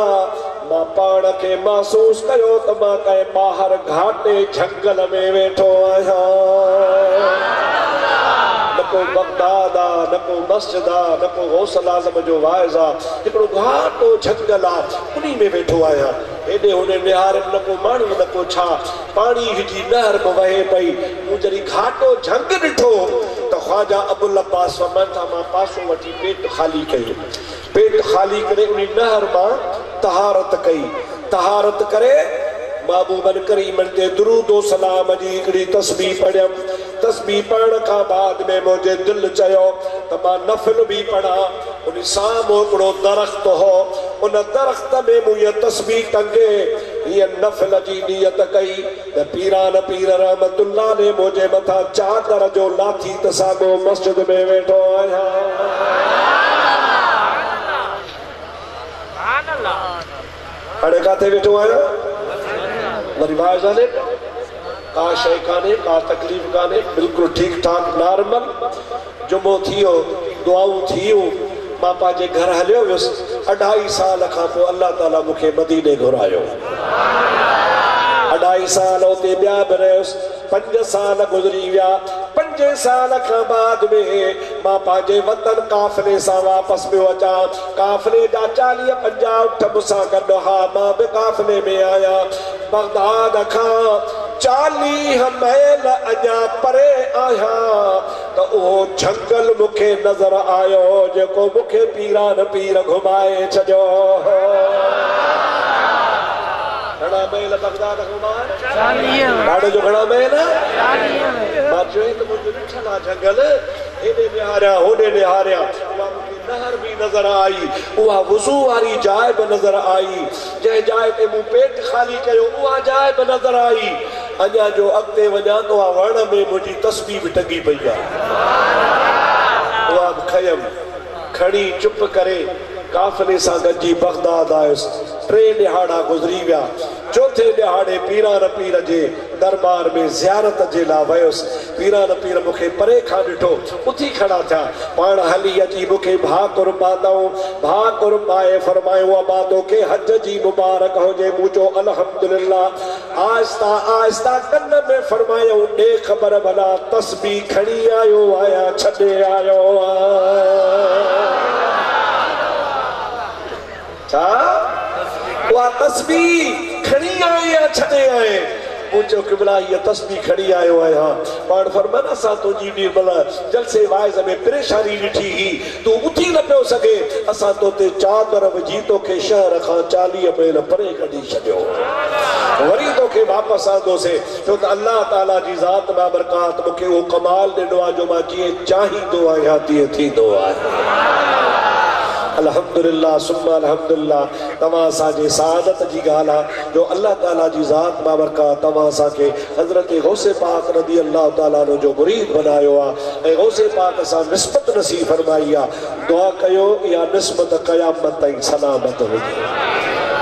मां पाण खे महसूस कयो त मां कंहिं ॿाहिरि घाटे झंगल में वेठो आहियां। न को बगदाद आ, न को मस्जिद आ, न को गौसल आज़म जो वाइज़ आ, हिकिड़ो घाटो झंगल आ, उन्ही में वेठो आहियां। हेॾे होॾे निहारियमि, न को माण्हू न को छा, पाणी जी नहर में वहे पई। मूं जॾहिं घाटो झंग ॾिठो त ख्वाजा अबुल अब्बास फरमाइनि था मां पासो वठी पेट ख़ाली कयो। पेट ख़ाली करे उन नहर मां तहारत कई। तहारत करे महबूबन करीमन ते दुरूद व सलाम जी हिकिड़ी तस्बीह पढ़ियमि। तस्बीह पढ़ण खां बाद में मुंहिंजे दिलि चयो त मां नफ़िल बि पढ़ा। उन साम्हूं हिकिड़ो दरख़्त हो, उन दरख़्त में मूं इहा तस्बीह टंगे हीअ नफ़िल जी नियत कई त पीरान पीर रहमतुल्लाह ने मुंहिंजे मथां चादर जो लाथी त साॻियो मस्जिद में वेठो आहियां। हाणे किथे वेठो आहियां? वरी वाइज़ हले, का शइ कान्हे, का तकलीफ़ कान्हे, बिल्कुलु ठीकु ठाक नॉर्मल। जुमो थी वियो, दुआऊं थी वियूं, मां पंहिंजे घर हलियो वियुसि। 2.5 साल खां पोइ अल्लाह ताला मूंखे मदीने घुरायो। 2.5 साल उते ॿिया बि रहियुसि। 5 साल गुज़री विया। 5 साल खां बाद में मां पंहिंजे वतन काफ़िले सां वापसि पियो अचां। काफ़िले जा 40-50 उठ मूंसां गॾु। हा, मां बि काफ़िले में आहियां। बगदाद खां 40 मैल अञा परे आहियां त उहो झंगल मूंखे नज़र आयो जेको मूंखे पीरान पीर घुमाए छॾियो। घणा मैल बगदाद घुमाए? 40। ॾाढो जो घणा मैल? मां चयो त मुंहिंजो ॾिठल आहे झंगल, हेॾे निहारिया होॾे निहारिया, नहर भी नजर आई, उहा वुज़ू वारी जाइ भी नजर आई, जंहिं जाइ ते मूं पेट खाली कयो उहा जाइ भी नजर आई। अञा जो अॻिते वञा तो वण में मुंहिंजी तस्बीह भी टंगी पई आहे, उहा बि खयमि, खणी चुप करे काफ़िले सां गॾिजी बगदाद आयुसि। 3 ॾिहाड़ा गुज़री विया। चौथे ॾिहाड़े पीरान पीर जे दरबार में ज़ियारत जे लाइ वयुसि। पीरान पीर मूंखे परे खां ॾिठो, उथी खड़ा थिया, पाण हली अची मूंखे भाकुर पातऊं। भाकुर पाए फरमायो अबादो के हज जी मुबारक हुजे। मूं चयो अल्हम्दुलिल्लाह। आहिस्ता आहिस्ता कन में फरमायो ॾे ख़बर भला तस्बीह खणी आयो आया छॾे आयो छा? उहा तस्बीह खणी आए या छॾे आए? पूछो क़िबला ये तस्बीह खड़ी आयो है। हाँ पाण फरमान असां तुंहिंजी भला जलसे वाइज़ में परेशानी ॾिठी ही, तू उथी न पियो सघे, असां तो ते चादर विझी तोखे शहर खां 40 मील परे कढी छॾियो, वरी तोखे वापसि आंदोसीं। छो त अल्लाह ताला जी ज़ात बाबरकात मूंखे उहो कमाल ॾिनो आहे जो मां जीअं चाहींदो आहियां तीअं थींदो आहे। अल्हम्दुलिल्लाह सुम्मा अल्हम्दुलिल्लाह। तव्हां असांजे सआदत जी ॻाल्हि आहे जो अल्लाह ताला जी ज़ात बाबरकात तव्हां असांखे हज़रत गौसे पाक रज़ी अल्लाह ताला जो मुरीद बनायो आहे ऐं गौसे पाक सां निस्बत नसीब फरमाई आहे। दुआ कयो या निस्बत क़यामत ताईं सलामत हुजे।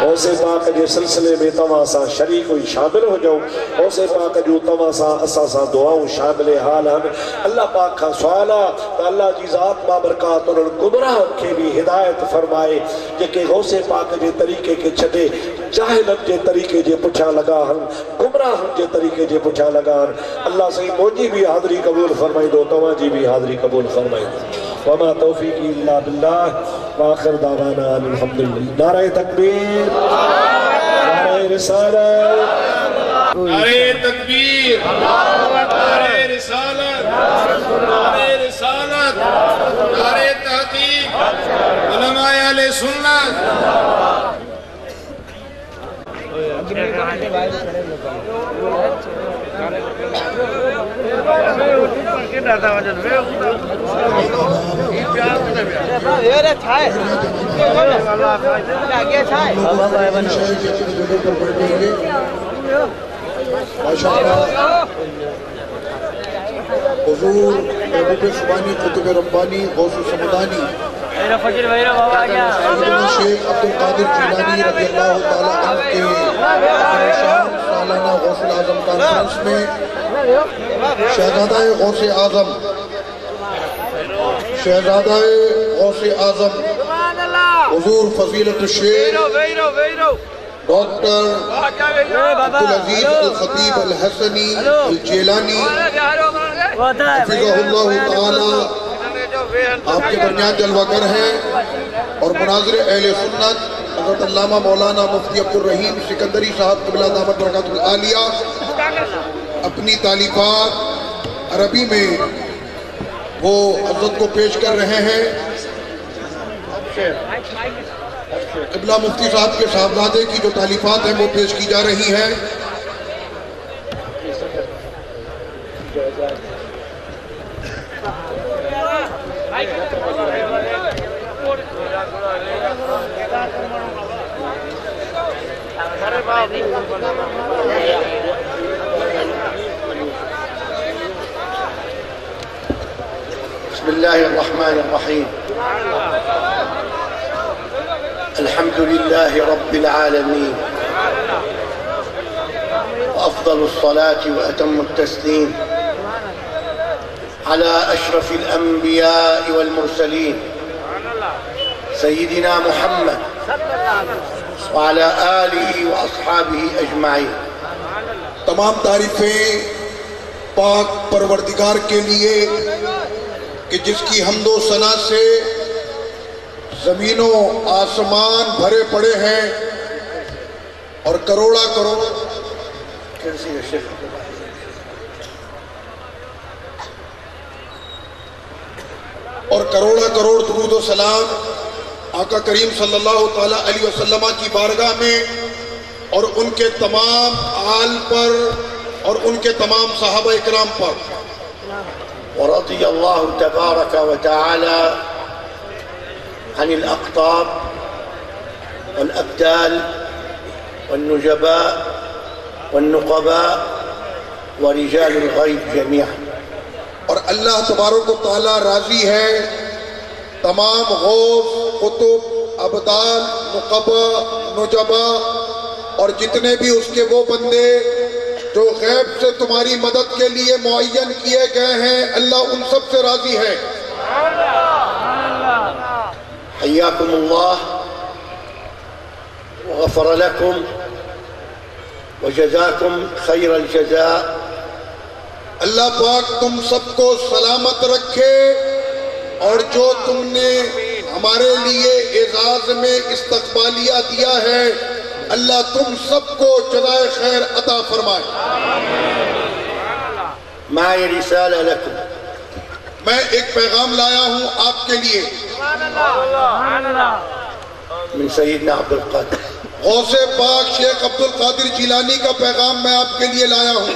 गौसे पाक जे सिलसिले में तव्हां सां शरीक हुई शामिल हुजो। गौसे पाक जूं तव्हां सां असां सां दुआऊं शामिल हाल आहिनि। अल्लाह पाक खां सुवाल आहे त अल्लाह जी ज़ात बाबरकात उन्हनि गुमराहनि खे बि हिदायत फरमाए जेके गौसे पाक जे तरीक़े खे छॾे जाहिलनि जे तरीक़े जे पुठियां लॻा आहिनि, गुमराहनि जे तरीक़े जे पुठियां लॻा आहिनि। अल्लाह साईं मुंहिंजी बि हाज़िरी क़बूल फरमाईंदो, तव्हांजी बि हाज़िरी क़बूल फरमाईंदो। वमा तौफीक़ी इल्ला बिल्लाह व आखिर दावाना अल्हम्दुलिल्लाह। नारे तकबीर, नारे रिसालत, नारे तकबीर, नारे रिसालत, नारे रिसालत, नारे तहकीक, उलमाए अहले सुन्नत। हुजूर महबूब सुबानी कुतुब रब्बानी गौसुल समदानी शेख अब्दुल कादिर जिलानी रज़ी अल्लाह ताला अन्हु के सालाना गौसुल आजम कॉन्फ्रेंस में शहजादाए गौसे आजम हुजूर फजीलत शेख डॉक्टर अब्दुल अजीज अल खतीब अल हसनी अल जेलानी हफिज़हुल्लाह ताला आपके दरमियान जलवागर हैं और मुनाज़िर अहले सुन्नत हज़रत अल्लामा मौलाना मुफ्ती अब्दुल रहीम सिकंदरी साहब क़िबला दामत बरकातुल आलिया अपनी तालीफात अरबी में वो हज़रत को पेश कर रहे हैं। क़िबला मुफ्ती साहब के साहबजादे की जो तालीफात हैं वो पेश की जा रही हैं। बिस्मिल्लाहिर्रहमानिर्रहीम। अल्हम्दुलिल्लाहि रब्बिल आलमीन अफ़ज़लुस सलाति व अतम्मुत तस्लीम अला अशरफिल अंबिया वल मुरसलीन सय्यिदिना मुहम्मद व अला आलिहि व अस्हाबिहि अजमाइन। तमाम तारीफें पाक परवरदिगार के लिए कि जिसकी हम्दो सना से जमीनों आसमान भरे पड़े हैं और करोड़ा करोड़ करोड़ दुरूद व सलाम आका करीम सल्लल्लाहु ताला अलैहि वसल्लम की बारगाह में और उनके तमाम आल पर और उनके तमाम सहाबा इकराम पर ورضي الله تبارك وتعالى عن الأقطاب والأبدال والنجباء والنقباء ورجال الغيب जमीअन। और अल्लाह तबारक व तआला राजी है तमाम गौस, कुतुब, अबदाल, नुक़बा, नुजबा और जितने भी उसके वो बंदे जो गैब से तुम्हारी मदद के लिए मुअय्यन किए गए हैं, अल्लाह उन सब से राजी है। हय्याकुमुल्लाह व गफ़र लकुम व जज़ाकुम खैरल जज़ा। अल्लाह पाक तुम सबको सलामत रखे और जो तुमने हमारे लिए एजाज में इस्तक़बालिया दिया है, अल्लाह तुम सबको जज़ाए खैर अता फरमाए। माए रिसाला लकुम, मैं एक पैगाम लाया हूँ आपके लिए मिन सय्यदना अब्दुल कादिर, गौसे पाक शेख अब्दुल कादिर जिलानी का पैगाम मैं आपके लिए लाया हूँ।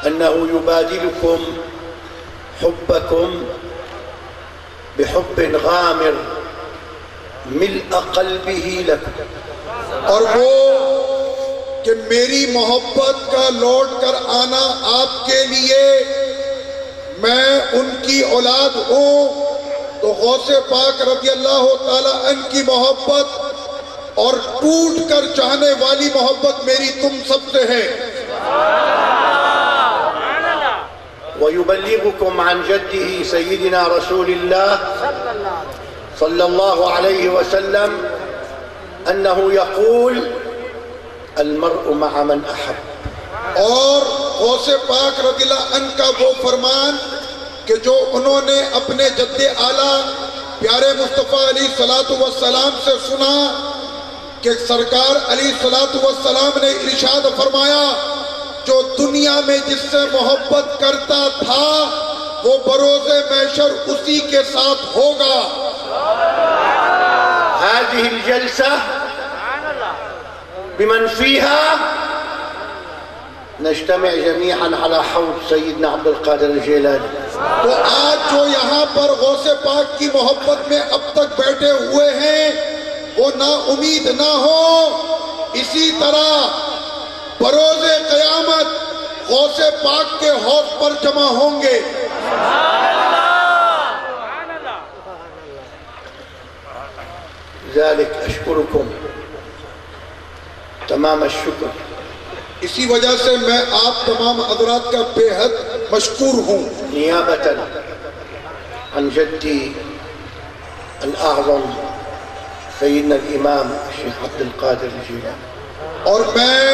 अन्नहु युबादिलुकुम हुब्बकुम बिहुब्बिन गामिर मिल्अ क़ल्बिही लकुम। और वो कि मेरी मोहब्बत का लौट कर आना आपके लिए, मैं उनकी औलाद हूँ तो गौसे पाक रज़ी अल्लाह ताला अन्हु की मोहब्बत और टूट कर चाहने वाली मोहब्बत मेरी तुम सबसे है। वयुबल्लिगुकुम अन जद्दिही सय्यिदिना रसूलिल्लाह सल्लल्लाहु अलैहि वसल्लम अन्नहु यक़ूल अलमर्उ मअ मन अहब। और गौसे पाक रज़ियल्लाहु अन्हु का वो फरमान कि जो उन्होंने अपने जद्दे आला प्यारे मुस्तफ़ा अलैहिस्सलातु वस्सलाम से सुना कि सरकार अलैहिस्सलातु वस्सलाम ने इरशाद फरमाया, जो दुनिया में जिससे मोहब्बत करता था वो बरोज़े महशर उसी के साथ होगा। हाज़िहिल जल्सा बिमन फ़ीहा नज्तमिअ जमीअन अला हौज़ सय्यदना अब्दुल कादिर जिलानी। तो आज जो यहाँ पर गौसे पाक की मोहब्बत में अब तक बैठे हुए हैं वो ना उम्मीद ना हो, इसी तरह बरोज़े क़यामत गौसे पाक के हौज़ पर जमा होंगे। ज़ालिक अशकुरुकुम तमाम शुक्र। इसी वजह से मैं आप तमाम हज़रात का बेहद मशकूर हूँ। नियाबतन अन जद्दी अल-आज़म सय्यदना इमाम शेख अब्दुल कादिर जिलानी। और मैं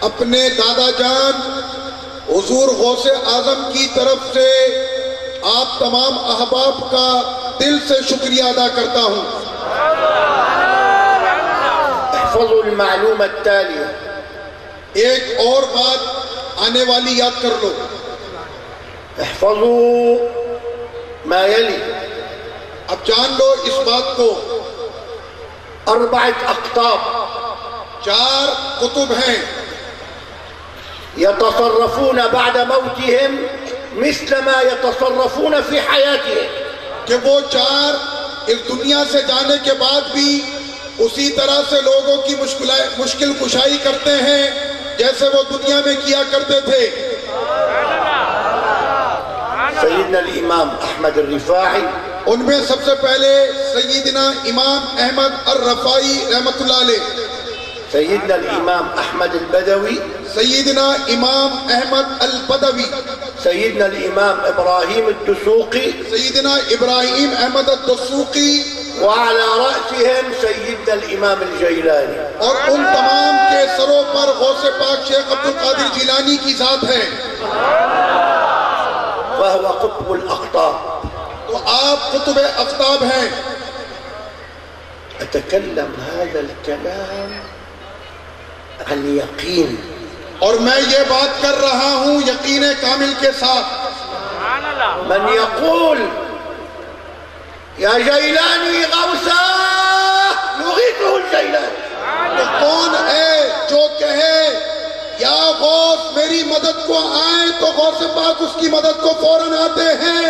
अपने दादा जान हुजूर गौसे आज़म की तरफ से आप तमाम अहबाब का दिल से शुक्रिया अदा करता हूँ। इहफ़ज़ुल मालूम अत्तालिया, एक और बात आने वाली याद कर लो। इहफ़ज़ू मा यली, अब जान लो इस बात को। अर्बअत अक़ताब, 4 कुतुब हैं यतसर्रफून बअद मौतिहिम मिस्ल मा यतसर्रफून फ़ी हयातिहिम, कि वो 4 इस दुनिया से जाने के बाद भी उसी तरह से लोगों की मुश्किल कुशाई करते हैं जैसे वो दुनिया में किया करते थे। सय्यदना इमाम अहमद अर-रिफ़ाई, उनमें सबसे पहले सय्यदना इमाम अहमद अर-रफ़ाई रहमतुल्लाह अलैह, सय्यदना इमाम अहमद अल-बदवी, सय्यदना इमाम अहमद अल-बदवी, सय्यदना इमाम इब्राहीम अद-दुसूक़ी, सय्यदना इब्राहीम अहमद अद-दुसूक़ी, व अला रअसिहिम सय्यदना इमाम अल-जिलानी। और उन तमाम के सरों पर गौसे पाक शेख अब्दुल कादिर जिलानी की जात है। वहुव क़ुत्बुल अक़ताब, तो आप कुतुब अफ़ताब हैं। अतकल्लम हाज़ल कलाम अन यक़ीन, और मैं ये बात कर रहा हूँ यकीन कामिल के साथ। मन यक़ूल या जैलानी गौसा युग़ीथुहुल जैलानी, तो कौन है जो कहे या गौस मेरी मदद मदद को आए तो गौसे पाक उसकी मदद को फौरन आते हैं।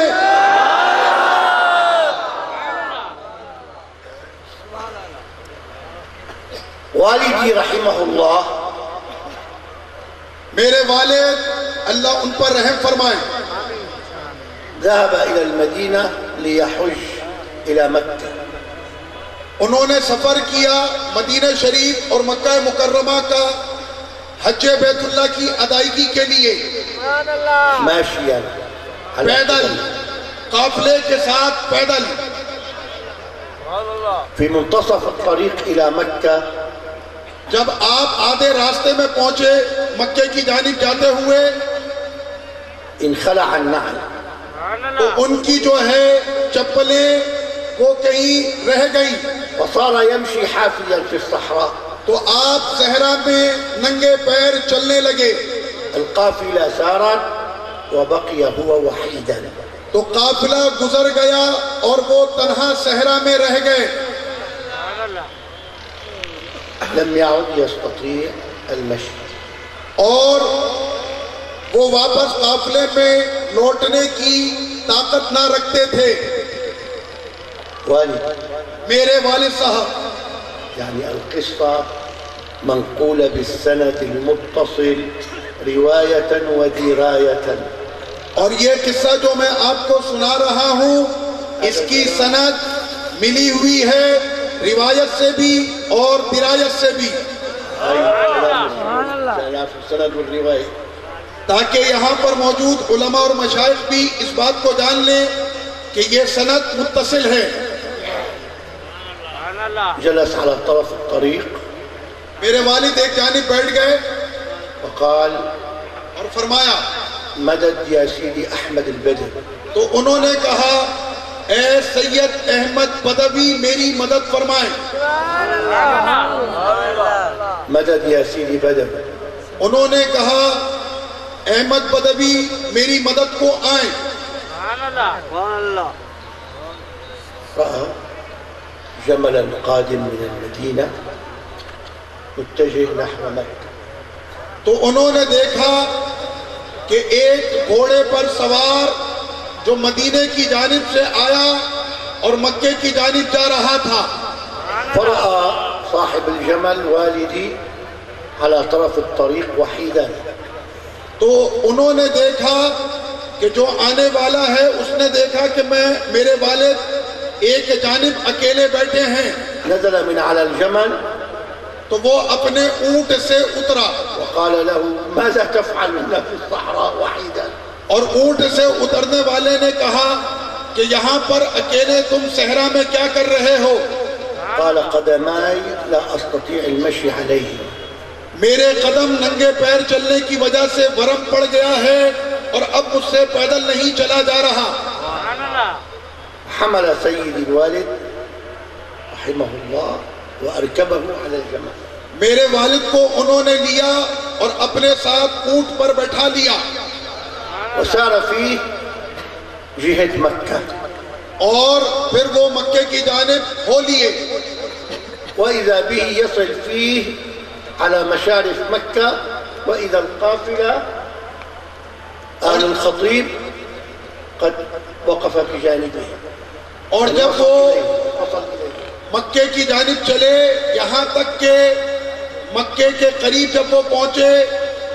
वालिदी रहिमहुल्लाह, मेरे वालिद अल्लाह उन पर रहम फरमाए, ज़हब इलल मदीना लियहुज इला मक्का, उन्होंने सफर किया मदीना शरीफ और मक्का मुकर्रमा का हज बैतुल्लाह की अदायगी के लिए, माशियन, पैदल, काफिले के साथ पैदल। फी मुंतसफ तरीक इला मक्का, जब आप आधे रास्ते में पहुंचे मक्के की जानिब जाते हुए, इनखला अन्नअल, तो उनकी जो है चप्पलें वो कहीं रह गई। वसारा यमशी हाफियन फी सहरा, तो आप सहरा में नंगे पैर चलने लगे। अलकाफिला सारत व बकिया हुआ वहीदन, तो काफिला गुजर गया और वो तन्हा सहरा में रह गए। लम याउद यस्तती अलमशी, और वो वापस काफिले में लौटने की ताकत ना रखते थे। वालिद, मेरे वालिद साहब, यानी अलकिस्सा मंकूला बिस्सनद अलमुत्तसिल रिवायतन व दिरायतन, और ये किस्सा जो मैं आपको सुना रहा हूँ इसकी सनद मिली हुई है रिवायत से भी और दिरायत से भी, ताकि यहाँ पर मौजूद उलमा और मशाइख भी इस बात को जान लें कि ये सनद मुत्तसिल है। जलस अला तरफ तरीक, मेरे वालिद एक जानिब बैठ गए वक़ाल, और फरमाया, मदद या सीदी अहमद अल-बदवी, तो उन्होंने कहा, ए सैयद अहमद बदवी मेरी मदद फरमाए। मदद या सीदी बदवी, उन्होंने कहा, अहमद बदवी मेरी मदद को आए। जमलन कादिम मिन अल-मदीना मुत्तजिह नहव मक्का, तो उन्होंने देखा कि एक घोड़े पर सवार जो मदीने की जानिब से आया और मक्के की जानिब जा रहा था। फरआ साहिब अल-जमल वालिदी अला तरफ अत-तरीक वहीदन, तो उन्होंने देखा कि जो आने वाला है उसने देखा कि मेरे वालिद एक जानिब अकेले बैठे हैं। नज़ल मिन अला अल-जमल, तो वो अपने ऊंट से उतरा, वक़ाल लहू माज़ा तफ़अलून फी सहरा वहीदन, और ऊंट से उतरने वाले ने कहा कि यहाँ पर अकेले तुम सहरा में क्या कर रहे हो? क़ाल क़दमाई ला अस्तती अल-मशी अलैहि, मेरे कदम नंगे पैर चलने की वजह से वरम पड़ गया है और अब मुझसे पैदल नहीं चला जा रहा। हमल सय्यदी अल-वालिद रहिमहुल्लाह व अरकबहु अला अल-जमल, मेरे वालिद को उन्होंने लिया और अपने साथ ऊंट पर बैठा लिया। वसार फी जिहत मक्का, और फिर वो मक्के की जानिब हो लिए। व इज़ा बिही यसिल फीह अला मशारिफ मक्का व इज़ा अल-काफ़िला अल अल-खतीब क़द वक़फ़ फी जानिबिही, और जब वो मक्के की जानिब चले, यहाँ तक के मक्के के करीब जब वो पहुंचे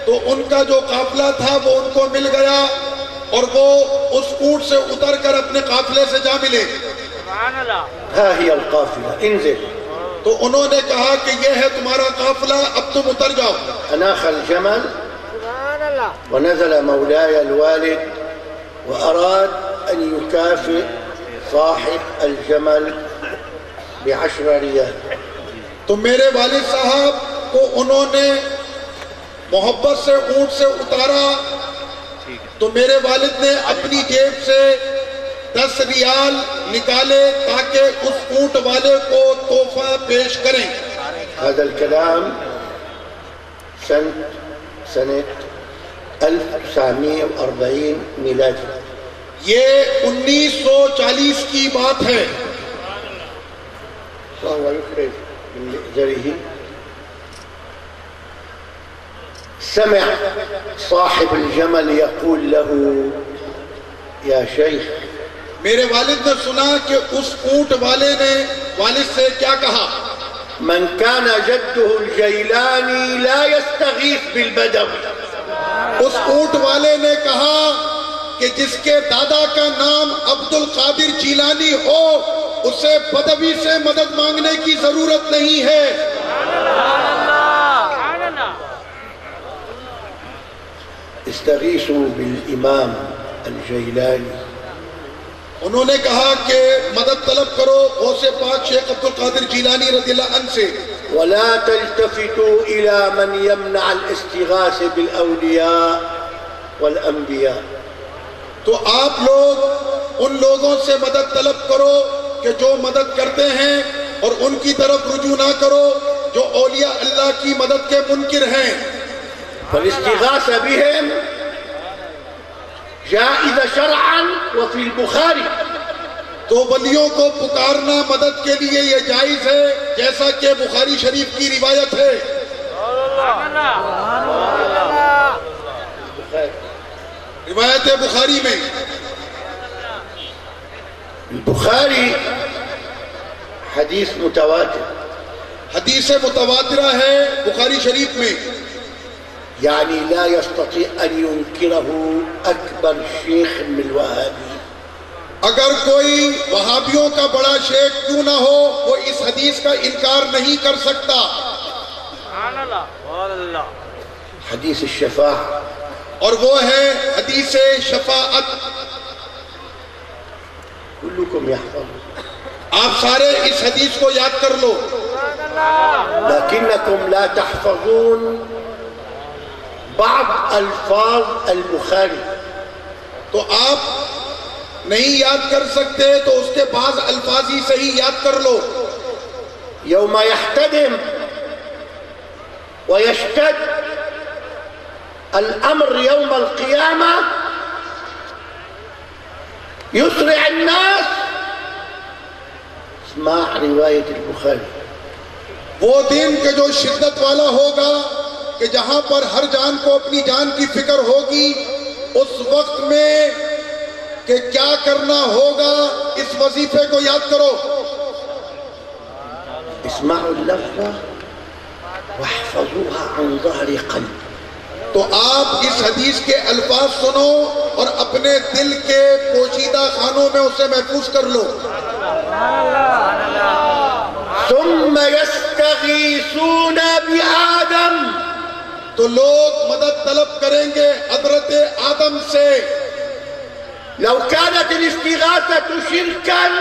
तो उनका जो काफिला था वो उनको मिल गया और वो उस ऊंट से उतरकर अपने काफिले से जा मिले। हा हिया अल-काफ़िला इंज़िल, तो उन्होंने कहा कि यह है तुम्हारा काफिला, अब तुम उतर जाओ। अनाख़ अल-जमल व नज़ल मौलाय अल-वालिद व अराद अन युकाफ़ि साहिब अल-जमल ब10 रियाल, तो मेरे वालिद साहब को उन्होंने मोहब्बत से ऊंट से उतारा, तो मेरे वालिद ने अपनी जेब से 10 रियाल निकाले ताकि उस ऊंट वाले को तोहफा पेश करें। हाज़ल कलाम सनत 1940 मिलादी, ये 1940 की बात है। سمع صاحب الجمل يقول له या शेख, मेरे वालिद ने सुना कि उस ऊंट वाले ने वालिद से क्या कहा, मन कान जद्दुहु जैलानी ला यस्तगीस बिलबदवी। उस ऊंट वाले ने कहा कि जिसके दादा का नाम अब्दुल कादिर जीलानी हो उसे बदवी से मदद मांगने की जरूरत नहीं है। इस्तगीसू बिल इमाम अल-जैलानी। उन्होंने कहा कि मदद तलब करो गौसे पाक शेख अब्दुल कादिर जीलानी रज़ियल्लाहु अन्हु से। वला तल्तफितू इला मन यमना अल-इस्तिगास बिल औलिया वल अंबिया। तो आप लोग उन लोगों से मदद तलब करो कि जो मदद करते हैं और उनकी तरफ रुजू ना करो जो औलिया अल्लाह की मदद के मुनकिर हैं। फल-इस्तिगास बिहिम जाइज़ शरअन व फिल बुखारी। तो वलियों को पुकारना मदद के लिए ये जायज है जैसा कि बुखारी शरीफ की रिवायत है। रिवायत है बुखारी में। बुखारी हदीस मुतवातिर, हदीस मुतवातिरा है बुखारी शरीफ में। यानी ला यस्तती अन युनकिरहु अकबर शेख मिन वहाबी। अगर कोई वहाबियों का बड़ा शेख क्यों ना हो वो इस हदीस का इनकार नहीं कर सकता। हदीस शफाअत, और वो है हदीस शफाअत। कुल्लुकुम यहफज़। आप सारे इस हदीस को याद कर लो। लकिन्नकुम ला तहफ़ज़ून बाद अल्फाज अल-बुखारी। तो आप नहीं याद कर सकते तो उसके बाद अल्फाज ही सही याद कर लो। यौम यहतदिम व यश्तद अल-अम्र यौम अल-क़ियामा युस्रिअ अन्नास। इस्मा' रिवायत अल-बुखारी। वो दिन के जो शिद्दत वाला होगा कि जहां पर हर जान को अपनी जान की फिक्र होगी, उस वक्त में कि क्या करना होगा इस वजीफे को याद करो। इस्माउल लफ्ज़ वहफ़ज़ूहा अन ज़हरी क़ल्ब। तो आप इस हदीस के अल्फाज सुनो और अपने दिल के पोशीदा खानों में उसे महफूज कर लो। सुम्म यस्तगीसून बिआदम। तो लोग मदद तलब करेंगे हज़रत आदम से। लौ कानत अल-इस्तिगासतु शिरकन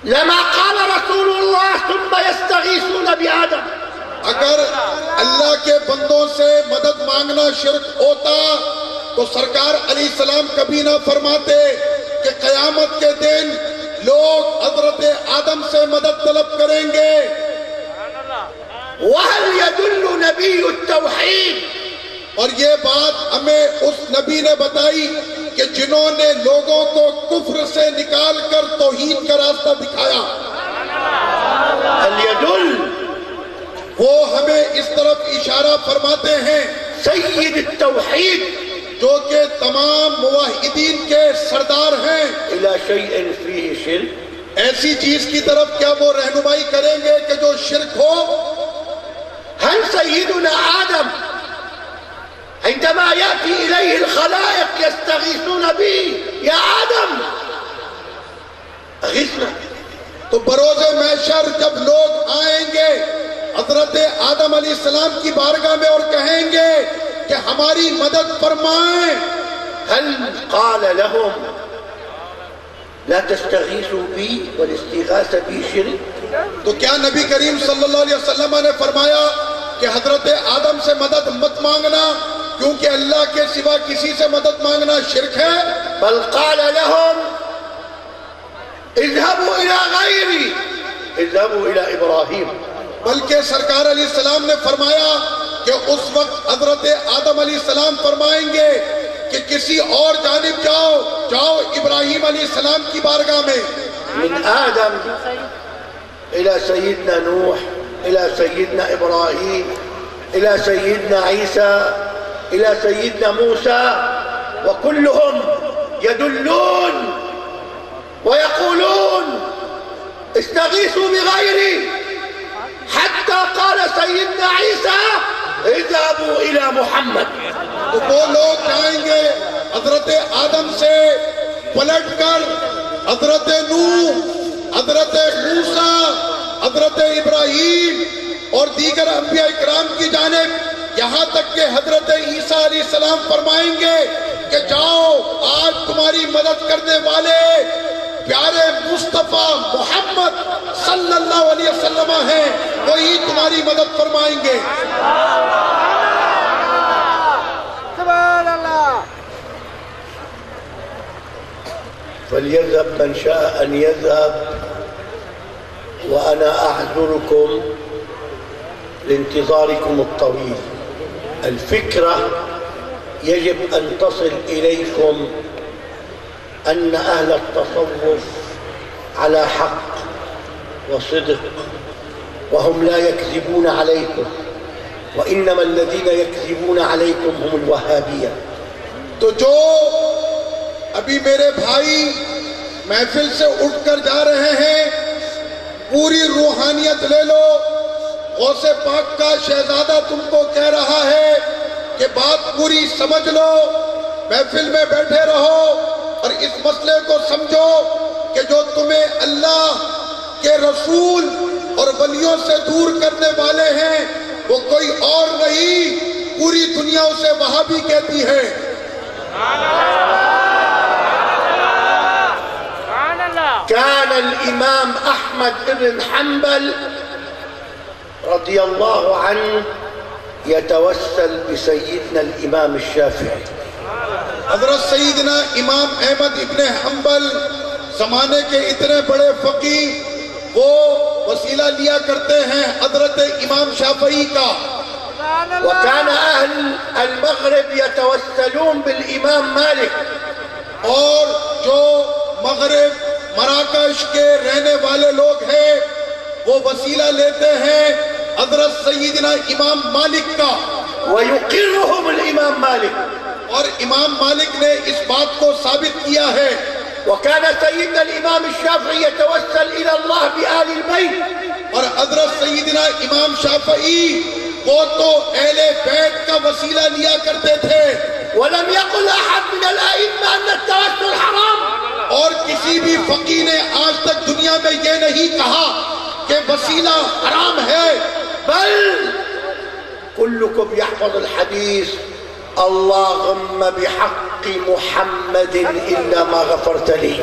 लमा क़ाल रसूलुल्लाह सुम्म यस्तगीसून बिआदम। अगर अल्लाह के बंदों से मदद मांगना शिर्क होता तो सरकार अलैहिस्सलाम कभी ना फरमाते कि क़यामत के दिन लोग हज़रत आदम से मदद तलब करेंगे। वहल यदुल्लु नबिय्यु तौहीद। और ये बात हमें उस नबी ने बताई कि जिन्होंने लोगों को कुफ्र से निकाल कर तौहीद का रास्ता दिखाया। वो हमें इस तरफ इशारा फरमाते हैं सय्यद तौहीद जो कि तमाम मुवाहिदीन के सरदार हैं। इला शैइन फीही शिर्क। ऐसी चीज की तरफ क्या वो रहनुमाई करेंगे कि जो शिर्क हो। हल सय्यदुना आदम عندما يأتي إليه الخلائق يستغيثون به या आदम अग़िثना। तो बरोज़े महशर जब लोग आएंगे हज़रत आदम अलैहिस्सलाम की बारगाह में और कहेंगे कि हमारी मदद फरमाएं। हल क़ाल लहुम ला तस्तगीसू बी वल इस्तिगासा बी शिर्क। तो क्या नबी करीम सल्लल्लाहु अलैहि वसल्लम ने फरमाया कि हज़रत आदम से मदद मत मांगना क्योंकि अल्लाह के सिवा किसी से मदद मांगना शिर्क है। बल क़ाल लहुम इज़हबू इला गैरी इज़हबू इला इब्राहीम। बल्कि सरकार अलैहिस्सलाम ने फरमाया कि उस वक्त हज़रत आदम अलैहिस्सलाम फरमाएंगे कि किसी और जानिब जाओ, जाओ इब्राहीम अलैहिस्सलाम की बारगाह में। मिन आदम इला सय्यदना नूह इला सय्यदना इब्राहीम إلى سيدنا عيسى إلى سيدنا موسى، وكلهم يدلون ويقولون استغيثوا بغيري، حتى قال سيدنا عيسى اذهبوا إلى محمد. तो वो लोग जाएंगे हजरत आदम से पलटकर हजरत नूह, हजरत मूसा, हजरत इब्राहीम और दीगर अंबिया इकराम की जानिब, यहाँ तक के हजरत ईसा अलैहिस्सलाम फरमाएंगे कि जाओ, आज तुम्हारी मदद करने वाले प्यारे मुस्तफा मोहम्मद सल्लल्लाहु अलैहि वसल्लम हैं, वही तुम्हारी मदद फरमाएंगे। فليذهب من شاء أن يذهب وأنا أعذركم لانتظاركم الطويل. الفكرة يجب أن تصل إليكم أن أهل التصوف على حق وصدق، وهم لا يكذبون عليكم، وإنما الذين يكذبون عليكم هم الوهابية. तो जो अभी मेरे भाई महफिल से उठकर जा रहे हैं, पूरी रूहानियत ले लो। गौसे पाक का शहजादा तुमको कह रहा है कि बात पूरी समझ लो, महफिल में बैठे रहो और इस मसले को समझो कि जो तुम्हें अल्लाह के रसूल और वलियों से दूर करने वाले हैं वो कोई और नहीं, पूरी दुनिया उसे वहाबी कहती है। كان الإمام أحمد بن حنبل رضي الله عنه يتوسل بسيدنا الإمام الشافعي. हजरत सईदना इमाम अहमद इब्ने हम्बल जमाने के इतने बड़े फकीह, वो वसीला लिया करते हैं हजरत इमाम शाफई का। وكان أهل المغرب يتوسلون بالإمام مالك. और जो मगरिब मराकश के रहने वाले लोग हैं वो वसीला लेते हैं हजरत सईदना इमाम मालिक का। ويقرهم الإمام مالك. और इमाम मालिक ने इस बात को साबित किया है। وكان سيدنا الإمام الشافعي يتوسل إلى الله بآل البيت. और हजरत सईदना इमाम शाफई वो तो अहले बैत का वसीला लिया करते थे। ولم يقل أحد من الأئمة أن التوسل حرام. और किसी भी फकीह ने आज तक दुनिया में ये नहीं कहा कि वसीला हराम है। بل كلكم يحفظ الحديث اللهم بحق محمد إلا ما غفرت لي.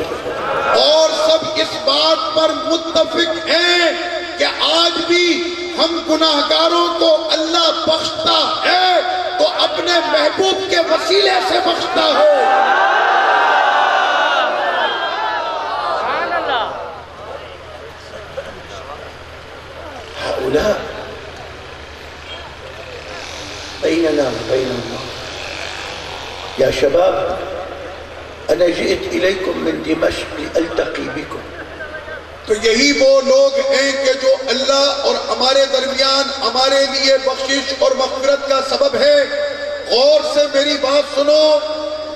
और सब इस बात पर मुत्तफिक हैं कि आज भी हम गुनाहगारों को अल्लाह बख्शता है तो अपने महबूब के वसीले से बख्शता है। هؤلاء بيننا وبين الله. يا شباب، أنا جئت إليكم من دمشق لألتقي بكم. तो यही वो लोग हैं कि जो अल्लाह और हमारे दरमियान हमारे लिए बख्शिश और मग़फ़िरत का सबब है। गौर से मेरी बात सुनो,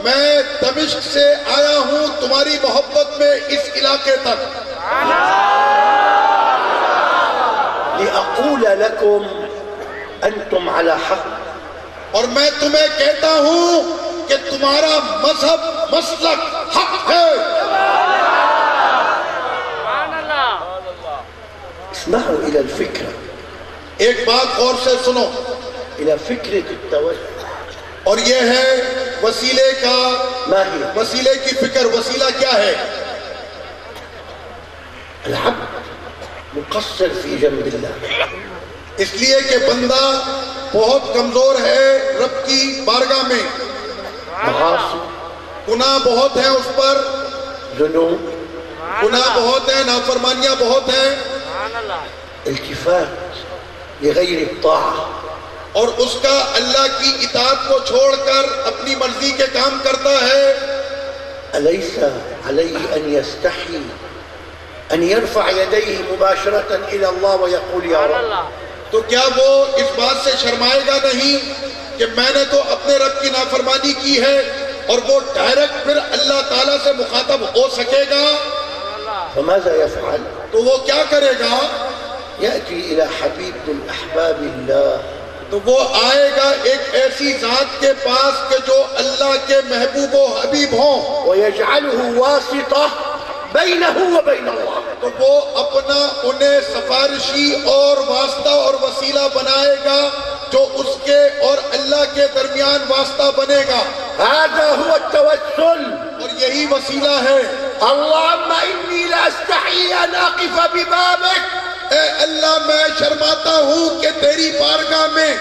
मैं दमिश्क से आया हूँ तुम्हारी मोहब्बत में इस इलाके तक। لأقول لكم أنتم على حق. और मैं तुम्हें कहता हूँ कि तुम्हारा मजहब मसलक हक है। اسمعوا إلى الفكرة. एक बात गौर से सुनो, إلى فكرة التوسل. और ये है वसीले का, ما هي؟ वसीले की फिक्र। वसीला क्या है? العبد مقصر في جنب الله. इसलिए कि बंदा बहुत कमजोर है रब की बारगाह में। معاصي، गुनाह बहुत है उस पर, ذنوب، गुनाह बहुत है, नाफरमानियां बहुत हैं। التفات لغير الطاعة. और उसका अल्लाह की इताअत को छोड़कर अपनी मर्जी के काम करता है। أليس عليه أن يستحي أن يرفع يديه مباشرة إلى الله ويقول يا رب؟ तो क्या वो इस बात से शर्माएगा नहीं कि मैंने तो अपने रब की नाफरमानी की है, और वो डायरेक्ट फिर अल्लाह ताला से मुखातब हो सकेगा? फमाज़ा यफ़अल, तो वो क्या करेगा? याती इला हबीबिल अहबाबिल्लाह, तो वो आएगा एक ऐसी जात के पास के जो अल्लाह के महबूब व हबीब हों, व यजअलहु वासिता बैनहु व बैन अल्लाह, तो वो अपना उन्हें सफारिशी और वास्ता और वसीला बनाएगा जो उसके और अल्लाह के दरमियान वास्ता बनेगा। हाज़ा हुवा तवस्सुल, और यही वसीला है। अल्लाहुम्मा इन्नी ला अस्तही अन अक़िफ़ बिबाबिक, ए अल्लाह मैं शर्माता हूँ कि तेरी बारगाह में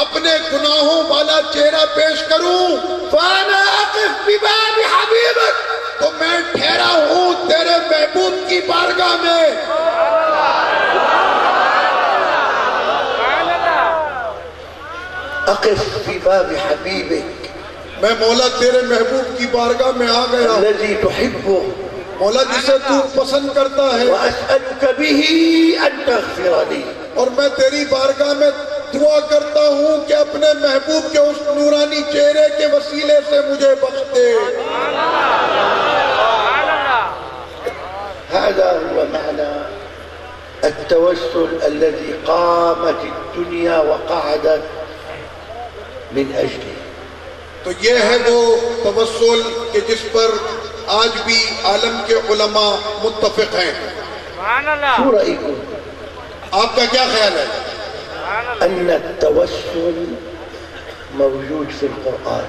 अपने गुनाहों वाला चेहरा पेश करूं। फ़अना अक़िफ़ बिबाबि हबीबिक, तो मैं ठहरा हूँ तेरे महबूब की बारगाह में। अक़िफ़ बिबाबि हबीबिक, मैं मौला तेरे महबूब की बारगाह में आ गया, अल्लज़ी तुहिब्बु, मौला जिसे तू पसंद करता है, व अस्अलुका बिही अन तग़फ़िर ली, और मैं तेरी बारगाह में दुआ करता हूँ कि अपने महबूब के उस नूरानी चेहरे के वसीले से मुझे बख्श दे। هذا هو معنى التوسل الذي قامت الدنيا وقعدت من أجله। तो ये है वो तवस्सुल कि जिस पर आज भी आलम के उलमा मुत्तफिक हैं। शो रअयकुम, आपका क्या ख्याल है? अन्न तवस्सुल मौजूद फिल कुरान,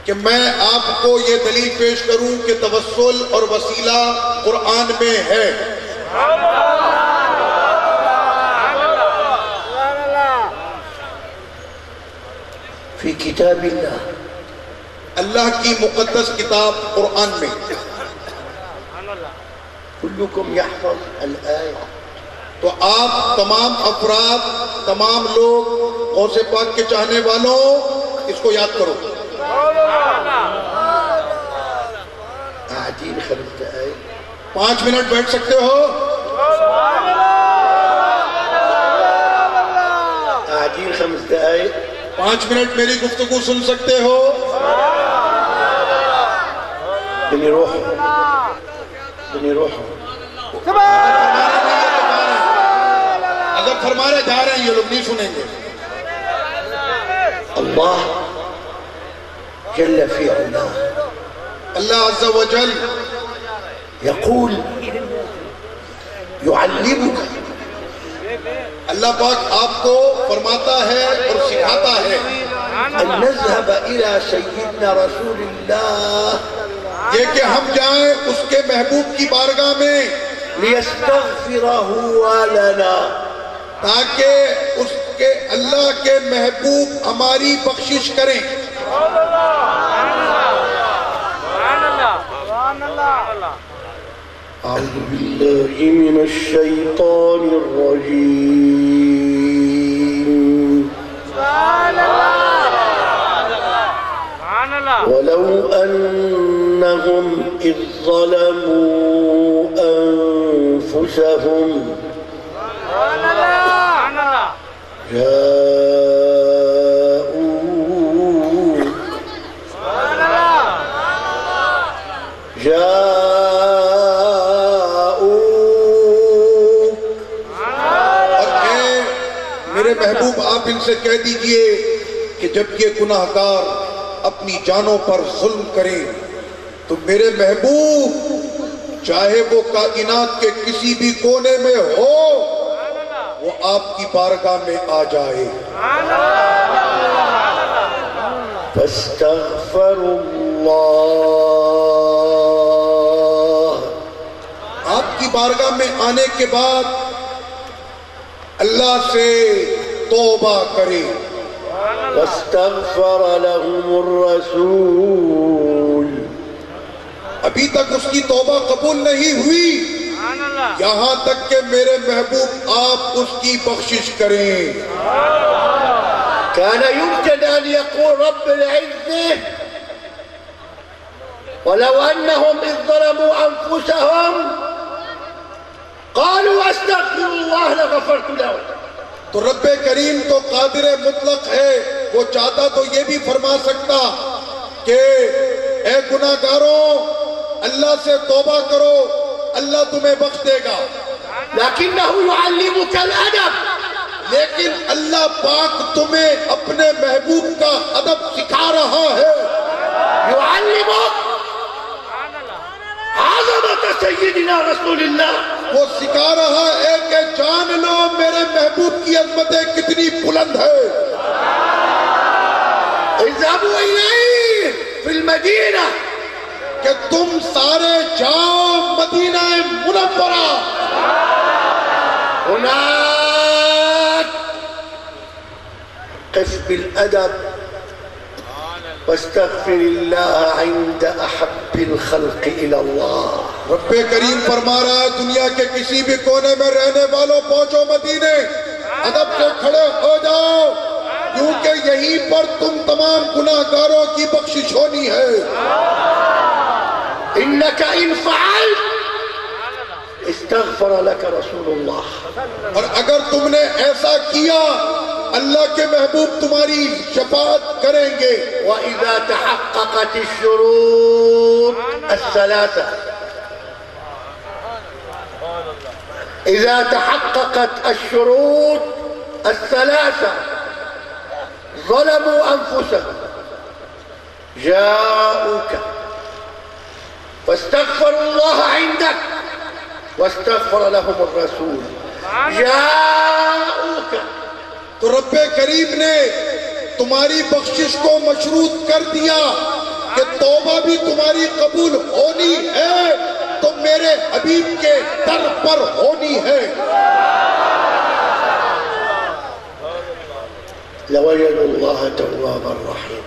कि मैं आपको ये दलील पेश करूं कि तवस्सुल और वसीला कुरान में है। फी किताबिल्लाह, अल्लाह की मुक़द्दस किताब कुरान में। कुल्लुकुम यहफ़ज़ अल-आया, तो आप तमाम अफराद, तमाम लोग, गौसे पाक के चाहने वालों, इसको याद करो। आदीन 5 दक़ाइक़, 5 मिनट बैठ सकते हो? आदीन 5 दक़ाइक़, 5 मिनट मेरी गुफ्तगू सुन सकते हो? बनी रूह, बनी रूह, अगर फरमा रहे जा रहे हैं ये लोग नहीं सुनेंगे। अल्लाह जल्ल फी उला, अल्लाह अज़्ज़ा व जल यक़ूल युअल्लिमुका, अल्लाह पाक आपको फरमाता है और सिखाता है अन नज़हब इला सय्यिदना रसूलिल्लाह, ये कि हम जाएं उसके महबूब की बारगाह में, लियस्तग़फिरहु लना, ताकि उसके अल्लाह के महबूब हमारी बख्शिश करें। अऊज़ु बिल्लाहि मिनश शैतानिर रजीम, वलौ अन्नहुम इज़ ज़लमू अनफुसहुम मेरे महबूब आप इनसे कह दीजिए कि जब ये गुनाहगार अपनी जानों पर जुल्म करें तो मेरे महबूब चाहे वो कायनात के किसी भी कोने में हो, वो आपकी बारगाह में आ जाए। फस्तग़फ़िरुल्लाह, आपकी बारगाह में आने के बाद अल्लाह से तौबा करें। वस्तग़फ़र लहुमुर रसूल, अभी तक उसकी तौबा कबूल नहीं हुई, यहाँ तक कि मेरे महबूब आप उसकी बख्शिश करें। कान युमकिन अन यक़ूल रब्बुल इज़्ज़ह वलौ अन्नहुम इज़ ज़लमू अनफुसहुम क़ालू अस्तग़फ़िरुल्लाह लग़फ़रतु लहुम, तो रब्बे करीम तो कादिर मुतलक है, वो चाहता तो ये भी फरमा सकता कि ए गुनाहगारों अल्लाह से तौबा करो, अल्लाह तुम्हें बख्श देगा। लेकिन अल्लाह पाक तुम्हें अपने महबूब का अदब सिखा रहा है। सय्यिदना रसूलुल्लाह, वो सिखा रहा है कि जान लो मेरे महबूब की अज़मतें कितनी बुलंद है। इज़हाबू इलैहि फिल मदीना, कि तुम सारे जाओ मदीना मुनव्वरा, हुनाक क़िफ़ बिल अदब वस्तग़फ़िरिल्लाह इंद अहब्बिल ख़ल्क़ि इलल्लाह। रब्बे करीम फरमा रहा है दुनिया के किसी भी कोने में रहने वालों पहुंचो मदीने, अदब से खड़े हो जाओ, क्योंकि यहीं पर तुम तमाम गुनाहगारों की बख्शिश होनी है। इन्नका इन फ़अल इस्तग़फ़र लक रसूलुल्लाह, और अगर तुमने ऐसा किया अल्लाह के महबूब तुम्हारी शफाअत करेंगे। व इज़ा तहक़्क़क़त अश-शुरूत अस-सलासा, इज़ा तहक़्क़क़त अश-शुरूत अस-सलासा ज़लमू अनफुसहुम जाऊका फस्तग़फ़रुल्लाह इंदक वस्तग़फ़र लहुमुर रसूल जाऊका। तो रब्बे करीम ने तुम्हारी बख्शिश को मशरूत कर दिया कि तौबा भी तुम्हारी कबूल होनी है तो मेरे हबीब के दर पर होनी है। लवजदुल्लाह तव्वाबर रहीम,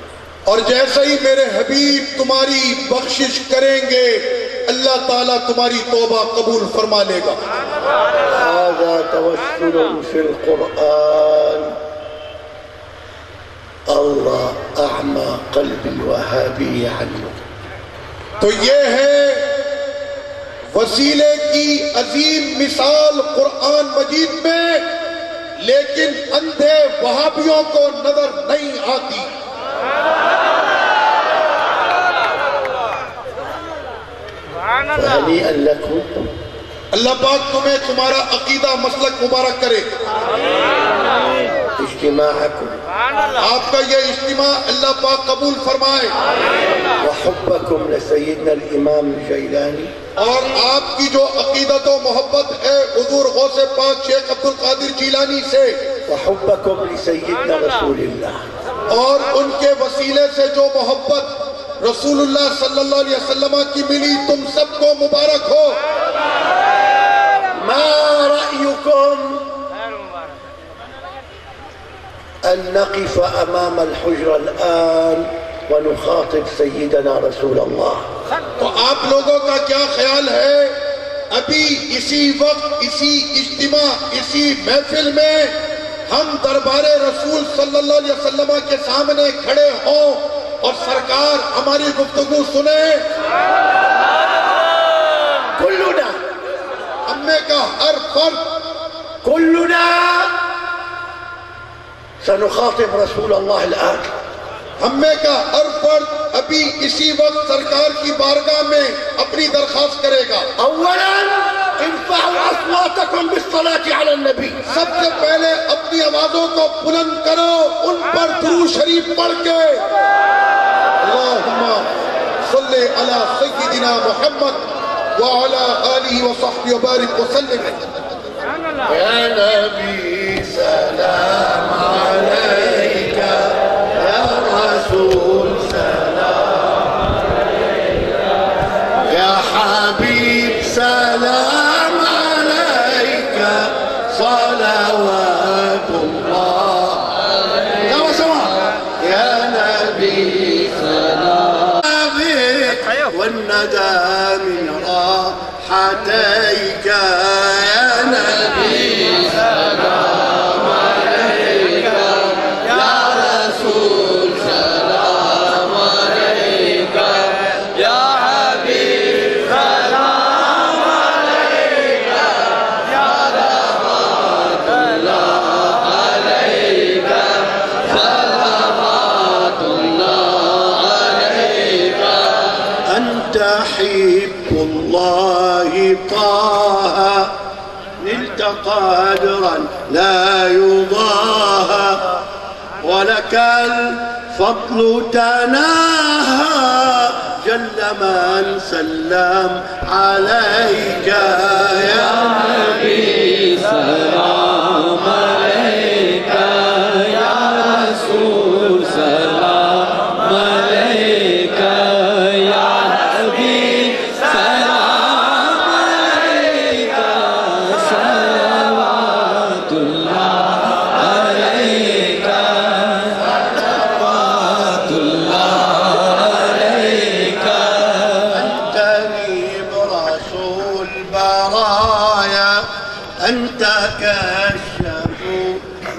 और जैसे ही मेरे हबीब तुम्हारी बख्शिश करेंगे अल्लाह ताला तुम्हारी तौबा कबूल फरमा लेगा। हाज़ा तवस्सुलुन फिल कुरआन, अल्लाह अअमा क़ल्बी वहाबी अन्हु। तो ये है वसीले की अजीम मिसाल कुरआन मजीद में, लेकिन अंधे वहाबियों को नजर नहीं आती। अल्लाह पाक तुम्हें तुम्हारा अकीदा मसलक मुबारक करे। आपका ये इज्तिमा अल्लाह पाक कबूल फरमाए। वहुब्बकुम लिसय्यिदिना इमाम जैलानी, और आपकी जो अकीदत व मोहब्बत है हुजूर गौसे पाक शेख अब्दुल कादिर जीलानी से। वहुब्बकुम लिसय्यिदिना रसूलिल्लाह, और उनके वसीले से जो मोहब्बत रसूलुल्लाह सल्लल्लाहु अलैहि वसल्लम की मिली तुम सबको मुबारक हो। मा रअयुकुम अन नक़िफ़ अमाम अल-हुज्र अल-आन व नुख़ातिब सय्यिदना रसूलल्लाह। तो आप लोगों का क्या ख्याल है अभी इसी वक्त इसी इज्तिमा इसी महफिल में हम दरबारे रसूल सल्लल्लाहु अलैहि वसल्लम के सामने खड़े हों और सरकार हमारी गुफ्तगू सुने? कुल्लुना, हमने का हर फर्द, कुल्लुना सनुखातिब रसूलल्लाह अल-आन, हमें का हर फर्द अभी इसी वक्त सरकार की बारगाह में अपनी दरखास्त करेगा। अव्वलन इरफ़अू अस्वातकुम बिस्सलाति अला नबी, सबसे पहले अपनी आवाजों को बुलंद करो उन पर दुरूद शरीफ पढ़ के। अल्लाहुम्मा सल्ली अला सय्यिदिना मुहम्मद व अला आलिहि व सहबिहि व बारिक व सल्लिम। या नबी सलाम अलैका, या रसूल सलाम अलैका, या हबीब सलाम अलैका, सलावतुल्लाह या नबी والندى من راحتيك يا نبي سلام عليك يا رسول سلام عليك يا حبيب سلام عليك يا رحمة الله طه نلت قدرا لا يضاهى ولك الفضل تناهى جل من سلم عليك يا نبي سلام عليك يا رسول سلام عليك يا حبيب سلام عليك صلوات الله عليك صلوات الله عليك أنت نيب رسول برايا أنت كشف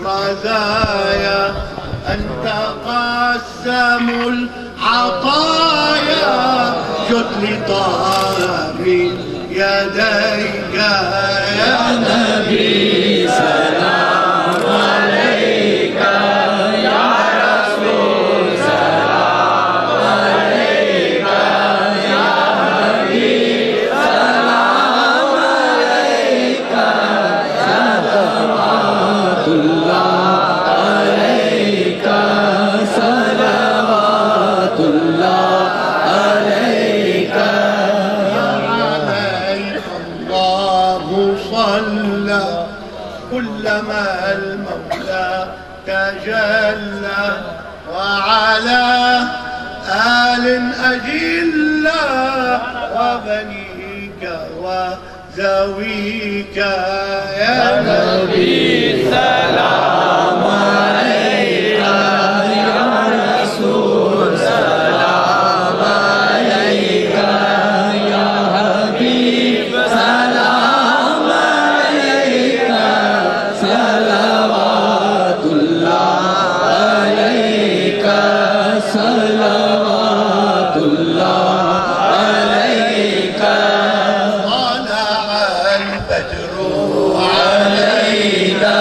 رزايا أنت قسم العطايا جد لطه من يديك يا نبي سلام عليك يا رسول سلام عليك يا حبيب سلام عليك صلوات الله عليك صلوات الله عليك يا عليك الله صلى كلما المولى تجلى وعلى آل أجلة وبنيك وزويك يا نبي سلام عليك يا رسول سلام عليك يا حبيب سلام عليك صلوات الله عليك صلوات الله عليك طلع البدر علينا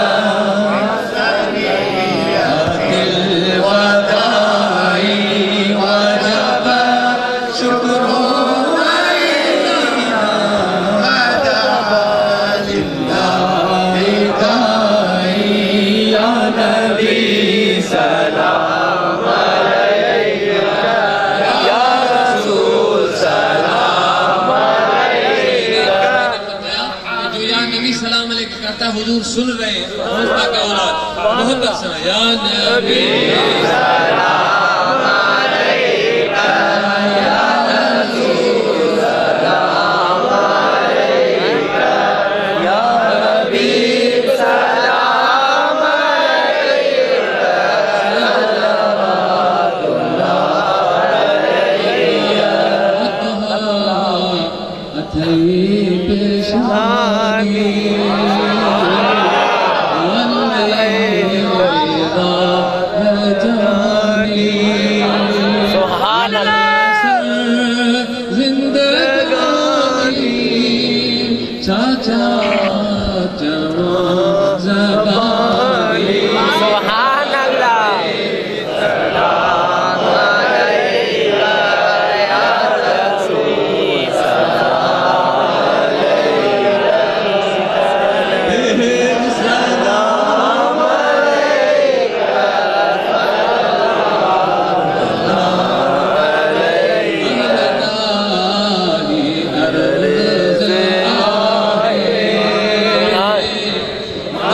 من ثنيات الوداع وجب شكر علينا مدعا لله داعي يا نبي سلام عليك يا رسول سلام عليك जो या नबी सलाम अलैहि करता हुजूर सुन रहे हैं मोहब्बत का औलाद मोहब्बत से या नबी सलाम अलैक या रसूल सलाम अलैक या हबीब सलाम अलैक सलवातुल्लाह अलैक अथैब शानी चाचा जवान ज़बानी सुभान अल्लाह सलाम अलैका या रसूल सलाम अलैका सलाम अलैका सलाम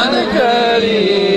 अलैका